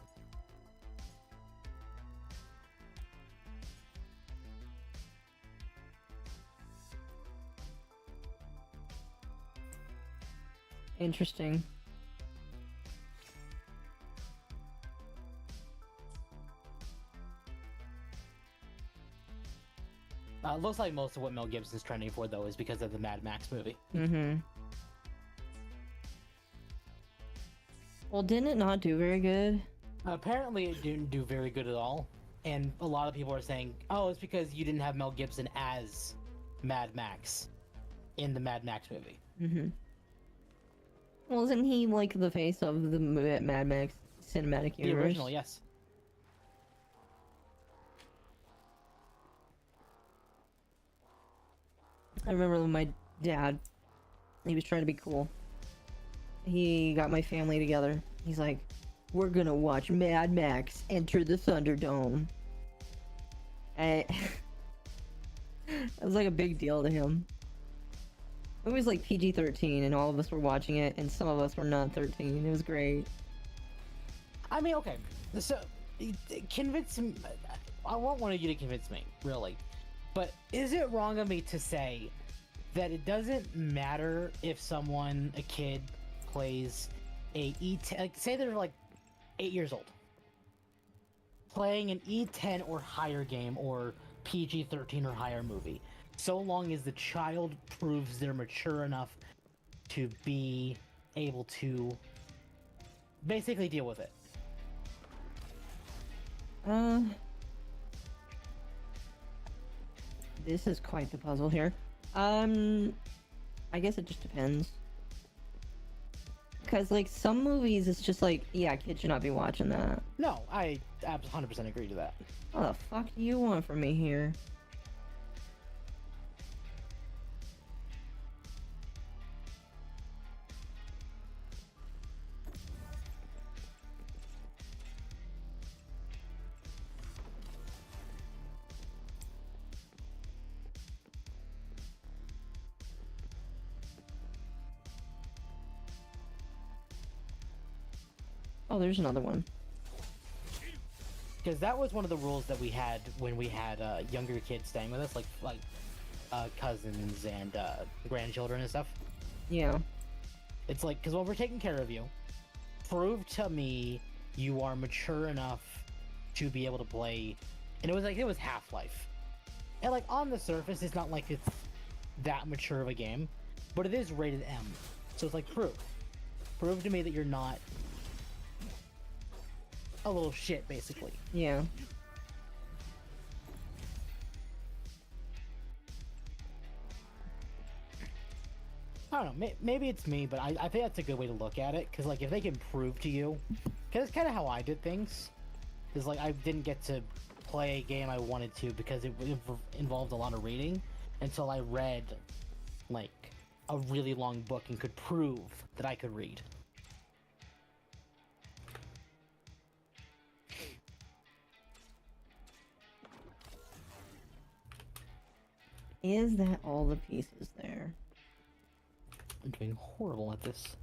Interesting. Looks like most of what Mel Gibson's trending for, though, is because of the Mad Max movie. Mm-hmm. Well, didn't it not do very good? Apparently, it didn't do very good at all. And a lot of people are saying, oh, it's because you didn't have Mel Gibson as Mad Max in the Mad Max movie. Mm-hmm. Well, isn't he, like, the face of the Mad Max cinematic universe? The original, yes. I remember when my dad, he was trying to be cool. He got my family together. He's like, we're gonna watch Mad Max Enter the Thunderdome. And it was like a big deal to him. It was like PG-13 and all of us were watching it and some of us were not 13. It was great. I mean, okay, so convince me. I won't want you to convince me, really. But is it wrong of me to say that it doesn't matter if a kid, plays a E10, like, say they're like 8 years old, playing an E10 or higher game or PG-13 or higher movie, so long as the child proves they're mature enough to be able to basically deal with it? This is quite the puzzle here. I guess it just depends. Because, like, some movies, it's just like, yeah, kids should not be watching that. No, I 100% agree to that. What the fuck do you want from me here? Oh, there's another one. Because that was one of the rules that we had when we had younger kids staying with us, like cousins and grandchildren and stuff. Yeah. It's like, because when we're taking care of you, prove to me you are mature enough to be able to play. And it was Half-Life. And like on the surface, it's not like it's that mature of a game, but it is rated M. So it's like, prove to me that you're not a little shit, basically. Yeah. I don't know, maybe it's me, but I think that's a good way to look at it, because like if they can prove to you, because it's kind of how I did things, is like I didn't get to play a game I wanted to because it involved a lot of reading until I read like a really long book and could prove that I could read. Is that all the pieces there? I'm doing horrible at this.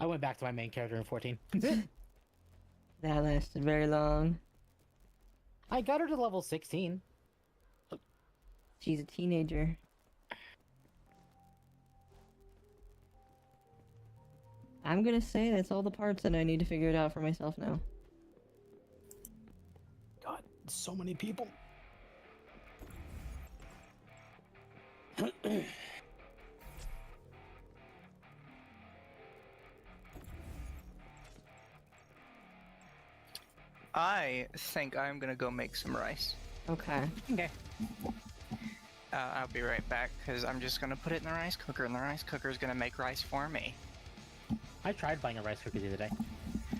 I went back to my main character in 14. That lasted very long. I got her to level 16. She's a teenager. I'm gonna say that's all the parts and I need to figure it out for myself now. God, so many people. I think I'm gonna go make some rice. Okay. Okay. I'll be right back, because I'm just gonna put it in the rice cooker, and the rice cooker is gonna make rice for me. I tried buying a rice cooker the other day.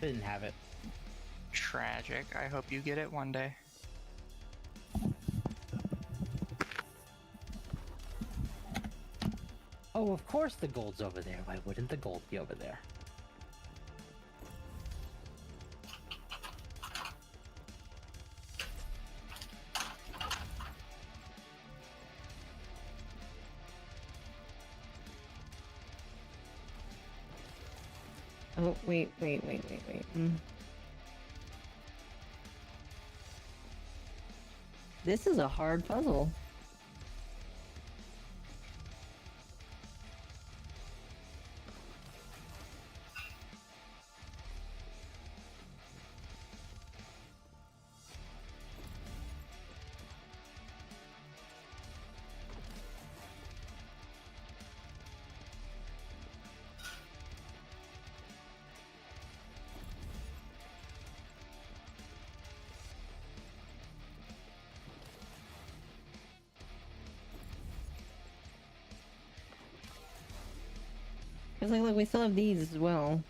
Didn't have it. Tragic. I hope you get it one day. Oh, of course the gold's over there. Why wouldn't the gold be over there? Oh, wait. This is a hard puzzle. Cause like, look, we still have these as well.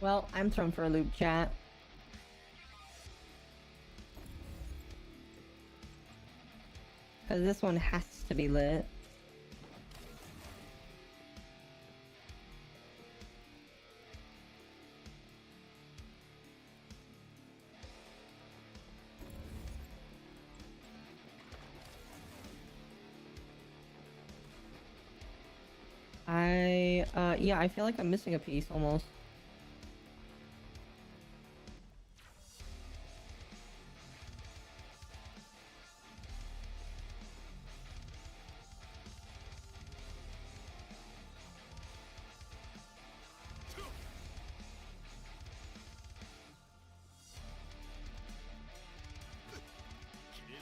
Well, I'm thrown for a loop, chat. Because this one has to be lit. Yeah, I feel like I'm missing a piece almost.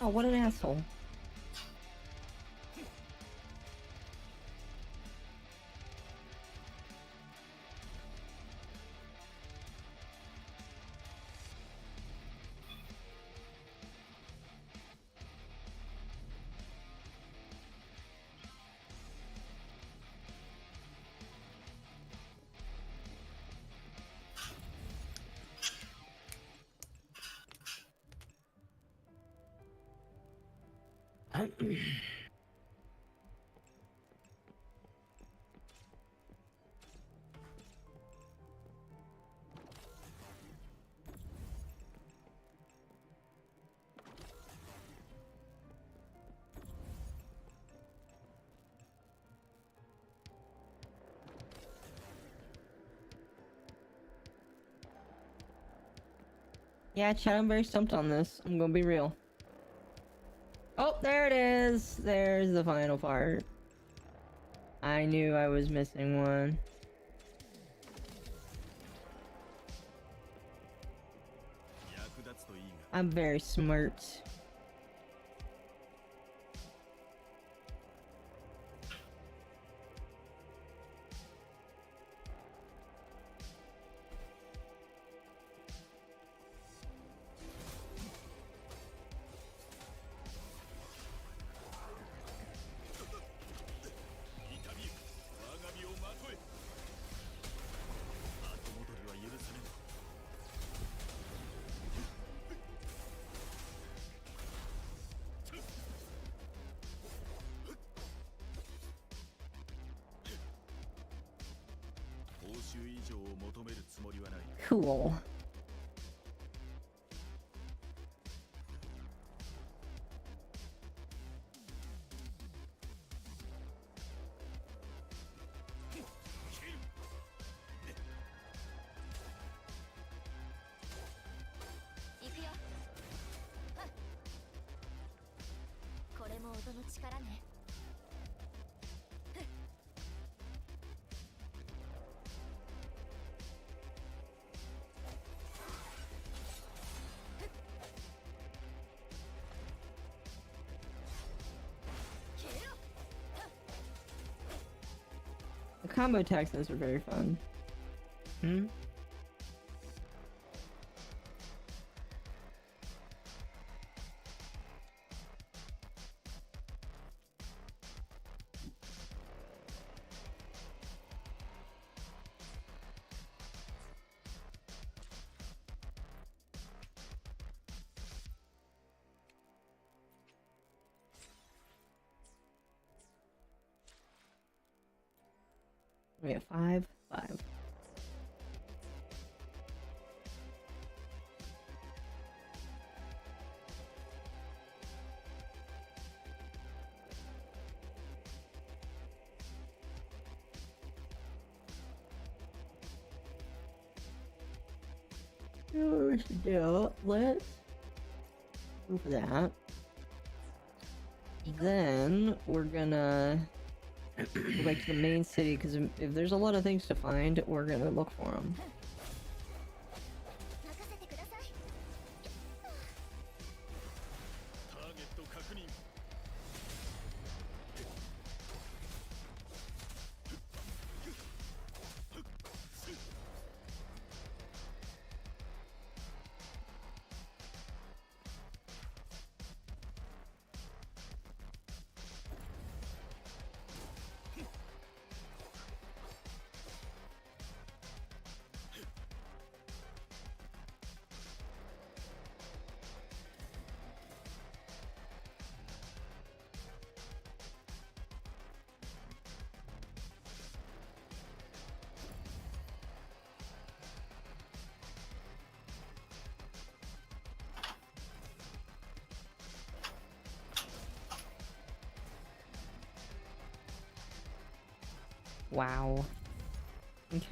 Oh, what an asshole. Yeah, chat, I'm very stumped on this. I'm gonna be real. Oh, there it is! There's the final part. I knew I was missing one. I'm very smart. Cool. The combo attacks in this are very fun. Hmm? We have 5, 5. You know what we should do? Let's go for that. Then we're gonna go back to the main city because if there's a lot of things to find, we're gonna look for them. Wow. Okay.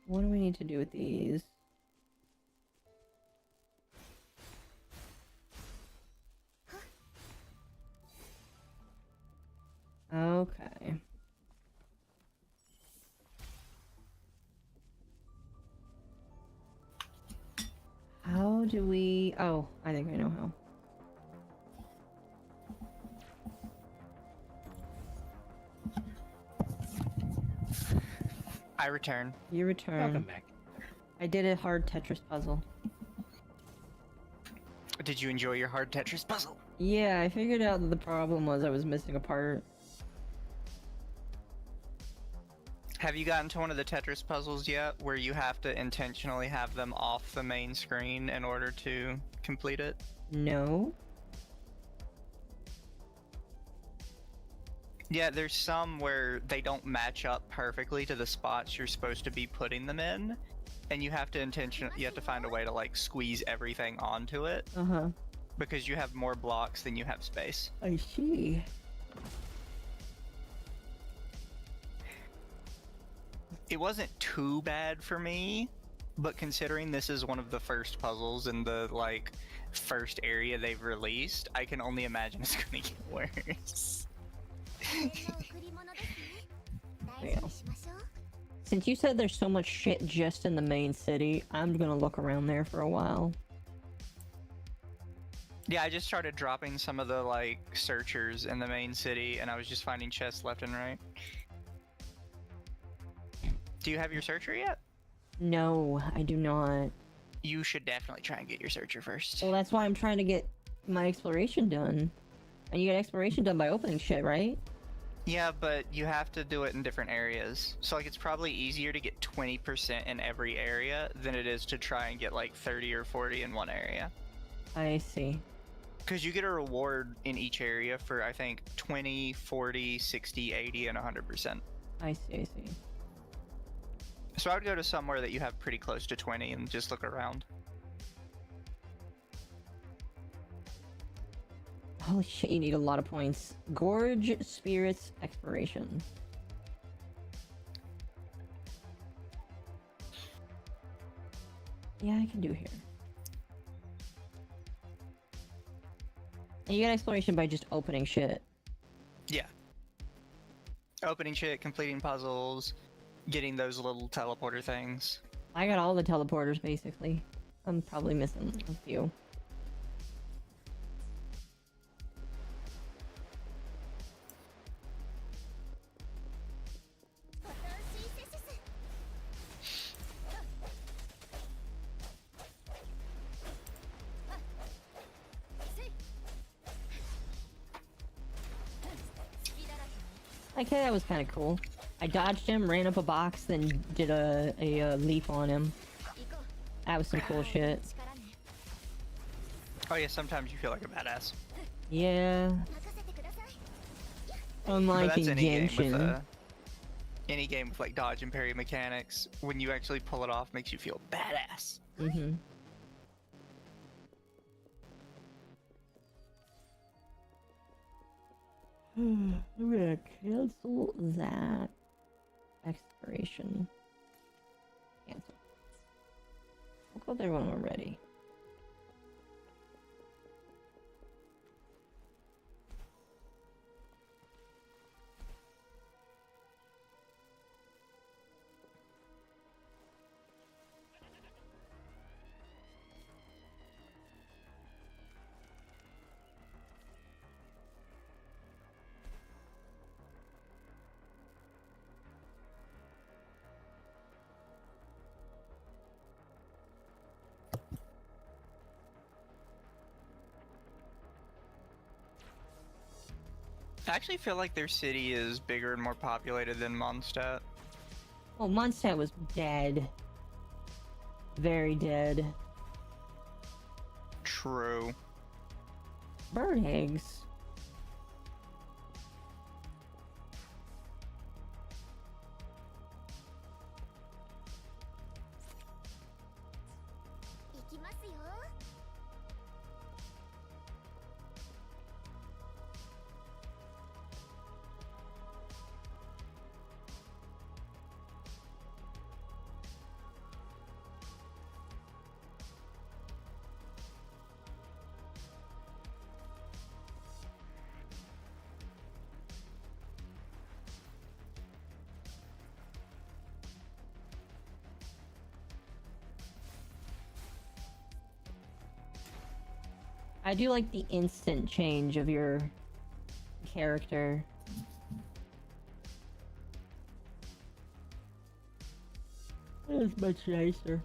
What do we need to do with these? Okay. How do we... Oh, I think I know how. I return. You return. Welcome back. I did a hard Tetris puzzle. Did you enjoy your hard Tetris puzzle? Yeah, I figured out that the problem was I was missing a part. Have you gotten to one of the Tetris puzzles yet, where you have to intentionally have them off the main screen in order to complete it? No. Yeah, there's some where they don't match up perfectly to the spots you're supposed to be putting them in, and you have to find a way to like squeeze everything onto it Uh-huh. because you have more blocks than you have space. I see. It wasn't too bad for me, but considering this is one of the first puzzles in the like first area they've released, I can only imagine it's gonna get worse. Yeah. Since you said there's so much shit just in the main city, I'm gonna look around there for a while. Yeah, I just started dropping some of the like searchers in the main city, and I was just finding chests left and right. Do you have your searcher yet? No, I do not. You should definitely try and get your searcher first. Well, that's why I'm trying to get my exploration done. And you get exploration done by opening shit, right? Yeah, but you have to do it in different areas. So like it's probably easier to get 20% in every area than it is to try and get like 30 or 40 in one area. I see. Because you get a reward in each area for I think 20, 40, 60, 80, and 100%. I see. So I would go to somewhere that you have pretty close to 20 and just look around. Holy shit, you need a lot of points. Gorge Spirits Exploration. Yeah, I can do here. And you get exploration by just opening shit. Yeah. Opening shit, completing puzzles, getting those little teleporter things. I got all the teleporters, basically. I'm probably missing a few. Okay, that was kind of cool. I dodged him, ran up a box, then did a leap on him. That was some cool shit. Oh yeah, sometimes you feel like a badass. Yeah. Unlike But that's in any game with like dodge and parry mechanics, when you actually pull it off, makes you feel badass. Mm-hmm. I'm gonna cancel that exploration. Cancel. We'll go there when we're ready. I actually feel like their city is bigger and more populated than Mondstadt. Well, Mondstadt was dead. Very dead. True. bird eggs. I do like the instant change of your character. It's much nicer.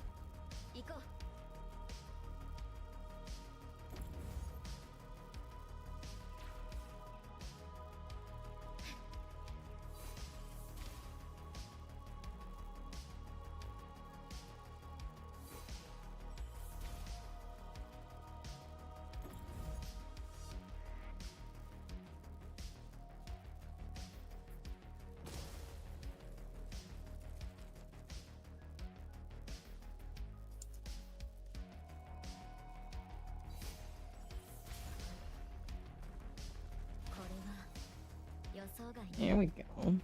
There we go.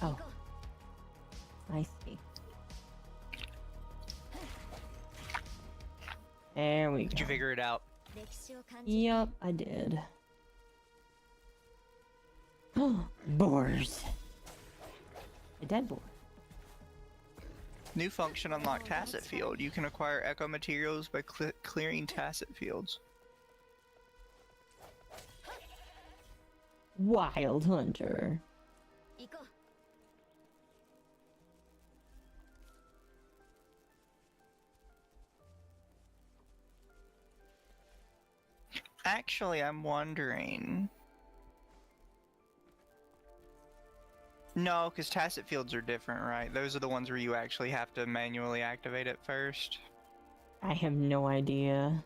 Oh, I see. There we go. Did you figure it out? Yep, I did. Boars. A dead boar. New function unlocked tacit field. You can acquire echo materials by clearing tacit fields. Wild hunter. Actually, I'm wondering... No, because tacit fields are different, right? Those are the ones where you actually have to manually activate it first. I have no idea.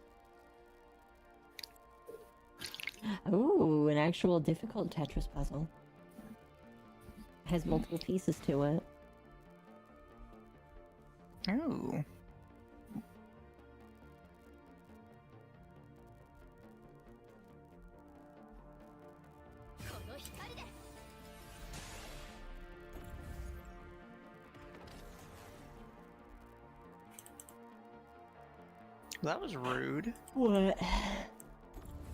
Ooh, an actual difficult Tetris puzzle. Has multiple pieces to it. Ooh. That was rude. What?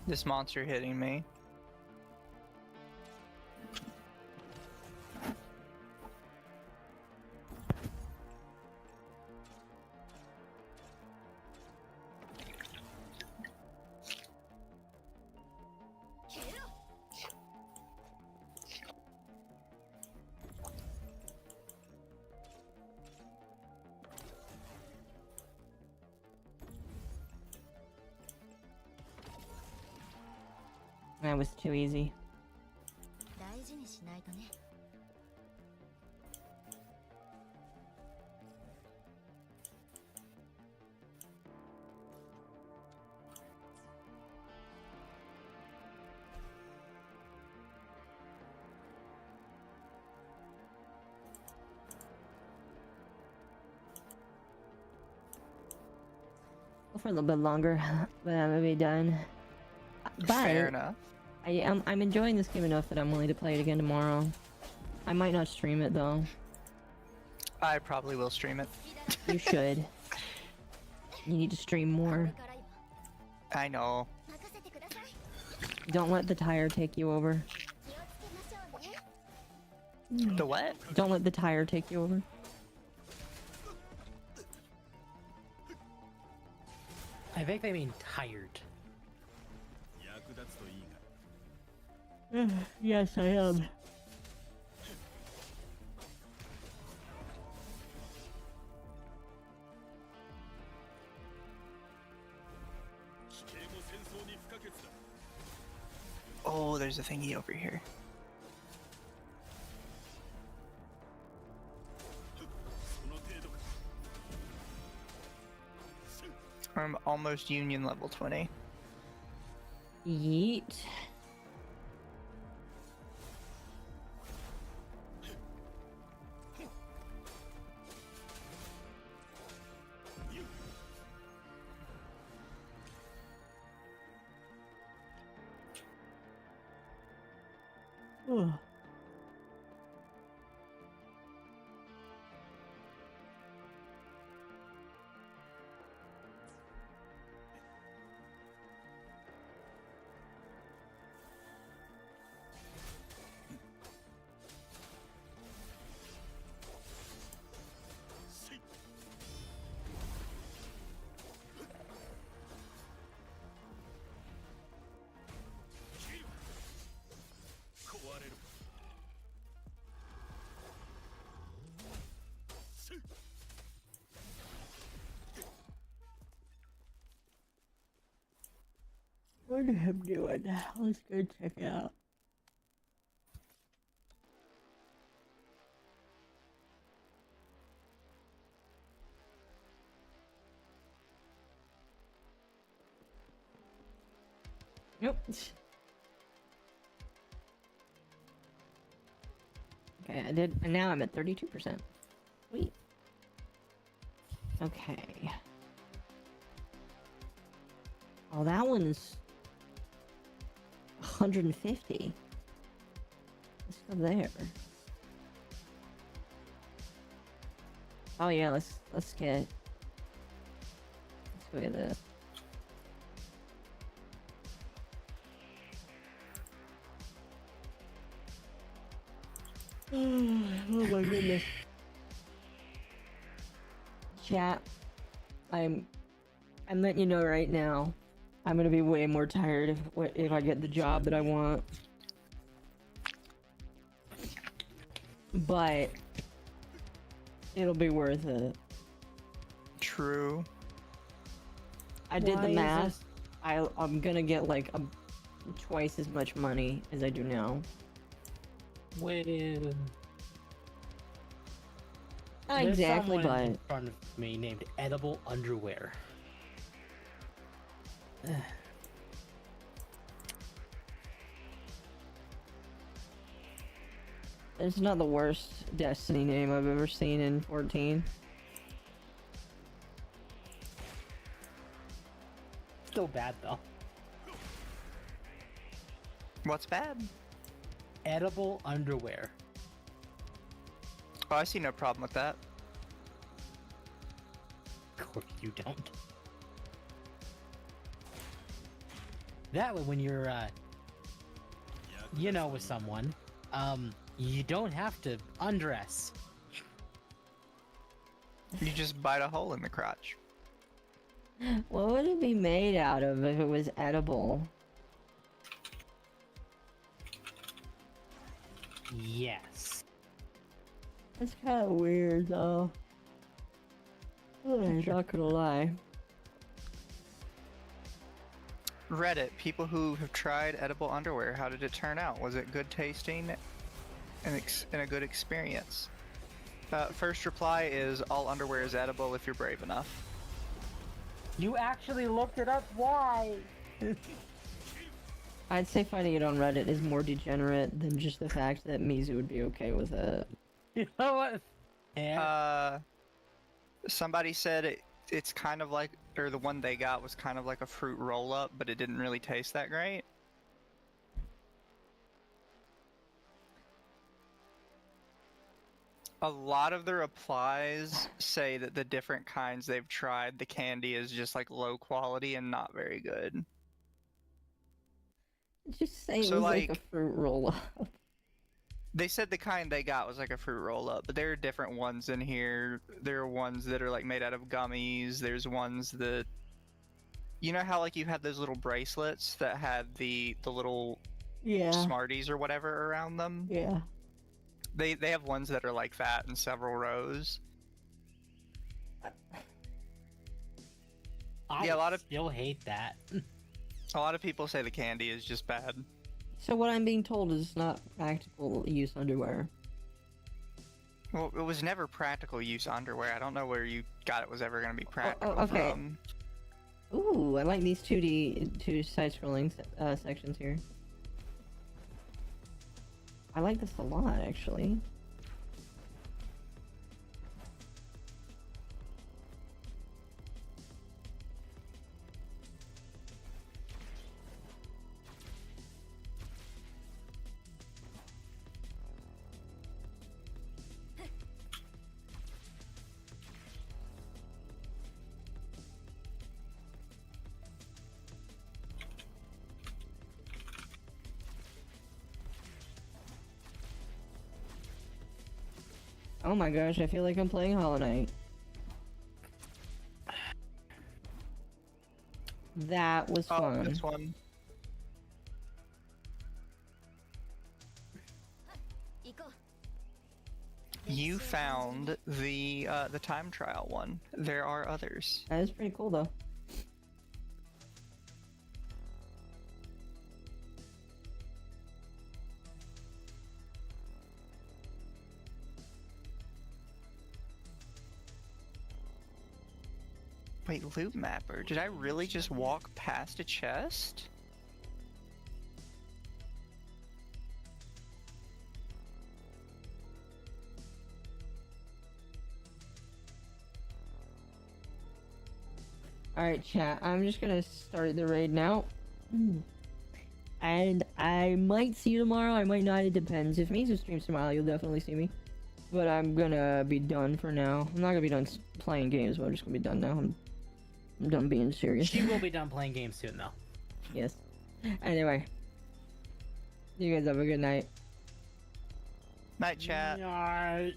This monster hitting me. That was too easy. Go for a little bit longer, but I'm gonna be done. But Fair enough. I'm enjoying this game enough that I'm willing to play it again tomorrow. I might not stream it though. I probably will stream it. You should. You need to stream more. I know. Don't let the tire take you over. The what? Don't let the tire take you over. I think they mean tired. Yes, I am. Oh, there's a thingy over here. I'm almost union level 20. Yeet. Ugh. What is him doing? Let's go check it out. Yep. Okay, I did, and now I'm at 32%. Sweet. Okay. Oh, that one's 150. Let's go there. Oh yeah, let's go get this. Oh my goodness. Chat, I'm letting you know right now, I'm gonna be way more tired if I get the job that I want. But it'll be worth it. True. I did Why the is math. I'm gonna get like twice as much money as I do now. Well, Not there's exactly, someone but in front of me named Edible Underwear. it's not the worst Destiny name I've ever seen in 14. Still bad though. What's bad? Edible Underwear. Oh, I see no problem with that. Of course you don't. That way, when you're, you know, with someone, you don't have to undress. You just bite a hole in the crotch. What would it be made out of if it was edible? Yes. That's kind of weird, though. I'm not gonna lie. Reddit, people who have tried edible underwear, how did it turn out? Was it good tasting and a good experience? First reply is all underwear is edible if you're brave enough. You actually looked it up? Why? I'd say finding it on Reddit is more degenerate than just the fact that Mizu would be okay with it. You know what? Yeah. Somebody said it's kind of like, or the one they got was kind of like a fruit roll-up, but it didn't really taste that great. A lot of the replies say that the different kinds they've tried, the candy is just like low quality and not very good. Just say it So, was like a like- fruit roll up. They said the kind they got was like a fruit roll up, but there are different ones in here. There are ones that are like made out of gummies. There's ones that, you know how like you had those little bracelets that had the little Yeah. Smarties or whatever around them. Yeah. They have ones that are like that in several rows. I Yeah, a lot of- still hate that. A lot of people say the candy is just bad. So what I'm being told is not practical use underwear. Well, it was never practical use underwear. I don't know where you got it was ever going to be practical okay. from. Ooh, I like these 2 side-scrolling sections here. I like this a lot, actually. Oh my gosh, I feel like I'm playing Hollow Knight. That was fun. This one. 行こう You found the time trial one. There are others. That is pretty cool, though. Wait, loot mapper. Did I really just walk past a chest? Alright, chat, I'm just gonna start the raid now. And I might see you tomorrow, I might not, it depends. If Mizu streams tomorrow, you'll definitely see me. But I'm gonna be done for now. I'm not gonna be done playing games, but I'm just gonna be done now. I'm done being serious. She will be done playing games soon, though. Yes. Anyway. You guys have a good night. Night chat. Alright.